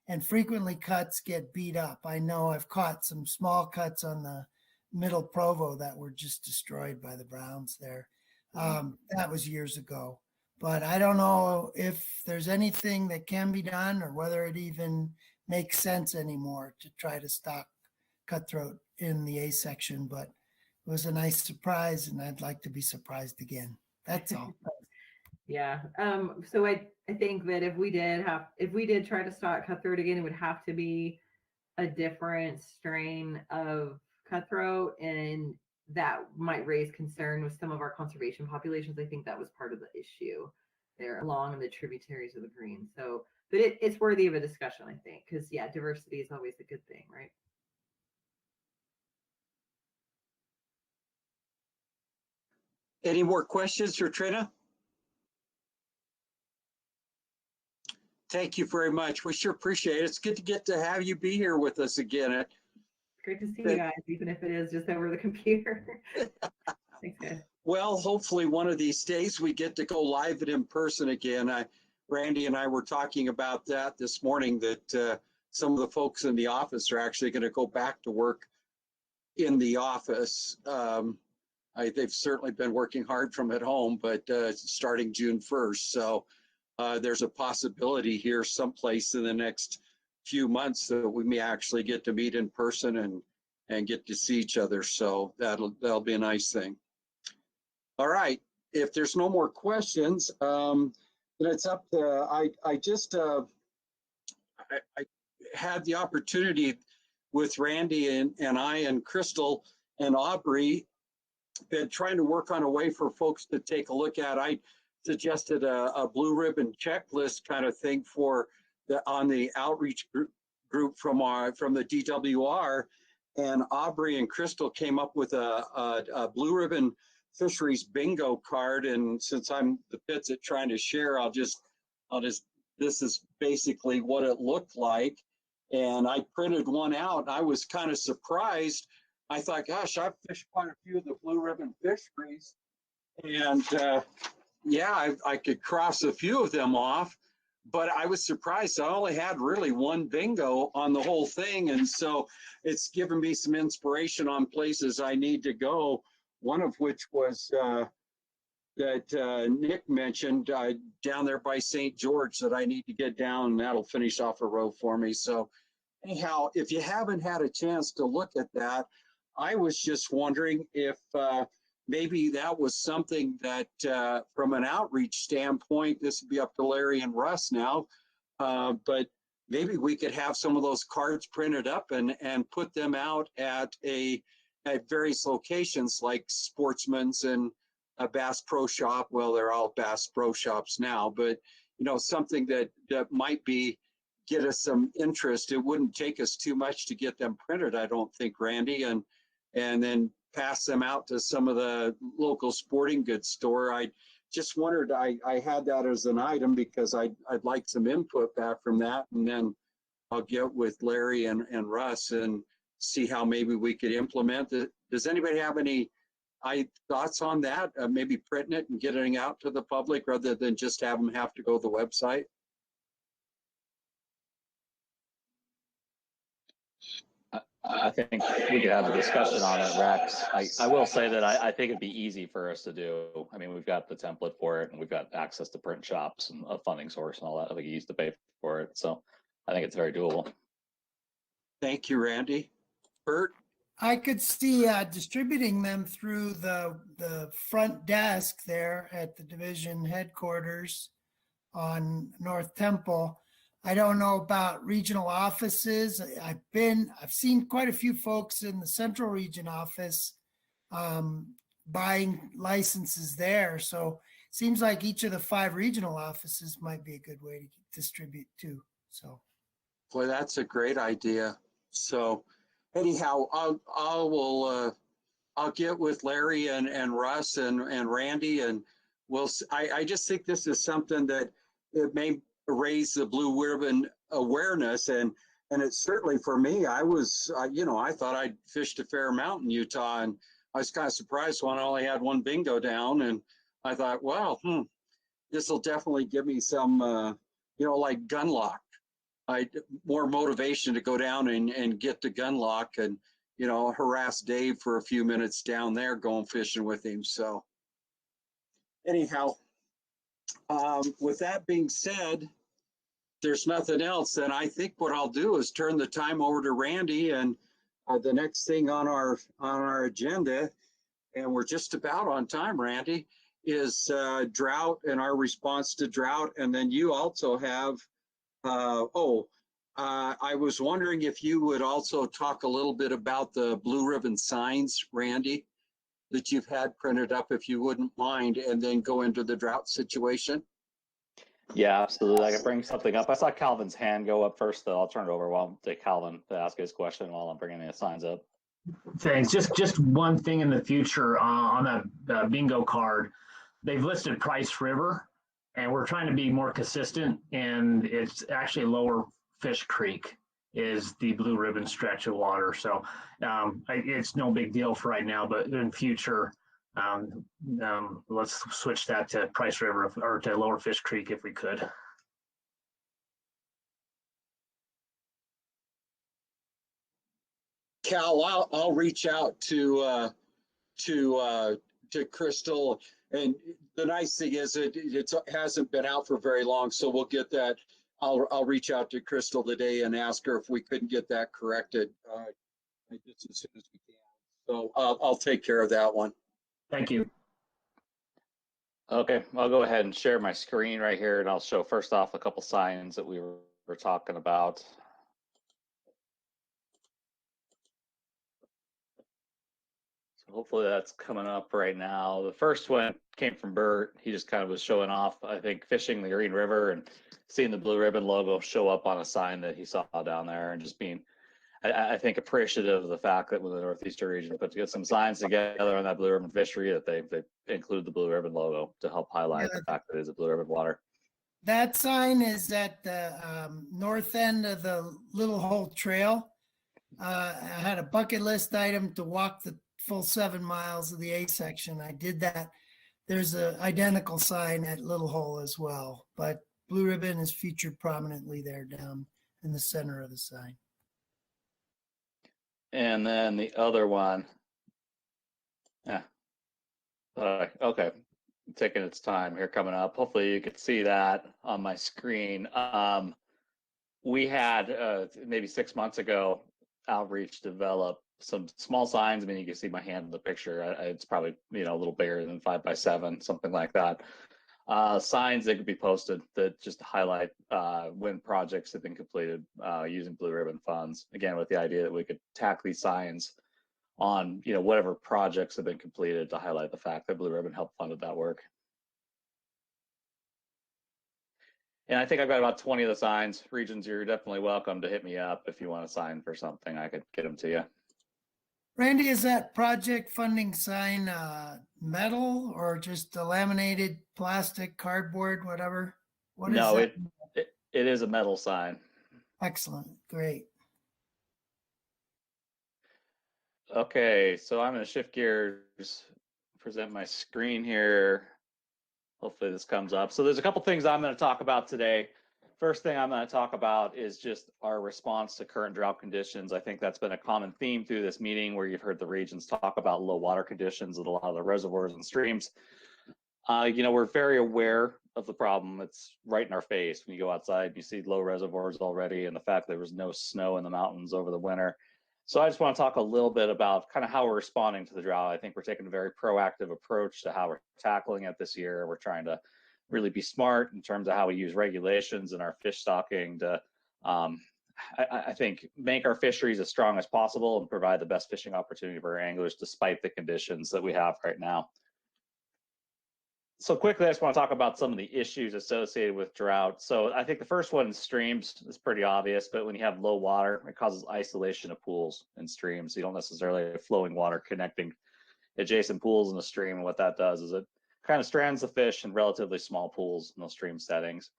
and frequently cuts get beat up. I know I've caught some small cuts on the Middle Provo that were just destroyed by the Browns there. That was years ago, but I don't know if there's anything that can be done or whether it even makes sense anymore to try to stock cutthroat in the A section, but it was a nice surprise, and I'd like to be surprised again. That's all. Yeah. So I think that if we did try to stock cutthroat again, it would have to be a different strain of cutthroat, and that might raise concern with some of our conservation populations. I think that was part of the issue there along the tributaries of the Green. So, but it's worthy of a discussion, I think, because diversity is always a good thing, right? Any more questions for Trina? Thank you very much. We sure appreciate it. It's good to get to have you be here with us again. Great to see you guys, even if it is just over the computer. Thanks, guys. Well, hopefully one of these days we get to go live and in person again. Randy and I were talking about that this morning, that some of the folks in the office are actually going to go back to work in the office. They've certainly been working hard from at home, but starting June 1st. So there's a possibility here someplace in the next few months that we may actually get to meet in person and get to see each other. So that'll be a nice thing. All right. If there's no more questions, then it's up to, I had the opportunity with Randy and I and Crystal and Aubrey been trying to work on a way for folks to take a look at. I suggested a blue ribbon checklist kind of thing on the outreach group from the DWR, and Aubrey and Crystal came up with a blue ribbon fisheries bingo card. And since I'm the pits at trying to share, this is basically what it looked like. And I printed one out. I was kind of surprised. I thought, gosh, I've fished quite a few of the blue ribbon fisheries, and I could cross a few of them off, but I was surprised. I only had really one bingo on the whole thing. And so it's given me some inspiration on places I need to go. One of which was that Nick mentioned down there by St. George that I need to get down, and that'll finish off a row for me. So anyhow, if you haven't had a chance to look at that, I was just wondering if maybe that was something that from an outreach standpoint, this would be up to Larry and Russ now, but maybe we could have some of those cards printed up and put them out at various locations like Sportsman's and a Bass Pro Shop. Well, they're all Bass Pro Shops now, but something that might get us some interest. It wouldn't take us too much to get them printed, I don't think, Randy, and then pass them out to some of the local sporting goods store. I just wondered, I had that as an item because I'd like some input back from that, and then I'll get with Larry and Russ and see how maybe we could implement it. Does anybody have any thoughts on that? Maybe printing it and getting it out to the public rather than just have them have to go to the website? I think we could have a discussion on it, Rex. I will say that I think it'd be easy for us to do. I mean, we've got the template for it, and we've got access to print shops and a funding source and all that. I think you used to pay for it, so I think it's very doable. Thank you, Randy. Bert? I could see distributing them through the front desk there at the division headquarters on North Temple. I don't know about regional offices. I've seen quite a few folks in the Central Region office buying licenses there. So it seems like each of the 5 regional offices might be a good way to distribute too. So, boy, that's a great idea. So, anyhow, I'll get with Larry and Russ and Randy, and I just think this is something that it may raise the blue ribbon awareness, and it's certainly for me. I was I thought I'd fished a fair amount in Utah, and I was kind of surprised when I only had 1 bingo down, and I thought, well, this will definitely give me some like gun lock. More motivation to go down and get the gun lock and harass Dave for a few minutes down there going fishing with him. So anyhow, with that being said, there's nothing else. Then I think what I'll do is turn the time over to Randy, and the next thing on our agenda, and we're just about on time, Randy, is drought and our response to drought. And then you also have, I was wondering if you would also talk a little bit about the blue ribbon signs, Randy, that you've had printed up, if you wouldn't mind, and then go into the drought situation. Yeah, absolutely. I can bring something up. I saw Calvin's hand go up first, though. I'll turn it over while to Calvin to ask his question while I'm bringing the signs up. Thanks. Just one thing in the future on that bingo card, they've listed Price River, and we're trying to be more consistent, and it's actually Lower Fish Creek is the blue ribbon stretch of water. So it's no big deal for right now, but in future, let's switch that to Price River or to Lower Fish Creek if we could. Cal, I'll reach out to Crystal, and the nice thing is it hasn't been out for very long, so we'll get that. I'll reach out to Crystal today and ask her if we couldn't get that corrected just as soon as we can. So I'll take care of that one. Thank you. Okay, I'll go ahead and share my screen right here, and I'll show first off a couple signs that we were talking about. So hopefully that's coming up right now. The first one came from Bert. He just kind of was showing off, I think, fishing the Green River and seeing the blue ribbon logo show up on a sign that he saw down there, and just being, I think, appreciative of the fact that when the Northeastern region put together some signs together on that blue ribbon fishery, that they include the blue ribbon logo to help highlight the fact that it is a blue ribbon water. That sign is at the north end of the Little Hole Trail. I had a bucket list item to walk the full 7 miles of the A section. I did that. There's an identical sign at Little Hole as well, but blue ribbon is featured prominently there down in the center of the sign. And then the other one, okay, taking its time here coming up. Hopefully you can see that on my screen. We had maybe 6 months ago, Outreach developed some small signs. I mean, you can see my hand in the picture. It's probably, a little bigger than 5x7, something like that. Signs that could be posted that just highlight when projects have been completed using Blue Ribbon funds. Again, with the idea that we could tack these signs on, whatever projects have been completed to highlight the fact that Blue Ribbon helped funded that work. And I think I've got about 20 of the signs. Regions, you're definitely welcome to hit me up if you want a sign for something. I could get them to you. Randy, is that project funding sign metal or just a laminated plastic, cardboard, whatever? What is No, that? it is a metal sign. Excellent. Great. Okay, so I'm going to shift gears, present my screen here. Hopefully this comes up. So there's a couple things I'm going to talk about today. First thing I'm going to talk about is just our response to current drought conditions. I think that's been a common theme through this meeting where you've heard the regions talk about low water conditions at a lot of the reservoirs and streams. We're very aware of the problem. It's right in our face when you go outside and you see low reservoirs already and the fact that there was no snow in the mountains over the winter. So I just want to talk a little bit about kind of how we're responding to the drought. I think we're taking a very proactive approach to how we're tackling it this year. We're trying to really be smart in terms of how we use regulations in our fish stocking to, I think, make our fisheries as strong as possible and provide the best fishing opportunity for our anglers despite the conditions that we have right now. So quickly, I just want to talk about some of the issues associated with drought. So I think the first one in streams is pretty obvious, but when you have low water, it causes isolation of pools and streams. You don't necessarily have flowing water connecting adjacent pools in the stream. And what that does is it kind of strands the fish in relatively small pools in those stream settings.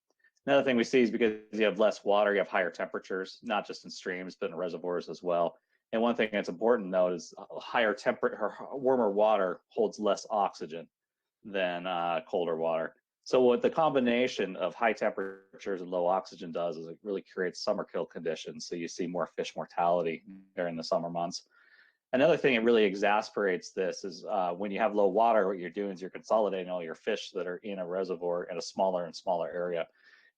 Another thing we see is because you have less water, you have higher temperatures, not just in streams, but in reservoirs as well. And one thing that's important to note is higher temperature or warmer water holds less oxygen than colder water. So what the combination of high temperatures and low oxygen does is it really creates summer kill conditions. So you see more fish mortality during the summer months. Another thing that really exasperates this is when you have low water, what you're doing is you're consolidating all your fish that are in a reservoir in a smaller and smaller area.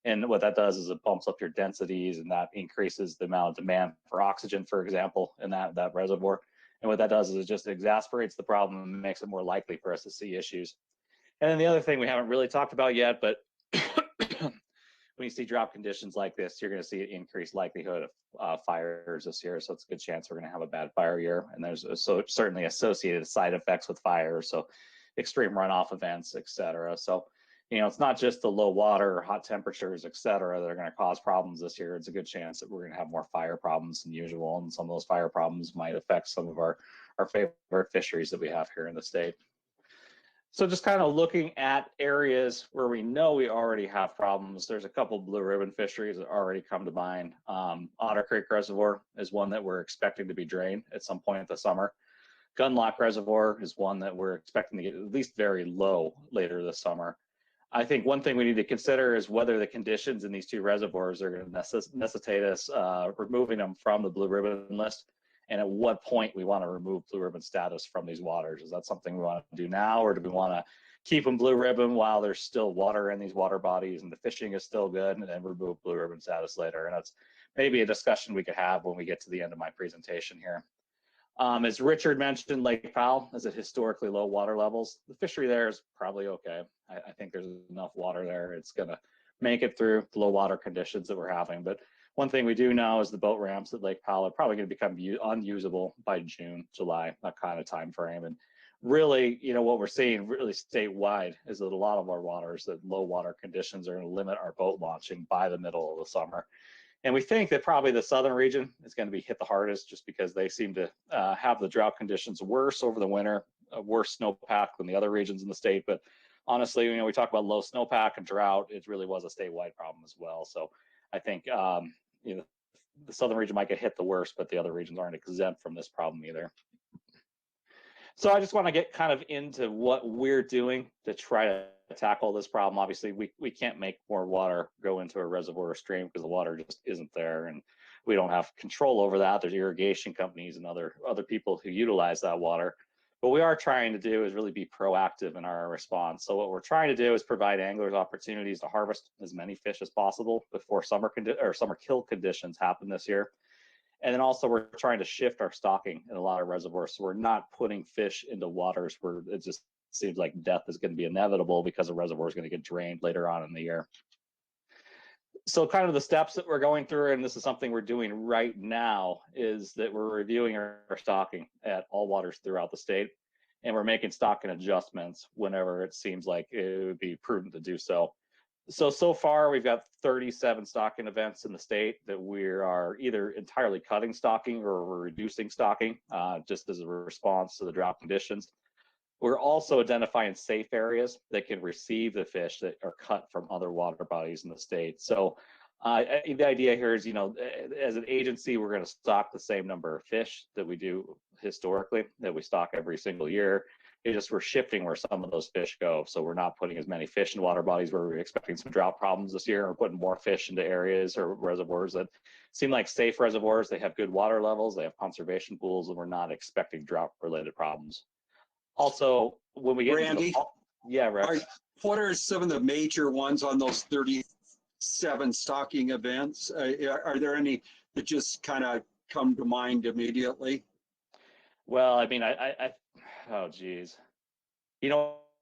And what that does is it bumps up your densities and that increases the amount of demand for oxygen, for example, in that reservoir. And what that does is it just exasperates the problem and makes it more likely for us to see issues. And then the other thing we haven't really talked about yet, but when you see drought conditions like this, you're going to see an increased likelihood of fires this year. So it's a good chance we're going to have a bad fire year. And there's certainly associated side effects with fire. So extreme runoff events, et cetera. So, it's not just the low water or hot temperatures, et cetera, that are going to cause problems this year. It's a good chance that we're going to have more fire problems than usual. And some of those fire problems might affect some of our favorite fisheries that we have here in the state. So just kind of looking at areas where we know we already have problems, there's a couple blue ribbon fisheries that already come to mind. Otter Creek Reservoir is one that we're expecting to be drained at some point this summer. Gunlock Reservoir is one that we're expecting to get at least very low later this summer. I think one thing we need to consider is whether the conditions in these two reservoirs are going to necessitate us removing them from the blue ribbon list, and at what point we want to remove blue ribbon status from these waters. Is that something we want to do now, or do we want to keep them blue ribbon while there's still water in these water bodies and the fishing is still good, and then remove blue ribbon status later? And that's maybe a discussion we could have when we get to the end of my presentation here. As Richard mentioned, Lake Powell is at historically low water levels. The fishery there is probably okay. I think there's enough water there. It's going to make it through the low water conditions that we're having. But one thing we do know is the boat ramps at Lake Powell are probably going to become unusable by June, July, that kind of time frame. And really, what we're seeing really statewide is that a lot of our waters, that low water conditions are going to limit our boat launching by the middle of the summer. And we think that probably the southern region is going to be hit the hardest just because they seem to have the drought conditions worse over the winter, worse snowpack than the other regions in the state. But honestly, we talk about low snowpack and drought, it really was a statewide problem as well. So I think the southern region might get hit the worst, but the other regions aren't exempt from this problem either. So I just want to get kind of into what we're doing to try to tackle this problem. Obviously, we can't make more water go into a reservoir or stream because the water just isn't there, and we don't have control over that. There's irrigation companies and other people who utilize that water. What we are trying to do is really be proactive in our response. So what we're trying to do is provide anglers opportunities to harvest as many fish as possible before summer kill conditions happen this year. And then also we're trying to shift our stocking in a lot of reservoirs. So we're not putting fish into waters where it just seems like death is going to be inevitable because the reservoir is going to get drained later on in the year. So kind of the steps that we're going through, and this is something we're doing right now, is that we're reviewing our stocking at all waters throughout the state. And we're making stocking adjustments whenever it seems like it would be prudent to do so. So far, we've got 37 stocking events in the state that we are either entirely cutting stocking or we're reducing stocking just as a response to the drought conditions. We're also identifying safe areas that can receive the fish that are cut from other water bodies in the state. So the idea here is, as an agency, we're going to stock the same number of fish that we do historically, that we stock every single year. It's just we're shifting where some of those fish go. So we're not putting as many fish in water bodies where we're expecting some drought problems this year. We're putting more fish into areas or reservoirs that seem like safe reservoirs. They have good water levels, they have conservation pools, and we're not expecting drought-related problems. Also, when we get Randy, Rex. What are some of the major ones on those 37 stocking events? Are there any that just kind of come to mind immediately? Well, I mean, oh geez,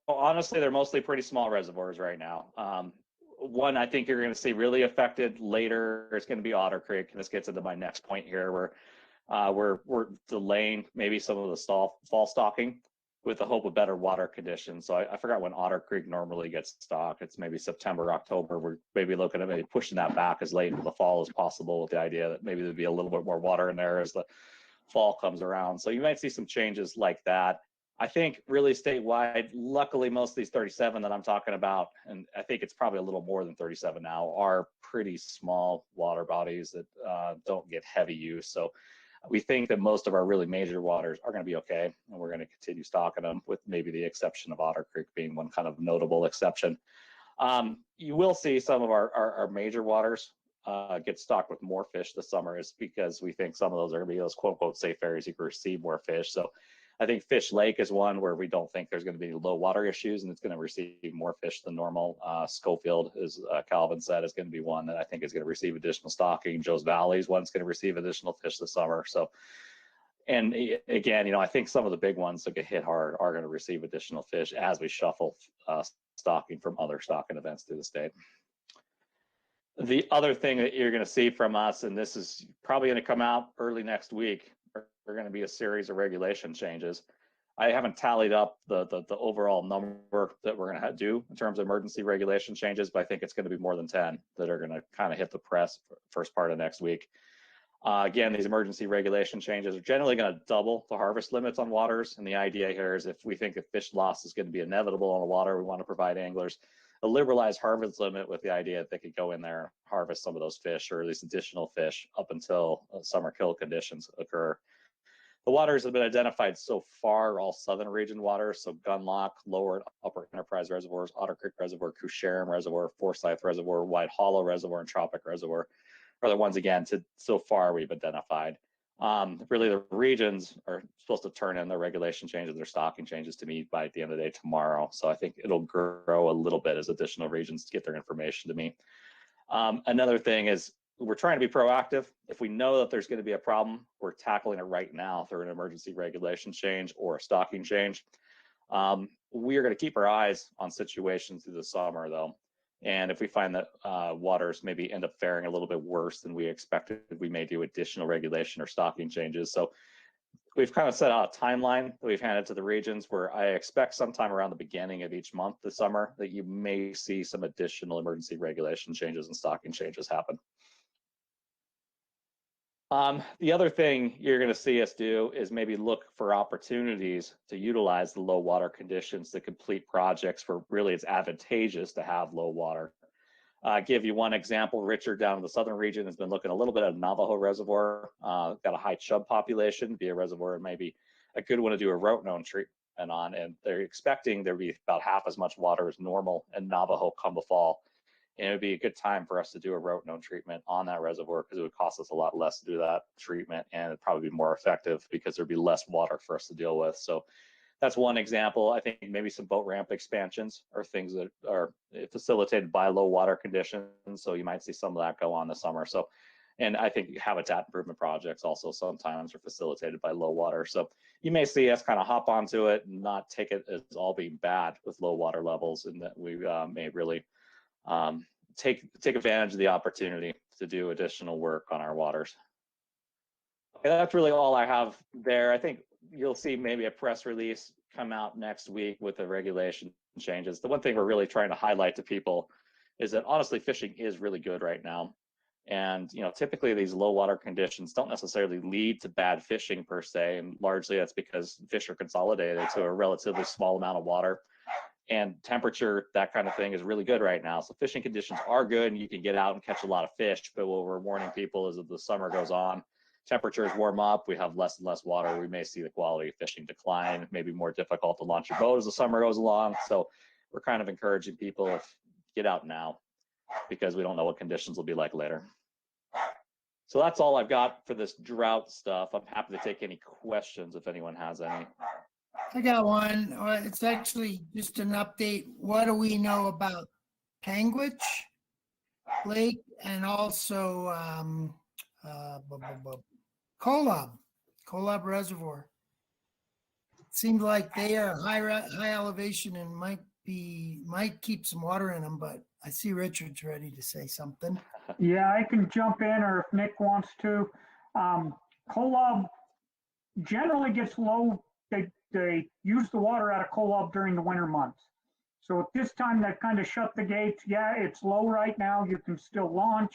honestly, they're mostly pretty small reservoirs right now. One I think you're going to see really affected later is going to be Otter Creek, and this gets into my next point here, where we're delaying maybe some of the fall stocking with the hope of better water conditions. So I forgot when Otter Creek normally gets stocked. It's maybe September, October. We're maybe looking at maybe pushing that back as late in the fall as possible, with the idea that maybe there'd be a little bit more water in there as the fall comes around. So you might see some changes like that. I think really statewide, luckily most of these 37 that I'm talking about, and I think it's probably a little more than 37 now, are pretty small water bodies that don't get heavy use. So we think that most of our really major waters are going to be okay, and we're going to continue stocking them, with maybe the exception of Otter Creek being one kind of notable exception. You will see some of our major waters get stocked with more fish this summer, is because we think some of those are going to be those quote unquote safe areas you can receive more fish. So I think Fish Lake is one where we don't think there's going to be low water issues, and it's going to receive more fish than normal. Schofield, as Calvin said, is going to be one that I think is going to receive additional stocking. Joe's Valley is one's going to receive additional fish this summer. So, and again, I think some of the big ones that get hit hard are going to receive additional fish as we shuffle stocking from other stocking events through the state. The other thing that you're going to see from us, and this is probably going to come out early next week, are going to be a series of regulation changes. I haven't tallied up the overall number that we're going to do in terms of emergency regulation changes, but I think it's going to be more than 10 that are going to kind of hit the press first part of next week. Again, these emergency regulation changes are generally going to double the harvest limits on waters. And the idea here is, if we think that fish loss is going to be inevitable on the water, we want to provide anglers a liberalized harvest limit, with the idea that they could go in there and harvest some of those fish, or at least additional fish, up until summer kill conditions occur. The waters have been identified so far, all southern region waters, so Gunlock, Lower and Upper Enterprise Reservoirs, Otter Creek Reservoir, Cusharam Reservoir, Forsyth Reservoir, White Hollow Reservoir, and Tropic Reservoir are the ones, again, so far we've identified. Really, the regions are supposed to turn in their regulation changes, their stocking changes to me by the end of the day tomorrow. So I think it'll grow a little bit as additional regions get their information to me. Another thing is, we're trying to be proactive. If we know that there's going to be a problem, we're tackling it right now through an emergency regulation change or a stocking change. We are going to keep our eyes on situations through the summer, though. And if we find that waters maybe end up faring a little bit worse than we expected, we may do additional regulation or stocking changes. So we've kind of set out a timeline that we've handed to the regions, where I expect sometime around the beginning of each month this summer that you may see some additional emergency regulation changes and stocking changes happen. The other thing you're going to see us do is maybe look for opportunities to utilize the low water conditions to complete projects where really it's advantageous to have low water. Give you one example. Richard down in the southern region has been looking a little bit at Navajo Reservoir. Got a high chub population, be a reservoir, and maybe a good one to do a rotenone treatment on. And they're expecting there to be about half as much water as normal in Navajo come the fall. And it would be a good time for us to do a rotenone treatment on that reservoir, because it would cost us a lot less to do that treatment, and it'd probably be more effective because there'd be less water for us to deal with. So that's one example. I think maybe some boat ramp expansions are things that are facilitated by low water conditions. So you might see some of that go on this summer. So And I think habitat improvement projects also sometimes are facilitated by low water. So you may see us kind of hop onto it and not take it as all being bad with low water levels, and that we may really take advantage of the opportunity to do additional work on our waters. Okay, that's really all I have there. I think you'll see maybe a press release come out next week with the regulation changes. The one thing we're really trying to highlight to people is that honestly, fishing is really good right now. And typically these low water conditions don't necessarily lead to bad fishing per se, and largely that's because fish are consolidated to a relatively small amount of water, and temperature, that kind of thing, is really good right now. So fishing conditions are good, and you can get out and catch a lot of fish. But what we're warning people is, as the summer goes on, temperatures warm up, we have less and less water, we may see the quality of fishing decline. It may be more difficult to launch your boat as the summer goes along. So we're kind of encouraging people to get out now, because we don't know what conditions will be like later. So that's all I've got for this drought stuff. I'm happy to take any questions if anyone has any. I got one. It's actually just an update. What do we know about Panguitch Lake and also Kolob Reservoir? It seems like they are high elevation and might keep some water in them, but I see Richard's ready to say something. Yeah, I can jump in, or if Nick wants to. Kolob generally gets low. They use the water out of Kolob during the winter months. So at this time, they've kind of shut the gates. Yeah, it's low right now. You can still launch.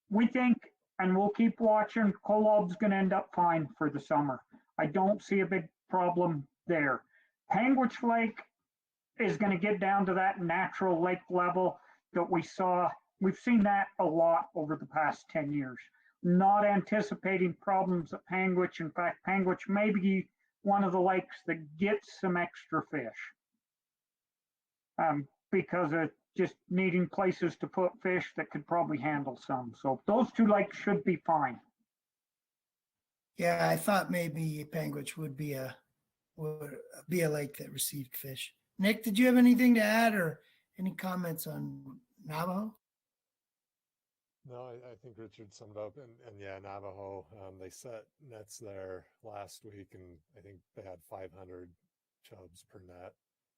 We think, and we'll keep watching, Kolob's going to end up fine for the summer. I don't see a big problem there. Panguitch Lake is going to get down to that natural lake level that we saw. We've seen that a lot over the past 10 years. Not anticipating problems at Panguitch. In fact, Panguitch may be one of the lakes that gets some extra fish because of just needing places to put fish that could probably handle some. So those two lakes should be fine. Yeah, I thought maybe Panguitch would be a lake that received fish. Nick, did you have anything to add or any comments on Navajo? No, I think Richard summed up, and yeah, Navajo, they set nets there last week, and I think they had 500 chubs per net,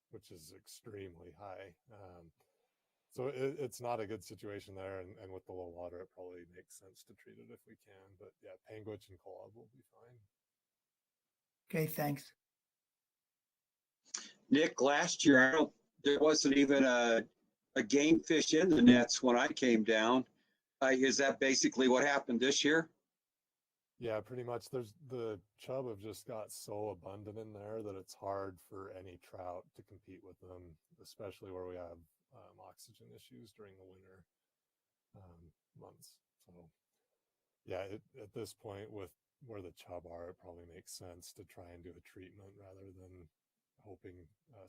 which is extremely high. So it's not a good situation there, and with the low water, it probably makes sense to treat it if we can. But yeah, Panguitch and Kolob will be fine. Okay, thanks. Nick, last year, there wasn't even a game fish in the nets when I came down. Is that basically what happened this year? Yeah, pretty much. The chub have just got so abundant in there that it's hard for any trout to compete with them, especially where we have oxygen issues during the winter months. So yeah, at this point, with where the chub are, it probably makes sense to try and do a treatment rather than hoping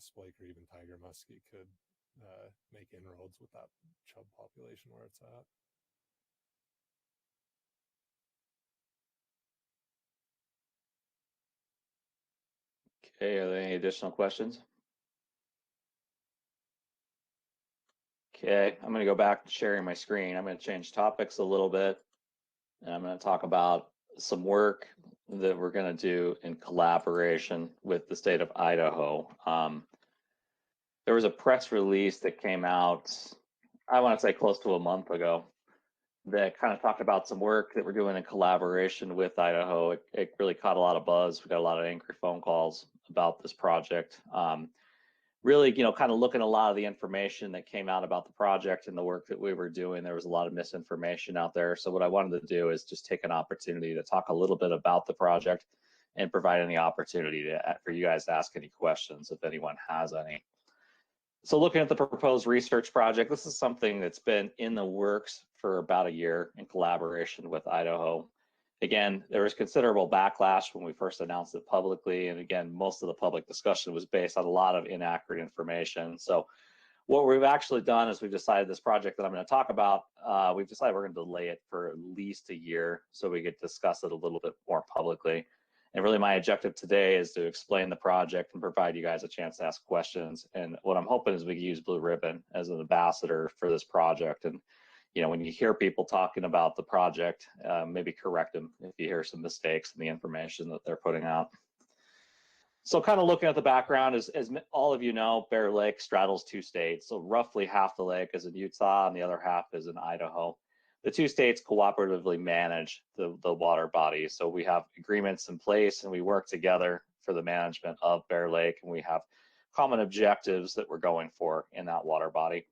splake or even tiger muskie could make inroads with that chub population where it's at. Okay, are there any additional questions? Okay, I'm going to go back to sharing my screen. I'm going to change topics a little bit, and I'm going to talk about some work that we're going to do in collaboration with the state of Idaho. There was a press release that came out, I want to say close to a month ago, that kind of talked about some work that we're doing in collaboration with Idaho. It really caught a lot of buzz. We got a lot of angry phone calls about this project. Really, kind of looking at a lot of the information that came out about the project and the work that we were doing, there was a lot of misinformation out there. So what I wanted to do is just take an opportunity to talk a little bit about the project and provide any opportunity for you guys to ask any questions if anyone has any. So looking at the proposed research project, this is something that's been in the works for about a year in collaboration with Idaho. Again, there was considerable backlash when we first announced it publicly. And again, most of the public discussion was based on a lot of inaccurate information. So what we've actually done is we've decided this project that I'm going to talk about, we've decided we're going to delay it for at least a year so we could discuss it a little bit more publicly. And really my objective today is to explain the project and provide you guys a chance to ask questions. And what I'm hoping is we can use Blue Ribbon as an ambassador for this project and you know, when you hear people talking about the project, maybe correct them if you hear some mistakes in the information that they're putting out. So kind of looking at the background, as all of you know, Bear Lake straddles 2 states. So roughly half the lake is in Utah and the other half is in Idaho. The 2 states cooperatively manage the water body. So we have agreements in place and we work together for the management of Bear Lake, and we have common objectives that we're going for in that water body.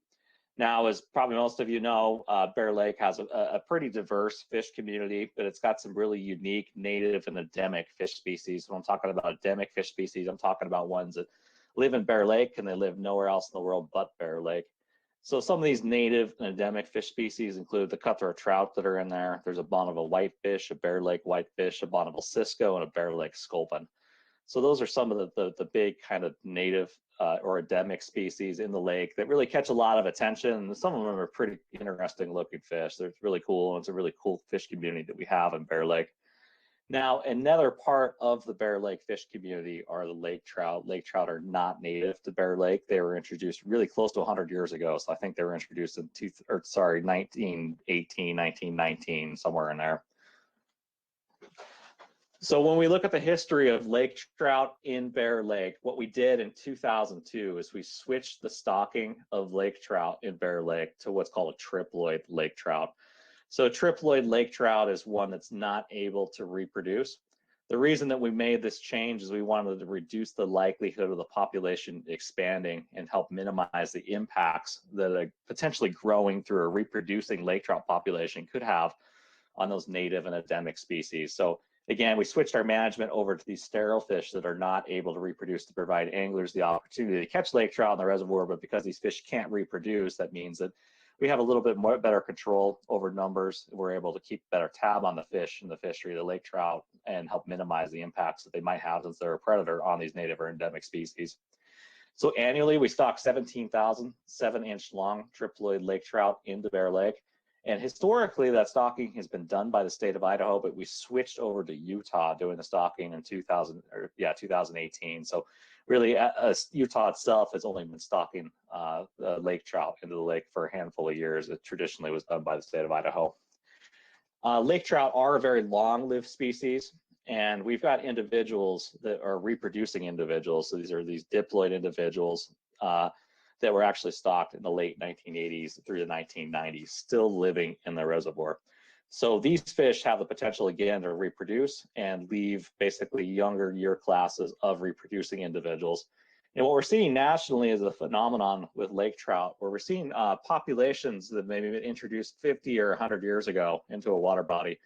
Now, as probably most of you know, Bear Lake has a pretty diverse fish community, but it's got some really unique native and endemic fish species. When I'm talking about endemic fish species, I'm talking about ones that live in Bear Lake and they live nowhere else in the world but Bear Lake. So some of these native and endemic fish species include the cutthroat trout that are in there. There's a Bonneville whitefish, a Bear Lake whitefish, a Bonneville cisco, and a Bear Lake sculpin. So those are some of the big kind of native or endemic species in the lake that really catch a lot of attention. Some of them are pretty interesting looking fish. They're really cool, and it's a really cool fish community that we have in Bear Lake. Now, another part of the Bear Lake fish community are the lake trout. Lake trout are not native to Bear Lake. They were introduced really close to 100 years ago. So I think they were introduced in 1918, 1919, somewhere in there. So when we look at the history of lake trout in Bear Lake, what we did in 2002 is we switched the stocking of lake trout in Bear Lake to what's called a triploid lake trout. So a triploid lake trout is one that's not able to reproduce. The reason that we made this change is we wanted to reduce the likelihood of the population expanding and help minimize the impacts that a potentially growing through a reproducing lake trout population could have on those native and endemic species. So again, we switched our management over to these sterile fish that are not able to reproduce to provide anglers the opportunity to catch lake trout in the reservoir. But because these fish can't reproduce, that means that we have a little bit more better control over numbers. We're able to keep better tab on the fish in the fishery, the lake trout, and help minimize the impacts that they might have since they're a predator on these native or endemic species. So annually, we stock 17,000 7-inch long triploid lake trout into Bear Lake. And historically, that stocking has been done by the state of Idaho, but we switched over to Utah doing the stocking in 2018. So really, Utah itself has only been stocking the lake trout into the lake for a handful of years. It traditionally was done by the state of Idaho. Lake trout are a very long-lived species, and we've got individuals that are reproducing individuals. So these are these diploid individuals that were actually stocked in the late 1980s through the 1990s, still living in the reservoir. So these fish have the potential again to reproduce and leave basically younger year classes of reproducing individuals. And what we're seeing nationally is a phenomenon with lake trout, where we're seeing populations that maybe been introduced 50 or 100 years ago into a water body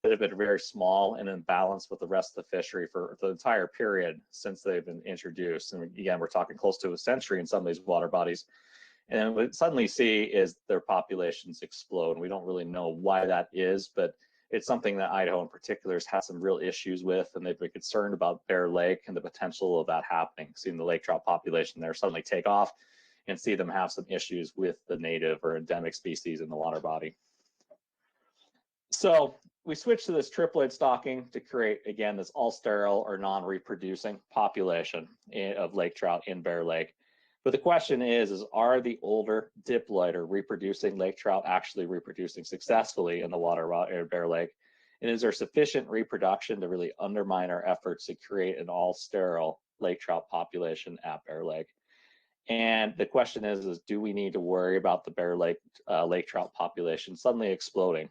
that have been very small and in balance with the rest of the fishery for the entire period since they've been introduced. And again, we're talking close to a century in some of these water bodies. And what we suddenly see is their populations explode. And we don't really know why that is, but it's something that Idaho in particular has had some real issues with, and they've been concerned about Bear Lake and the potential of that happening, seeing the lake trout population there suddenly take off and see them have some issues with the native or endemic species in the water body. So we switched to this triploid stocking to create, again, this all sterile or non-reproducing population of lake trout in Bear Lake. But the question is are the older diploid or reproducing lake trout actually reproducing successfully in the water in Bear Lake? And is there sufficient reproduction to really undermine our efforts to create an all sterile lake trout population at Bear Lake? And the question is do we need to worry about the Bear Lake lake trout population suddenly exploding?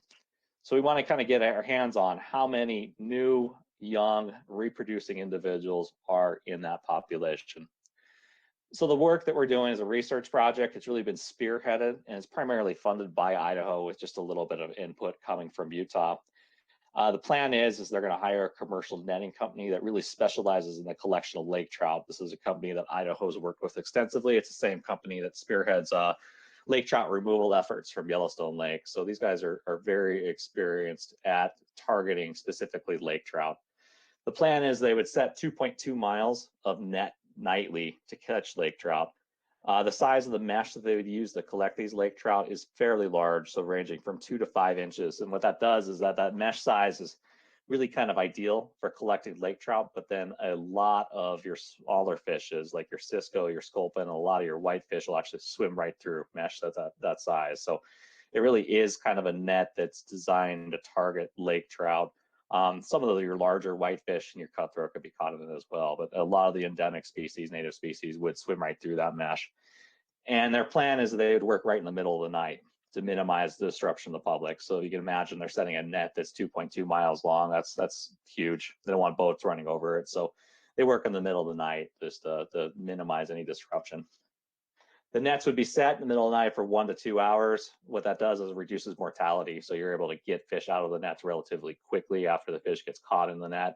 So we want to kind of get our hands on how many new, young, reproducing individuals are in that population. So the work that we're doing is a research project. It's really been spearheaded, and it's primarily funded by Idaho with just a little bit of input coming from Utah. The plan is they're going to hire a commercial netting company that really specializes in the collection of lake trout. This is a company that Idaho's worked with extensively. It's the same company that spearheads lake trout removal efforts from Yellowstone Lake. So these guys are very experienced at targeting specifically lake trout. The plan is they would set 2.2 miles of net nightly to catch lake trout. The size of the mesh that they would use to collect these lake trout is fairly large, so ranging from 2 to 5 inches. And what that does is that mesh size is really kind of ideal for collecting lake trout, but then a lot of your smaller fishes like your cisco, your sculpin, and a lot of your whitefish will actually swim right through mesh that size. So it really is kind of a net that's designed to target lake trout. Some of your larger whitefish and your cutthroat could be caught in it as well, but a lot of the endemic species, native species, would swim right through that mesh. And their plan is that they would work right in the middle of the night to minimize the disruption to the public. So you can imagine they're setting a net that's 2.2 miles long. That's huge. They don't want boats running over it. So they work in the middle of the night just to minimize any disruption. The nets would be set in the middle of the night for 1 to 2 hours. What that does is it reduces mortality. So you're able to get fish out of the nets relatively quickly after the fish gets caught in the net.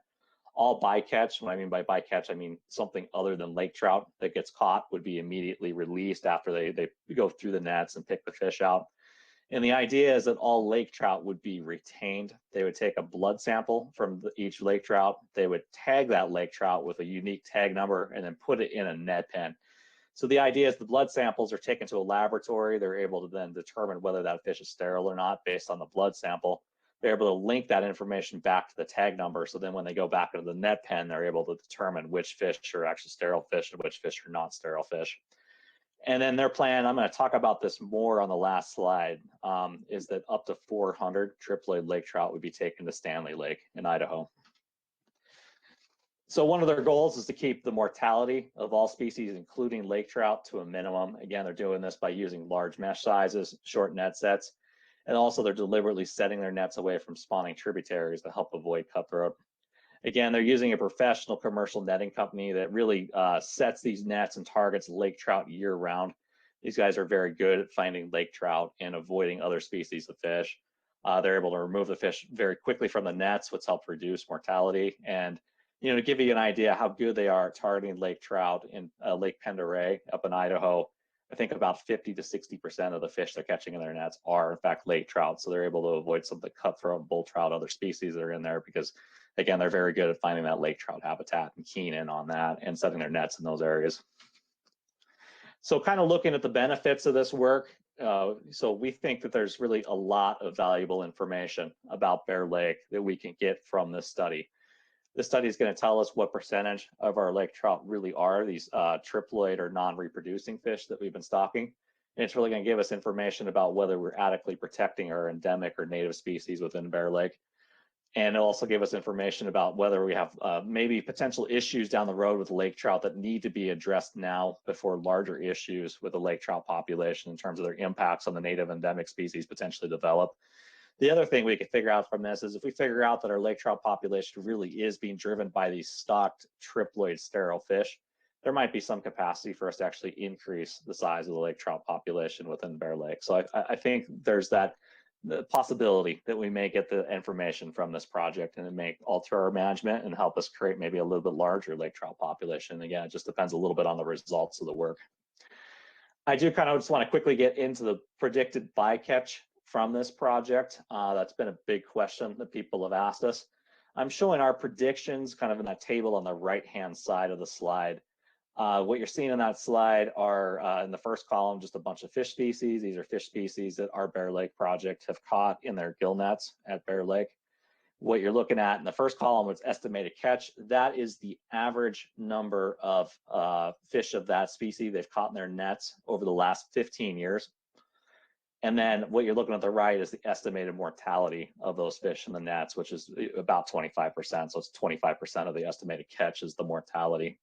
All bycatch, what I mean by bycatch, I mean something other than lake trout that gets caught would be immediately released after they go through the nets and pick the fish out. And the idea is that all lake trout would be retained. They would take a blood sample from each lake trout. They would tag that lake trout with a unique tag number and then put it in a net pen. So the idea is the blood samples are taken to a laboratory. They're able to then determine whether that fish is sterile or not based on the blood sample. They're able to link that information back to the tag number. So then when they go back into the net pen, they're able to determine which fish are actually sterile fish and which fish are not sterile fish. And then their plan, I'm going to talk about this more on the last slide, is that up to 400 triploid lake trout would be taken to Stanley Lake in Idaho. So one of their goals is to keep the mortality of all species, including lake trout, to a minimum. Again, they're doing this by using large mesh sizes, short net sets, and also they're deliberately setting their nets away from spawning tributaries to help avoid cutthroat. Again, they're using a professional commercial netting company that really sets these nets and targets lake trout year round. These guys are very good at finding lake trout and avoiding other species of fish. They're able to remove the fish very quickly from the nets, which helps reduce mortality. And to give you an idea how good they are at targeting lake trout in Lake Pend Oreille up in Idaho, I think about 50 to 60% of the fish they're catching in their nets are in fact lake trout. So they're able to avoid some of the cutthroat, bull trout, other species that are in there because, again, they're very good at finding that lake trout habitat and keying in on that and setting their nets in those areas. So kind of looking at the benefits of this work, so we think that there's really a lot of valuable information about Bear Lake that we can get from this study. This study is going to tell us what percentage of our lake trout really are these triploid or non-reproducing fish that we've been stocking. And it's really going to give us information about whether we're adequately protecting our endemic or native species within Bear Lake. And it'll also give us information about whether we have maybe potential issues down the road with lake trout that need to be addressed now before larger issues with the lake trout population in terms of their impacts on the native endemic species potentially develop. The other thing we can figure out from this is if we figure out that our lake trout population really is being driven by these stocked triploid sterile fish, there might be some capacity for us to actually increase the size of the lake trout population within Bear Lake. So I think there's that the possibility that we may get the information from this project and it may alter our management and help us create maybe a little bit larger lake trout population. Again, it just depends a little bit on the results of the work. I do kind of just want to quickly get into the predicted bycatch from this project. That's been a big question that people have asked us. I'm showing our predictions kind of in that table on the right-hand side of the slide. What you're seeing in that slide are in the first column, just a bunch of fish species. These are fish species that our Bear Lake project have caught in their gill nets at Bear Lake. What you're looking at in the first column is estimated catch. That is the average number of fish of that species they've caught in their nets over the last 15 years. And then what you're looking at the right is the estimated mortality of those fish in the nets, which is about 25%. So it's 25% of the estimated catch is the mortality.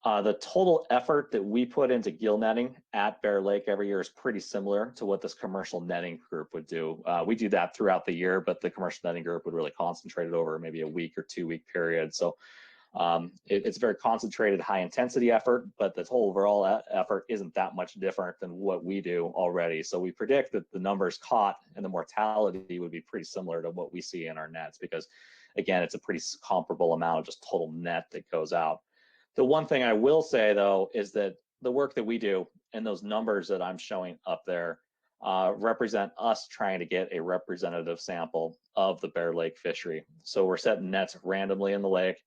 The total effort that we put into gill netting at Bear Lake every year is pretty similar to what this commercial netting group would do. We do that throughout the year, but the commercial netting group would really concentrate it over maybe a week or 2 week period. So it's a very concentrated, high intensity effort, but the whole overall effort isn't that much different than what we do already. So we predict that the numbers caught and the mortality would be pretty similar to what we see in our nets because, again, it's a pretty comparable amount of just total net that goes out. The one thing I will say, though, is that the work that we do and those numbers that I'm showing up there represent us trying to get a representative sample of the Bear Lake fishery. So we're setting nets randomly in the lake.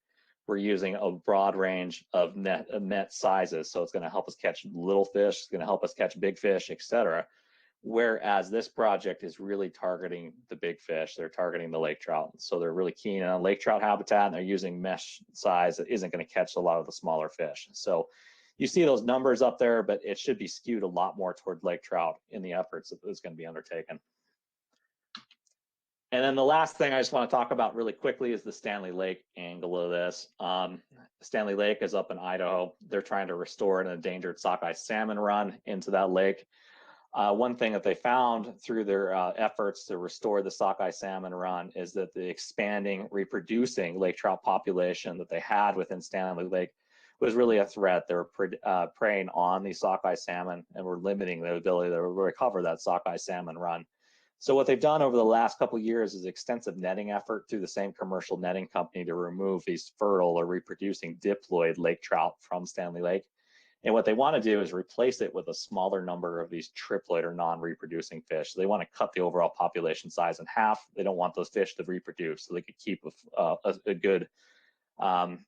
We're using a broad range of net sizes. So it's going to help us catch little fish, it's going to help us catch big fish, etc. Whereas this project is really targeting the big fish. They're targeting the lake trout. So they're really keen on lake trout habitat and they're using mesh size that isn't going to catch a lot of the smaller fish. So you see those numbers up there, but it should be skewed a lot more toward lake trout in the efforts that is going to be undertaken. And then the last thing I just want to talk about really quickly is the Stanley Lake angle of this. Stanley Lake is up in Idaho. They're trying to restore an endangered sockeye salmon run into that lake. One thing that they found through their efforts to restore the sockeye salmon run is that the expanding, reproducing lake trout population that they had within Stanley Lake was really a threat. They were preying on the sockeye salmon and were limiting their ability to recover that sockeye salmon run. So what they've done over the last couple of years is extensive netting effort through the same commercial netting company to remove these fertile or reproducing diploid lake trout from Stanley Lake. And what they want to do is replace it with a smaller number of these triploid or non-reproducing fish. So they want to cut the overall population size in half. They don't want those fish to reproduce, so they could keep a good, I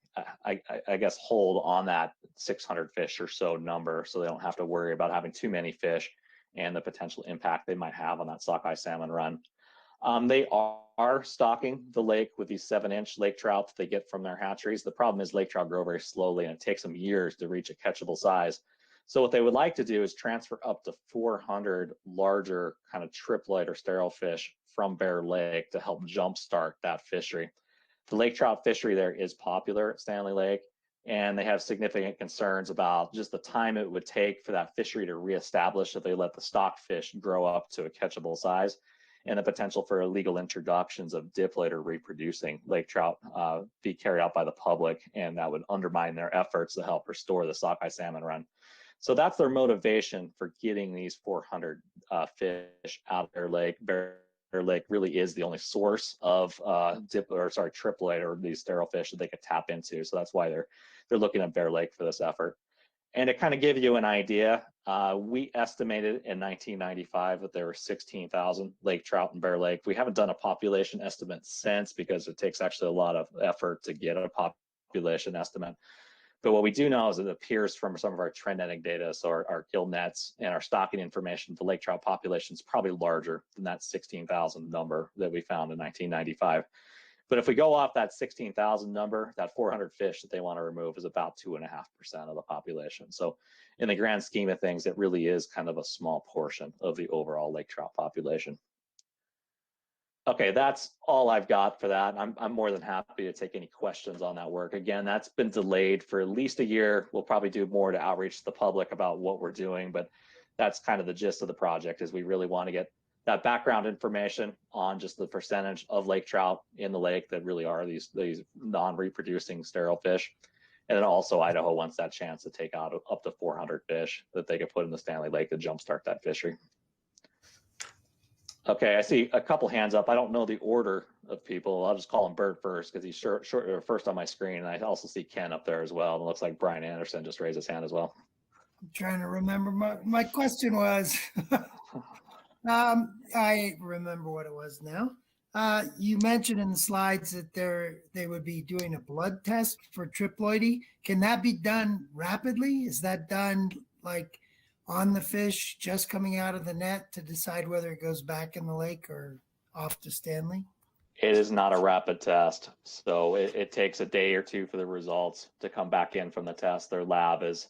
guess, hold on that 600 fish or so number, so they don't have to worry about having too many fish and the potential impact they might have on that sockeye salmon run. They are stocking the lake with these 7-inch lake trout that they get from their hatcheries. The problem is lake trout grow very slowly and it takes them years to reach a catchable size. So what they would like to do is transfer up to 400 larger kind of triploid or sterile fish from Bear Lake to help jumpstart that fishery. The lake trout fishery there is popular at Stanley Lake, and they have significant concerns about just the time it would take for that fishery to reestablish if they let the stock fish grow up to a catchable size, and the potential for illegal introductions of diploid or reproducing lake trout be carried out by the public, and that would undermine their efforts to help restore the sockeye salmon run. So that's their motivation for getting these 400 fish out of their lake. Bear Lake really is the only source of triploid or these sterile fish that they could tap into. So that's why they're looking at Bear Lake for this effort. And to kind of give you an idea, we estimated in 1995 that there were 16,000 lake trout in Bear Lake. We haven't done a population estimate since because it takes actually a lot of effort to get a population estimate. But what we do know is it appears from some of our trend netting data, so our gill nets and our stocking information, the lake trout population is probably larger than that 16,000 number that we found in 1995. But if we go off that 16,000 number, that 400 fish that they want to remove is about 2.5% of the population. So in the grand scheme of things, it really is kind of a small portion of the overall lake trout population. Okay, that's all I've got for that. I'm more than happy to take any questions on that work. Again, that's been delayed for at least a year. We'll probably do more to outreach to the public about what we're doing, but that's kind of the gist of the project, is we really want to get that background information on just the percentage of lake trout in the lake that really are these non-reproducing sterile fish. And then also Idaho wants that chance to take out up to 400 fish that they could put in the Stanley Lake to jumpstart that fishery. Okay, I see a couple hands up. I don't know the order of people. I'll just call him Bert first because he's first on my screen. And I also see Ken up there as well. And it looks like Brian Anderson just raised his hand as well. I'm trying to remember. My question was, I remember what it was now. You mentioned in the slides that they would be doing a blood test for triploidy. Can that be done rapidly? Is that done like on the fish just coming out of the net to decide whether it goes back in the lake or off to Stanley? It is not a rapid test. So it takes a day or two for the results to come back in from the test. Their lab is,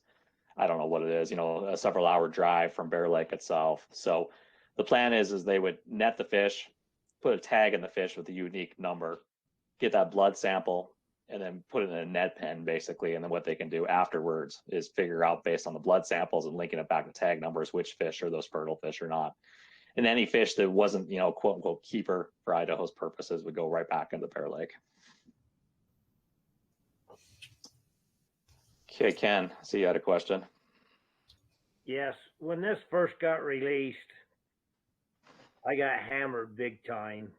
I don't know what it is, a several hour drive from Bear Lake itself. So the plan is they would net the fish, put a tag in the fish with a unique number, get that blood sample, and then put it in a net pen basically. And then what they can do afterwards is figure out based on the blood samples and linking it back to tag numbers, which fish are those fertile fish or not. And any fish that wasn't, quote unquote, keeper for Idaho's purposes would go right back into Bear Lake. Okay, Ken, I see you had a question. Yes, when this first got released, I got hammered big time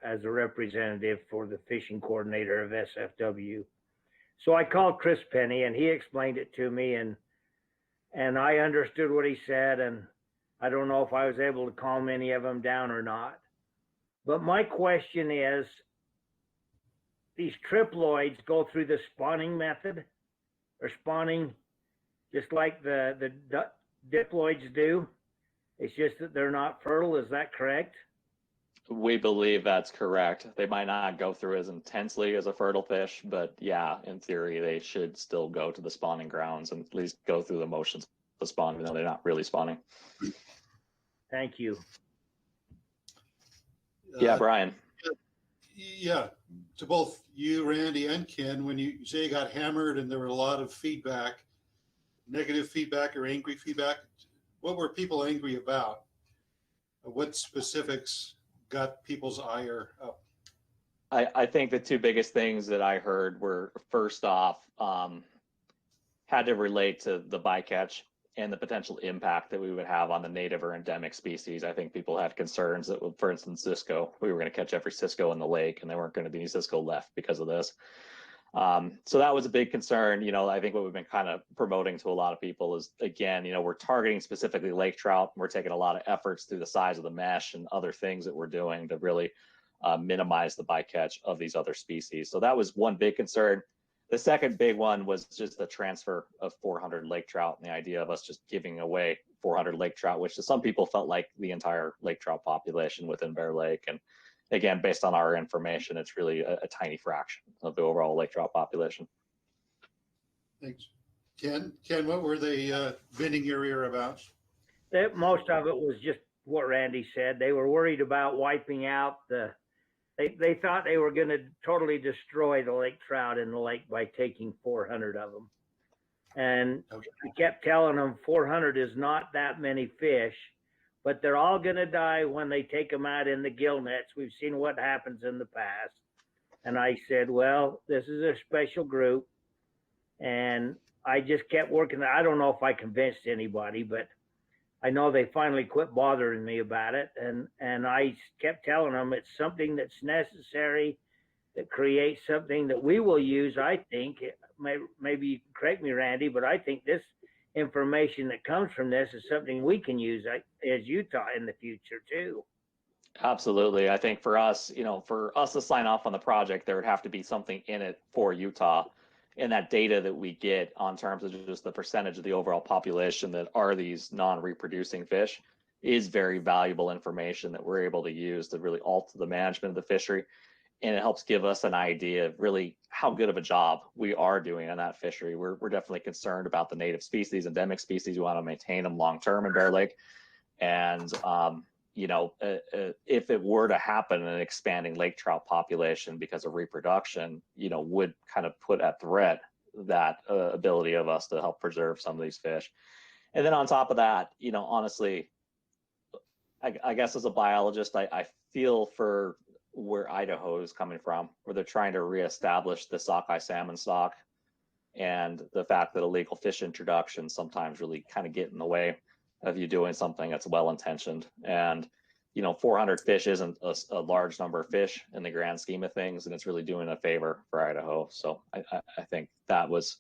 as a representative for the fishing coordinator of SFW. So I called Chris Penny and he explained it to me, and I understood what he said, and I don't know if I was able to calm any of them down or not. But my question is, these triploids go through the spawning method, or spawning just like the diploids do. It's just that they're not fertile. Is that correct? We believe that's correct. They might not go through as intensely as a fertile fish, but yeah, in theory, they should still go to the spawning grounds and at least go through the motions of spawning, even though they're not really spawning. Thank you. Yeah, Brian. Yeah, to both you, Randy, and Ken, when you say you got hammered and there were a lot of feedback, negative feedback or angry feedback, what were people angry about? What specifics got people's ire up? I think the two biggest things that I heard were, first off, had to relate to the bycatch and the potential impact that we would have on the native or endemic species. I think people had concerns that, for instance, Cisco, we were going to catch every Cisco in the lake and there weren't going to be any Cisco left because of this. So that was a big concern. You know, I think what we've been kind of promoting to a lot of people is, again, you know, we're targeting specifically lake trout. We're taking a lot of efforts through the size of the mesh and other things that we're doing to really minimize the bycatch of these other species. So that was one big concern. The second big one was just the transfer of 400 lake trout and the idea of us just giving away 400 lake trout, which to some people felt like the entire lake trout population within Bear Lake. And again, based on our information, it's really a tiny fraction of the overall lake trout population. Thanks. Ken, what were they bending your ear about? Most of it was just what Randy said. They were worried about wiping out they thought they were going to totally destroy the lake trout in the lake by taking 400 of them. And we kept telling them 400 is not that many fish, but they're all going to die when they take them out in the gill nets. We've seen what happens in the past. And I said, well, this is a special group. And I just kept working. I don't know if I convinced anybody, but I know they finally quit bothering me about it. And I kept telling them it's something that's necessary, that creates something that we will use. I think, maybe you can correct me, Randy, but I think this information that comes from this is something we can use as Utah in the future too. Absolutely. I think for us, you know, for us to sign off on the project, there would have to be something in it for Utah. And that data that we get on terms of just the percentage of the overall population that are these non-reproducing fish is very valuable information that we're able to use to really alter the management of the fishery. And it helps give us an idea of really how good of a job we are doing on that fishery. We're definitely concerned about the native species, endemic species. We want to maintain them long-term in Bear Lake. And, you know, if it were to happen, an expanding lake trout population because of reproduction, you know, would kind of put at threat that ability of us to help preserve some of these fish. And then on top of that, you know, honestly, I guess as a biologist, I feel for where Idaho is coming from, where they're trying to reestablish the sockeye salmon stock, and the fact that illegal fish introduction sometimes really kind of get in the way of you doing something that's well-intentioned. And, you know, 400 fish isn't a large number of fish in the grand scheme of things, and it's really doing a favor for Idaho. So I think that was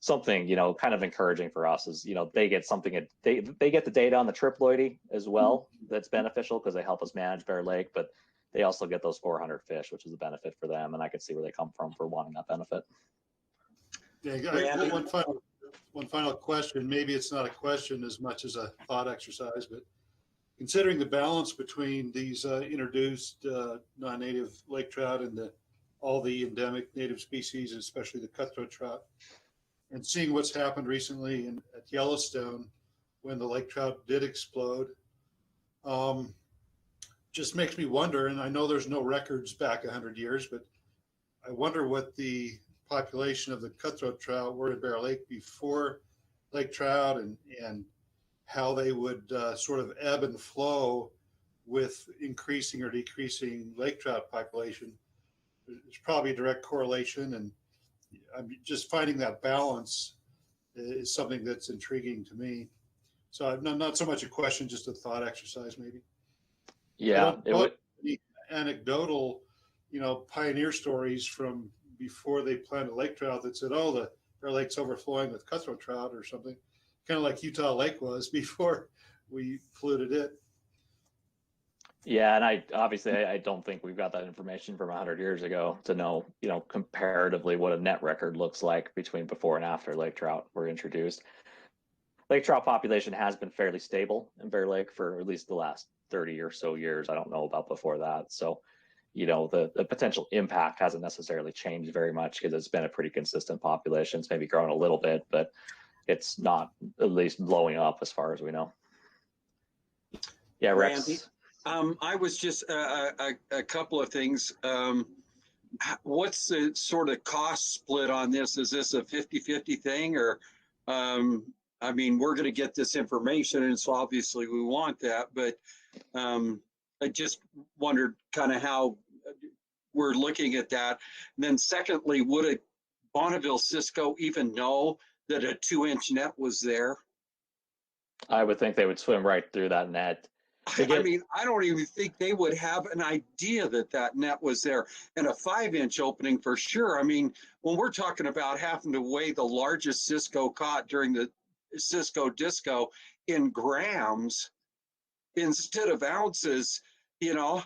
something, you know, kind of encouraging for us is, you know, they get something, they get the data on the triploidy as well. That's beneficial because they help us manage Bear Lake, but they also get those 400 fish, which is a benefit for them. And I could see where they come from for wanting that benefit. Yeah, I got one final question. Maybe it's not a question as much as a thought exercise, but considering the balance between these introduced non-native lake trout and all the endemic native species, especially the cutthroat trout, and seeing what's happened recently at Yellowstone when the lake trout did explode, just makes me wonder, and I know there's no records back 100 years, but I wonder what the population of the cutthroat trout were in Bear Lake before lake trout, and how they would sort of ebb and flow with increasing or decreasing lake trout population. There's probably a direct correlation, and I'm just finding that balance is something that's intriguing to me. So not so much a question, just a thought exercise maybe. Yeah, it would. Anecdotal, you know, pioneer stories from before they planted lake trout that said, oh, the Bear Lake's overflowing with cutthroat trout or something, kind of like Utah Lake was before we polluted it. Yeah, and I don't think we've got that information from 100 years ago to know, you know, comparatively what a net record looks like between before and after lake trout were introduced. Lake trout population has been fairly stable in Bear Lake for at least the last 30 or so years. I don't know about before that. So, you know, the potential impact hasn't necessarily changed very much because it's been a pretty consistent population. It's maybe grown a little bit, but it's not at least blowing up as far as we know. Yeah, Rex. Randy, I was just a couple of things. What's the sort of cost split on this? Is this a 50-50 thing, or I mean, we're going to get this information, and so obviously we want that, but I just wondered kind of how we're looking at that. And then secondly, would a Bonneville Cisco even know that a 2-inch net was there? I would think they would swim right through that net. I mean, I don't even think they would have an idea that that net was there, and a 5-inch opening for sure. I mean, when we're talking about having to weigh the largest Cisco caught during the Cisco Disco in grams instead of ounces, you know,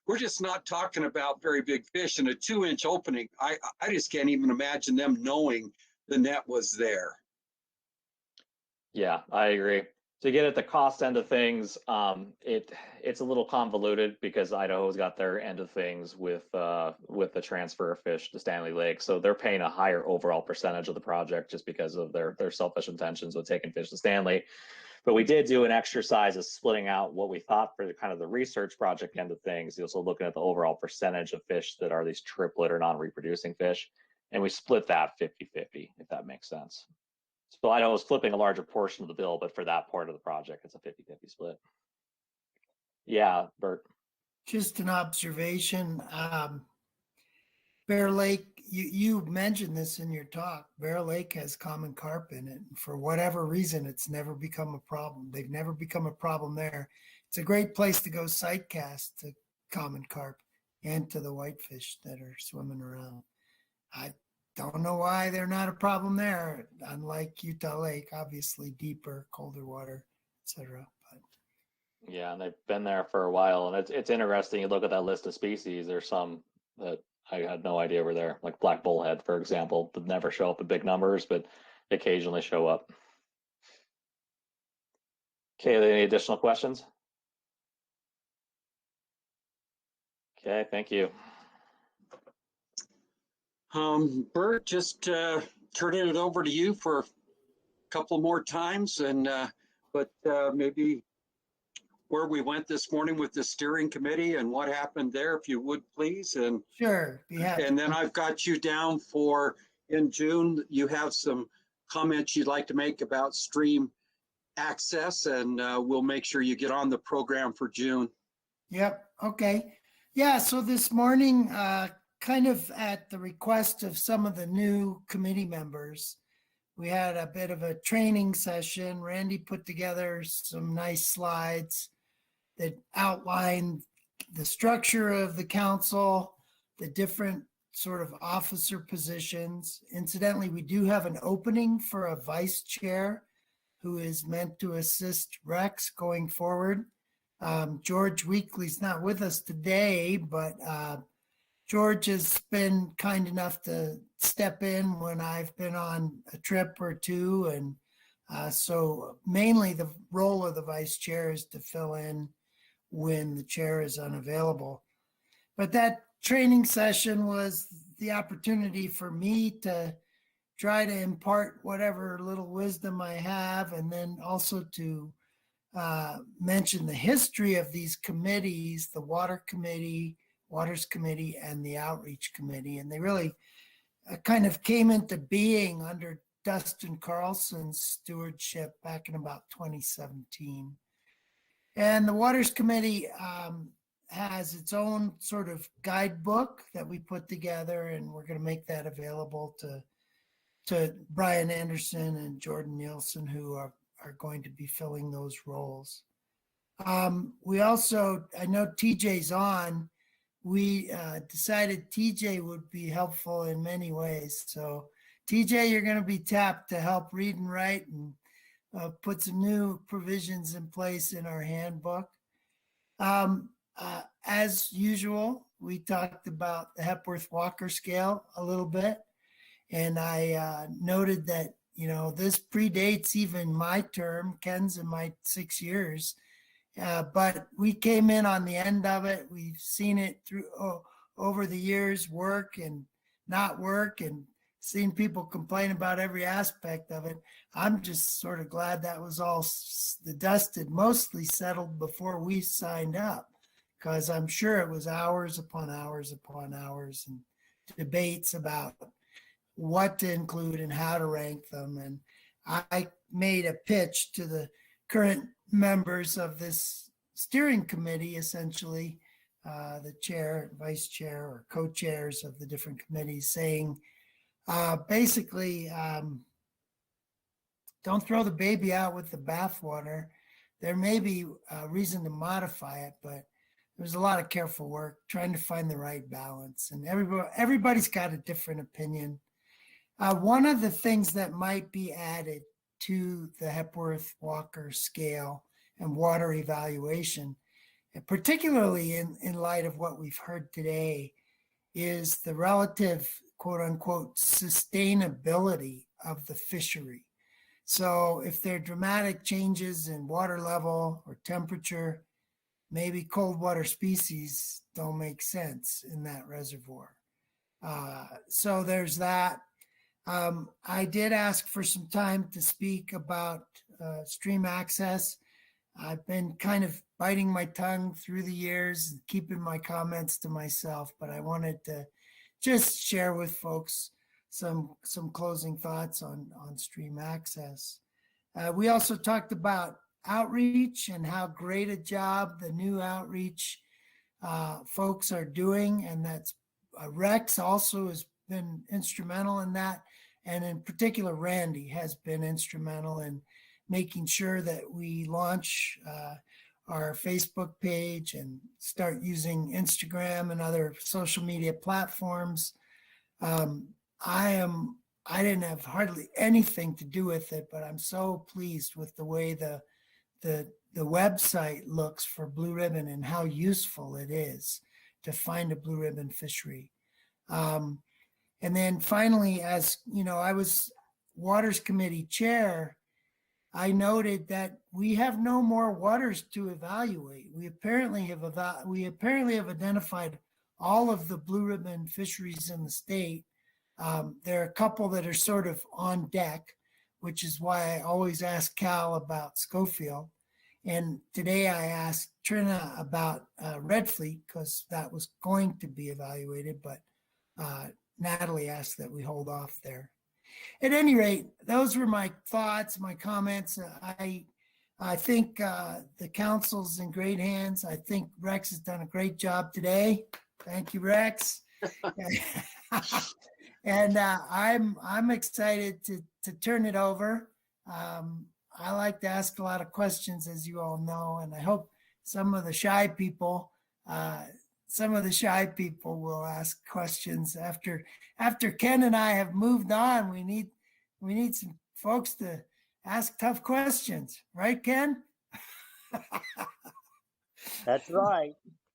we're just not talking about very big fish. And a 2-inch opening, I just can't even imagine them knowing the net was there. Yeah, I agree. To get at the cost end of things, it's a little convoluted because Idaho's got their end of things with the transfer of fish to Stanley Lake, so they're paying a higher overall percentage of the project just because of their selfish intentions with taking fish to Stanley. But we did do an exercise of splitting out what we thought for the kind of the research project end of things. Also looking at the overall percentage of fish that are these triplet or non-reproducing fish, and we split that 50-50, if that makes sense. So Idaho was flipping a larger portion of the bill, but for that part of the project, it's a 50-50 split. Yeah, Bert. Just an observation. Bear Lake, you mentioned this in your talk. Bear Lake has common carp in it. And for whatever reason, it's never become a problem. They've never become a problem there. It's a great place to go sight cast to common carp and to the whitefish that are swimming around. I don't know why they're not a problem there, unlike Utah Lake, obviously deeper, colder water, etc. But yeah, and they've been there for a while, and it's interesting. You look at that list of species. There's some that I had no idea were there, like black bullhead, for example, that never show up in big numbers, but occasionally show up. Okay, any additional questions? Okay, thank you. Bert, just turning it over to you for a couple more times, and but maybe where we went this morning with the steering committee and what happened there, if you would please. And sure, and then I've got you down for in June. You have some comments you'd like to make about stream access, and we'll make sure you get on the program for June. Yep. Okay. Yeah. So this morning, kind of at the request of some of the new committee members, we had a bit of a training session. Randy put together some nice slides that outline the structure of the council, the different sort of officer positions. Incidentally, we do have an opening for a vice chair who is meant to assist Rex going forward. George Weekly's not with us today, but George has been kind enough to step in when I've been on a trip or two. And so mainly the role of the vice chair is to fill in when the chair is unavailable. But that training session was the opportunity for me to try to impart whatever little wisdom I have, and then also to mention the history of these committees, the Water Committee, Waters Committee, and the Outreach Committee. And they really kind of came into being under Dustin Carlson's stewardship back in about 2017. And the Waters Committee has its own sort of guidebook that we put together, and we're going to make that available to Brian Anderson and Jordan Nielsen, who are going to be filling those roles. We also, I know TJ's on, we decided TJ would be helpful in many ways. So TJ, you're going to be tapped to help read and write and put some new provisions in place in our handbook. As usual, we talked about the Hepworth-Walker scale a little bit. And I noted that, you know, this predates even my term, Ken's in my 6 years. But we came in on the end of it. We've seen it through over the years, work and not work, and seen people complain about every aspect of it. I'm just sort of glad that was all the dust had mostly settled before we signed up, because I'm sure it was hours upon hours upon hours and debates about what to include and how to rank them. And I made a pitch to the current members of this steering committee, essentially, the chair, vice chair, or co-chairs of the different committees, saying, basically, don't throw the baby out with the bathwater. There may be a reason to modify it, but there's a lot of careful work trying to find the right balance. And everybody's got a different opinion. One of the things that might be added to the Hepworth-Walker scale and water evaluation, and particularly in light of what we've heard today, is the relative, quote unquote, sustainability of the fishery. So if there are dramatic changes in water level or temperature, maybe cold water species don't make sense in that reservoir. So there's that. I did ask for some time to speak about stream access. I've been kind of biting my tongue through the years and keeping my comments to myself, but I wanted to just share with folks some closing thoughts on stream access. We also talked about outreach and how great a job the new outreach folks are doing, and that's Rex also has been instrumental in that, and in particular Randy has been instrumental in making sure that we launch our Facebook page and start using Instagram and other social media platforms. I didn't have hardly anything to do with it, but I'm so pleased with the way the website looks for Blue Ribbon and how useful it is to find a blue ribbon fishery. And then finally, as you know, I was Waters Committee chair, I noted that we have no more waters to evaluate. We apparently have identified all of the blue ribbon fisheries in the state. There are a couple that are sort of on deck, which is why I always ask Cal about Schofield. And today I asked Trina about Red Fleet, because that was going to be evaluated, but Natalie asked that we hold off there. At any rate, those were my thoughts, my comments. I think the council's in great hands. I think Rex has done a great job today. Thank you, Rex. And I'm excited to turn it over. I like to ask a lot of questions, as you all know, and I hope some of the shy people will ask questions after Ken and I have moved on. We need some folks to ask tough questions, right, Ken? That's right.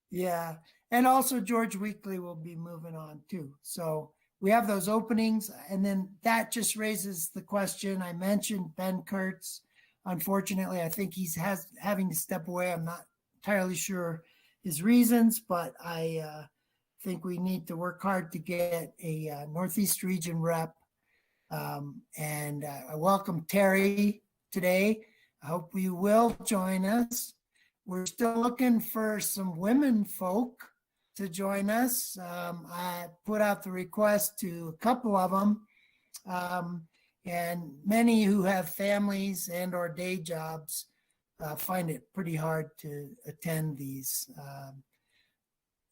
Yeah, and also George Weekly will be moving on too. So we have those openings, and then that just raises the question. I mentioned Ben Kurtz. Unfortunately, I think he's having to step away. I'm not entirely sure his reasons, but I think we need to work hard to get a Northeast region rep. And I welcome Terry today. I hope you will join us. We're still looking for some women folk to join us. I put out the request to a couple of them, and many who have families and or day jobs find it pretty hard to attend these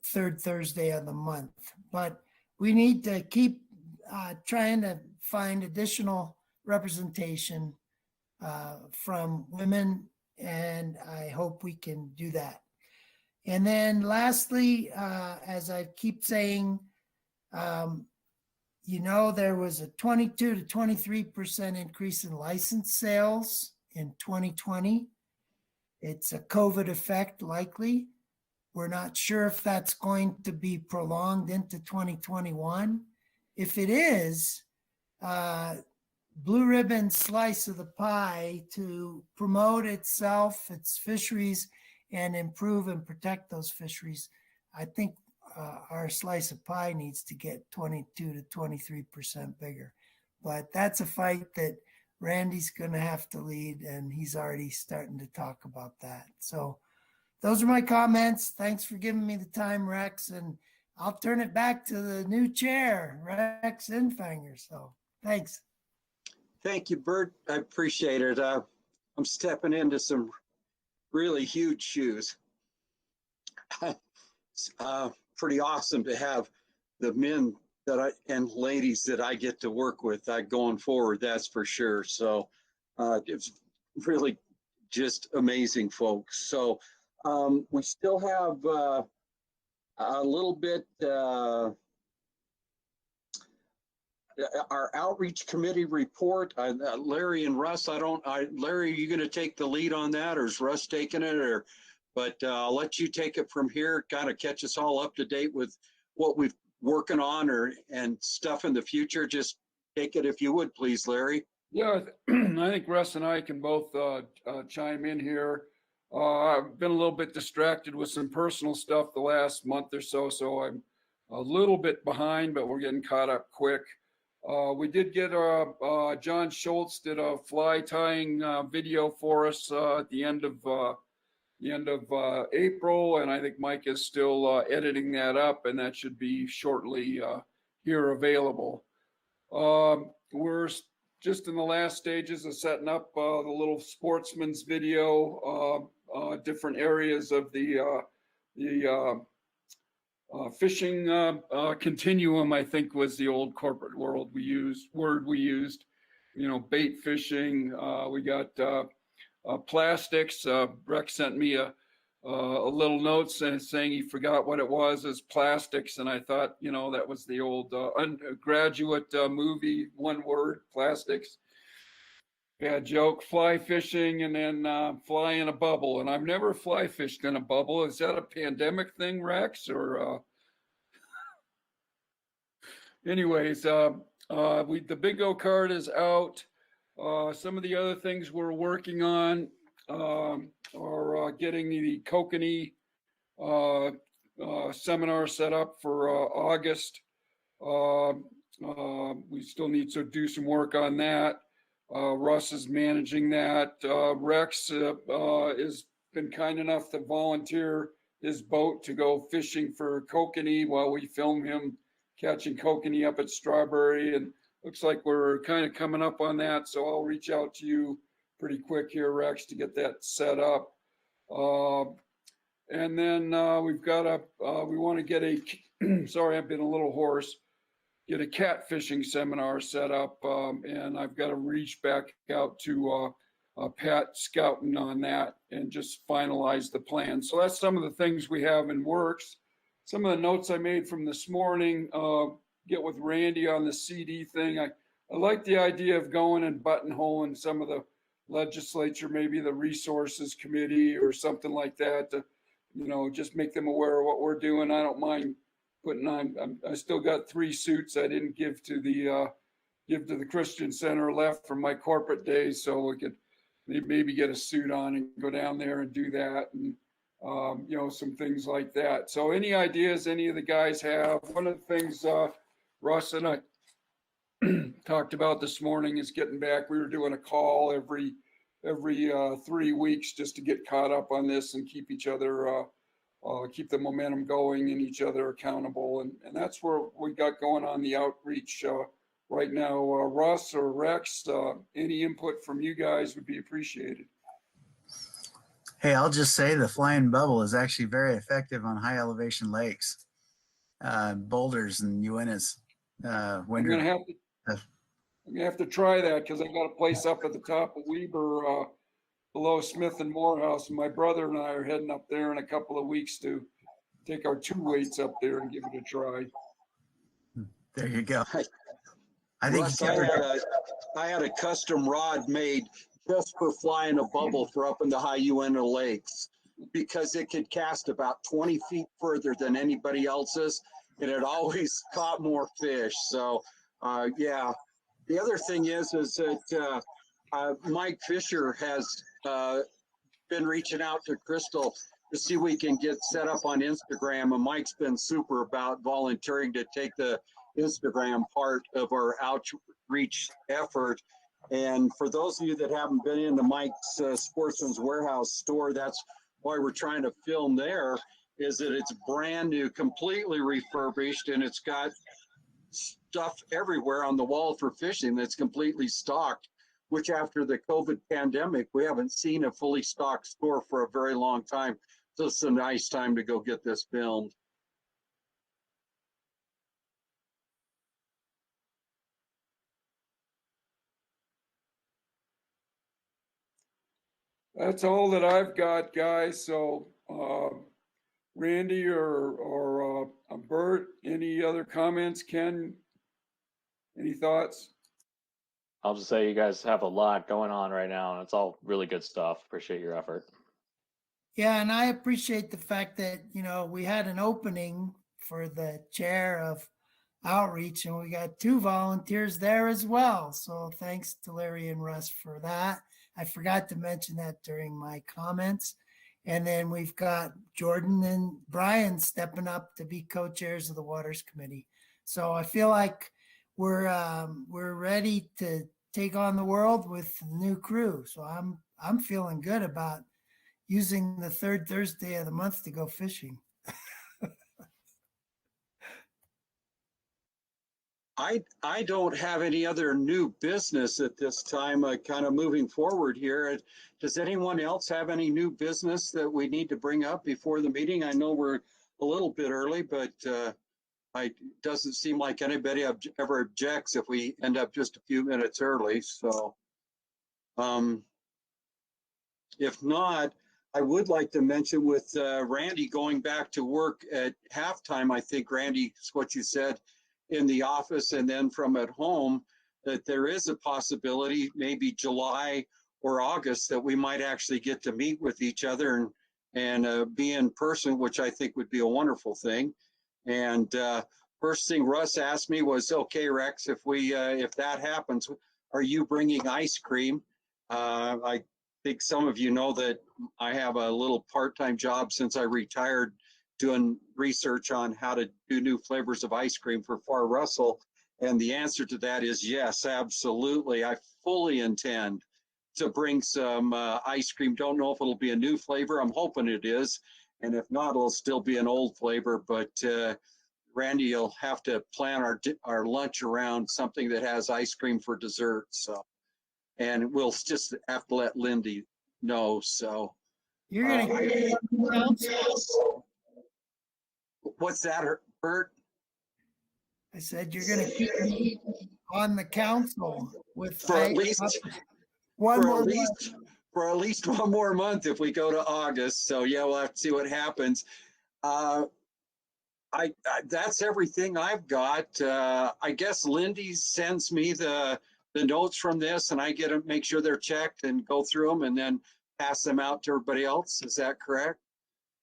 third Thursday of the month. But we need to keep trying to find additional representation from women, and I hope we can do that. And then lastly, as I keep saying, there was a 22 to 23% increase in license sales in 2020. It's a COVID effect, likely. We're not sure if that's going to be prolonged into 2021. If it is, Blue Ribbon's slice of the pie to promote itself, its fisheries, and improve and protect those fisheries, I think our slice of pie needs to get 22 to 23% bigger. But that's a fight that Randy's going to have to lead, and he's already starting to talk about that. So those are my comments. Thanks for giving me the time, Rex, and I'll turn it back to the new chair, Rex Infanger. So thanks. Thank you, Bert. I appreciate it. I'm stepping into some really huge shoes. Pretty awesome to have the men that and ladies that I get to work with going forward, that's for sure. So it's really just amazing, folks. So we still have a little bit, our outreach committee report. Larry and Russ, Larry, are you going to take the lead on that, or is Russ taking it? But I'll let you take it from here, kind of catch us all up to date with what we've working on and stuff in the future. Just take it if you would, please, Larry. Yeah, I think Russ and I can both chime in here. I've been a little bit distracted with some personal stuff the last month or so, so I'm a little bit behind, but we're getting caught up quick. We did get John Schultz did a fly tying video for us at the end of April, and I think Mike is still editing that up, and that should be shortly here available. We're just in the last stages of setting up the little sportsman's video, different areas of the fishing continuum, I think was the old corporate word we used, you know, bait fishing. We got plastics. Rex sent me a little note saying he forgot what it was as plastics, and I thought, you know, that was the old undergraduate movie, one word, plastics. Bad joke. Fly fishing, and then fly in a bubble, and I've never fly fished in a bubble. Is that a pandemic thing, Rex, or anyways, the bingo card is out. Some of the other things we're working on are getting the kokanee seminar set up for August. We still need to do some work on that. Russ is managing that. Rex has been kind enough to volunteer his boat to go fishing for kokanee while we film him catching kokanee up at Strawberry, and looks like we're kind of coming up on that. So I'll reach out to you pretty quick here, Rex, to get that set up. And then we've got we want to get a, sorry, I've been a little hoarse, get a catfishing seminar set up. And I've got to reach back out to Pat Scouten on that and just finalize the plan. So that's some of the things we have in works. Some of the notes I made from this morning, get with Randy on the CD thing. I like the idea of going and buttonholing some of the legislature, maybe the resources committee or something like that, to, you know, just make them aware of what we're doing. I don't mind putting on, I still got 3 suits I didn't give to the Christian Center left from my corporate days, so we could maybe get a suit on and go down there and do that, and you know, some things like that. So any ideas any of the guys have? One of the things Russ and I talked about this morning is getting back. We were doing a call every 3 weeks just to get caught up on this and keep each other, keep the momentum going and each other accountable. And that's where we got going on the outreach right now. Russ or Rex, any input from you guys would be appreciated. Hey, I'll just say the flying bubble is actually very effective on high elevation lakes, boulders and Uintas. I'm gonna have to try that, because I got a place up at the top of Weber below Smith and Morehouse, and my brother and I are heading up there in a couple of weeks to take our 2 weights up there and give it a try. There you go. I think Russ, I had a custom rod made just for flying a bubble for up in the high Uinta lakes, because it could cast about 20 feet further than anybody else's, and it always caught more fish. So yeah, the other thing is that Mike Fisher has been reaching out to Crystal to see we can get set up on Instagram. And Mike's been super about volunteering to take the Instagram part of our outreach effort. And for those of you that haven't been into Mike's Sportsman's Warehouse store, that's why we're trying to film there, is that it's brand new, completely refurbished, and it's got stuff everywhere on the wall for fishing that's completely stocked, which after the COVID pandemic, we haven't seen a fully stocked store for a very long time. So it's a nice time to go get this filmed. That's all that I've got, guys. So, Randy or Bert, any other comments? Ken, any thoughts? I'll just say you guys have a lot going on right now, and it's all really good stuff. Appreciate your effort. Yeah, and I appreciate the fact that, we had an opening for the chair of outreach and we got 2 volunteers there as well. So thanks to Larry and Russ for that. I forgot to mention that during my comments. And then we've got Jordan and Brian stepping up to be co-chairs of the Waters Committee. So I feel like we're ready to take on the world with the new crew. So I'm feeling good about using the 3rd Thursday of the month to go fishing. I don't have any other new business at this time, kind of moving forward here. Does anyone else have any new business that we need to bring up before the meeting? I know we're a little bit early, but it doesn't seem like anybody ever objects if we end up just a few minutes early. So if not, I would like to mention with Randy going back to work at halftime, I think, Randy, is what you said, in the office and then from at home, that there is a possibility maybe July or August that we might actually get to meet with each other and be in person, which I think would be a wonderful thing. And first thing Russ asked me was, okay, Rex, if that happens, are you bringing ice cream? I think some of you know that I have a little part-time job since I retired, doing research on how to do new flavors of ice cream for Far Russell. And the answer to that is yes, absolutely. I fully intend to bring some ice cream. Don't know if it'll be a new flavor. I'm hoping it is. And if not, it'll still be an old flavor. But Randy, you'll have to plan our lunch around something that has ice cream for dessert. So, and we'll just have to let Lindy know. So you're going to what's that, Bert? I said you're going to keep me on the council with for at least one more month if we go to August. So yeah, we'll have to see what happens. That's everything I've got. I guess Lindy sends me the notes from this, and I get them, make sure they're checked and go through them, and then pass them out to everybody else. Is that correct?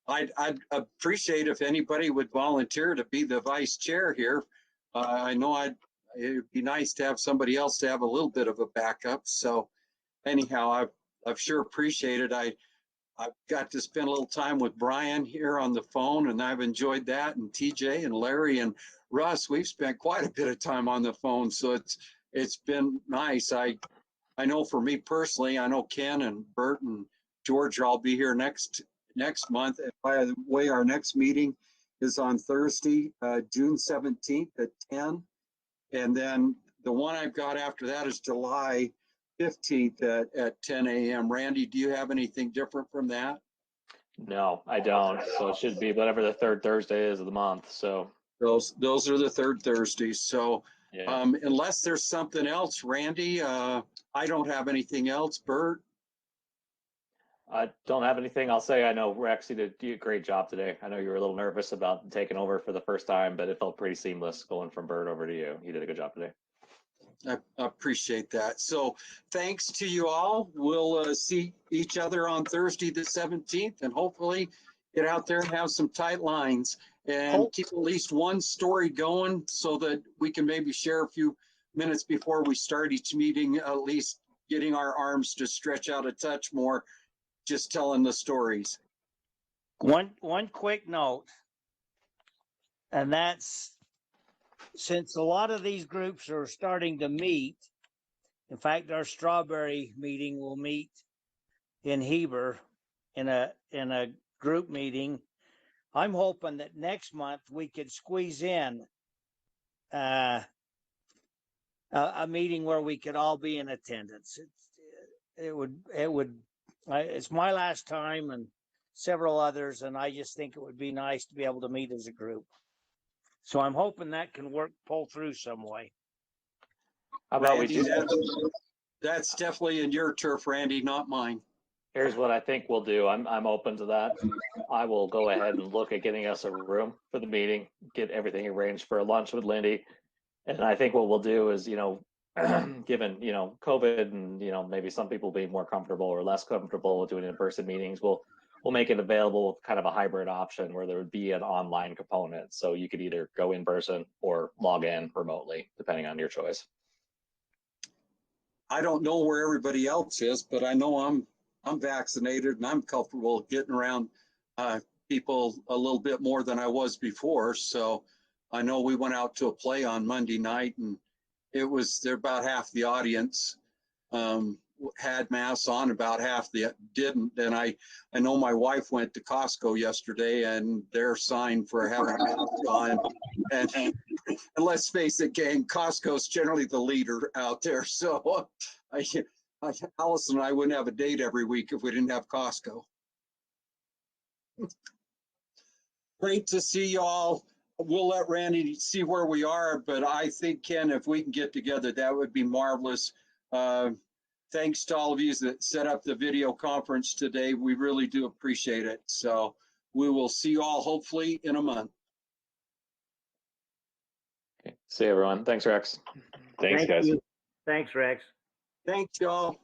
I'd appreciate if anybody would volunteer to be the vice chair here. I know it'd be nice to have somebody else to have a little bit of a backup. So anyhow, I've sure appreciated. I've got to spend a little time with Brian here on the phone, and I've enjoyed that. And TJ and Larry and Russ, we've spent quite a bit of time on the phone. So it's been nice. I know for me personally, I know Ken and Bert and George will all be here next month. And by the way, our next meeting is on Thursday, June 17th at 10. And then the one I've got after that is July 15th at 10 a.m. Randy, do you have anything different from that? No, I don't. So it should be whatever the 3rd Thursday is of the month. So those are the 3rd Thursdays. So yeah. Unless there's something else, Randy, I don't have anything else. Bert? I don't have anything. I'll say I know Rex, you did a great job today. I know you were a little nervous about taking over for the first time, but it felt pretty seamless going from Bert over to you. You did a good job today. I appreciate that. So thanks to you all. We'll see each other on Thursday the 17th, and hopefully get out there and have some tight lines and keep at least one story going so that we can maybe share a few minutes before we start each meeting, at least getting our arms to stretch out a touch more, just telling the stories. One quick note, and that's since a lot of these groups are starting to meet. In fact, our strawberry meeting will meet in Heber in a group meeting. I'm hoping that next month we could squeeze in a meeting where we could all be in attendance. It's my last time and several others, and I just think it would be nice to be able to meet as a group. So I'm hoping that can pull through some way. How about Randy, we do? that's definitely in your turf, Randy, not mine. Here's what I think we'll do. I'm open to that. I will go ahead and look at getting us a room for the meeting, get everything arranged for a lunch with Lindy. And I think what we'll do is, given, COVID and, maybe some people being more comfortable or less comfortable with doing in-person meetings, we'll make it available kind of a hybrid option where there would be an online component. So you could either go in person or log in remotely, depending on your choice. I don't know where everybody else is, but I know I'm vaccinated and I'm comfortable getting around people a little bit more than I was before. So I know we went out to a play on Monday night and they're about half the audience had masks on, about half didn't. And I know my wife went to Costco yesterday and their sign for having a mask on. And let's face it, gang, Costco's generally the leader out there. So Allison and I wouldn't have a date every week if we didn't have Costco. Great to see y'all. We'll let Randy see where we are, but I think, Ken, if we can get together, that would be marvelous. Thanks to all of you that set up the video conference today. We really do appreciate it. So we will see you all hopefully in a month. Okay. See you, everyone. Thanks, Rex. Thanks, guys. Thanks, Rex. Thanks, y'all.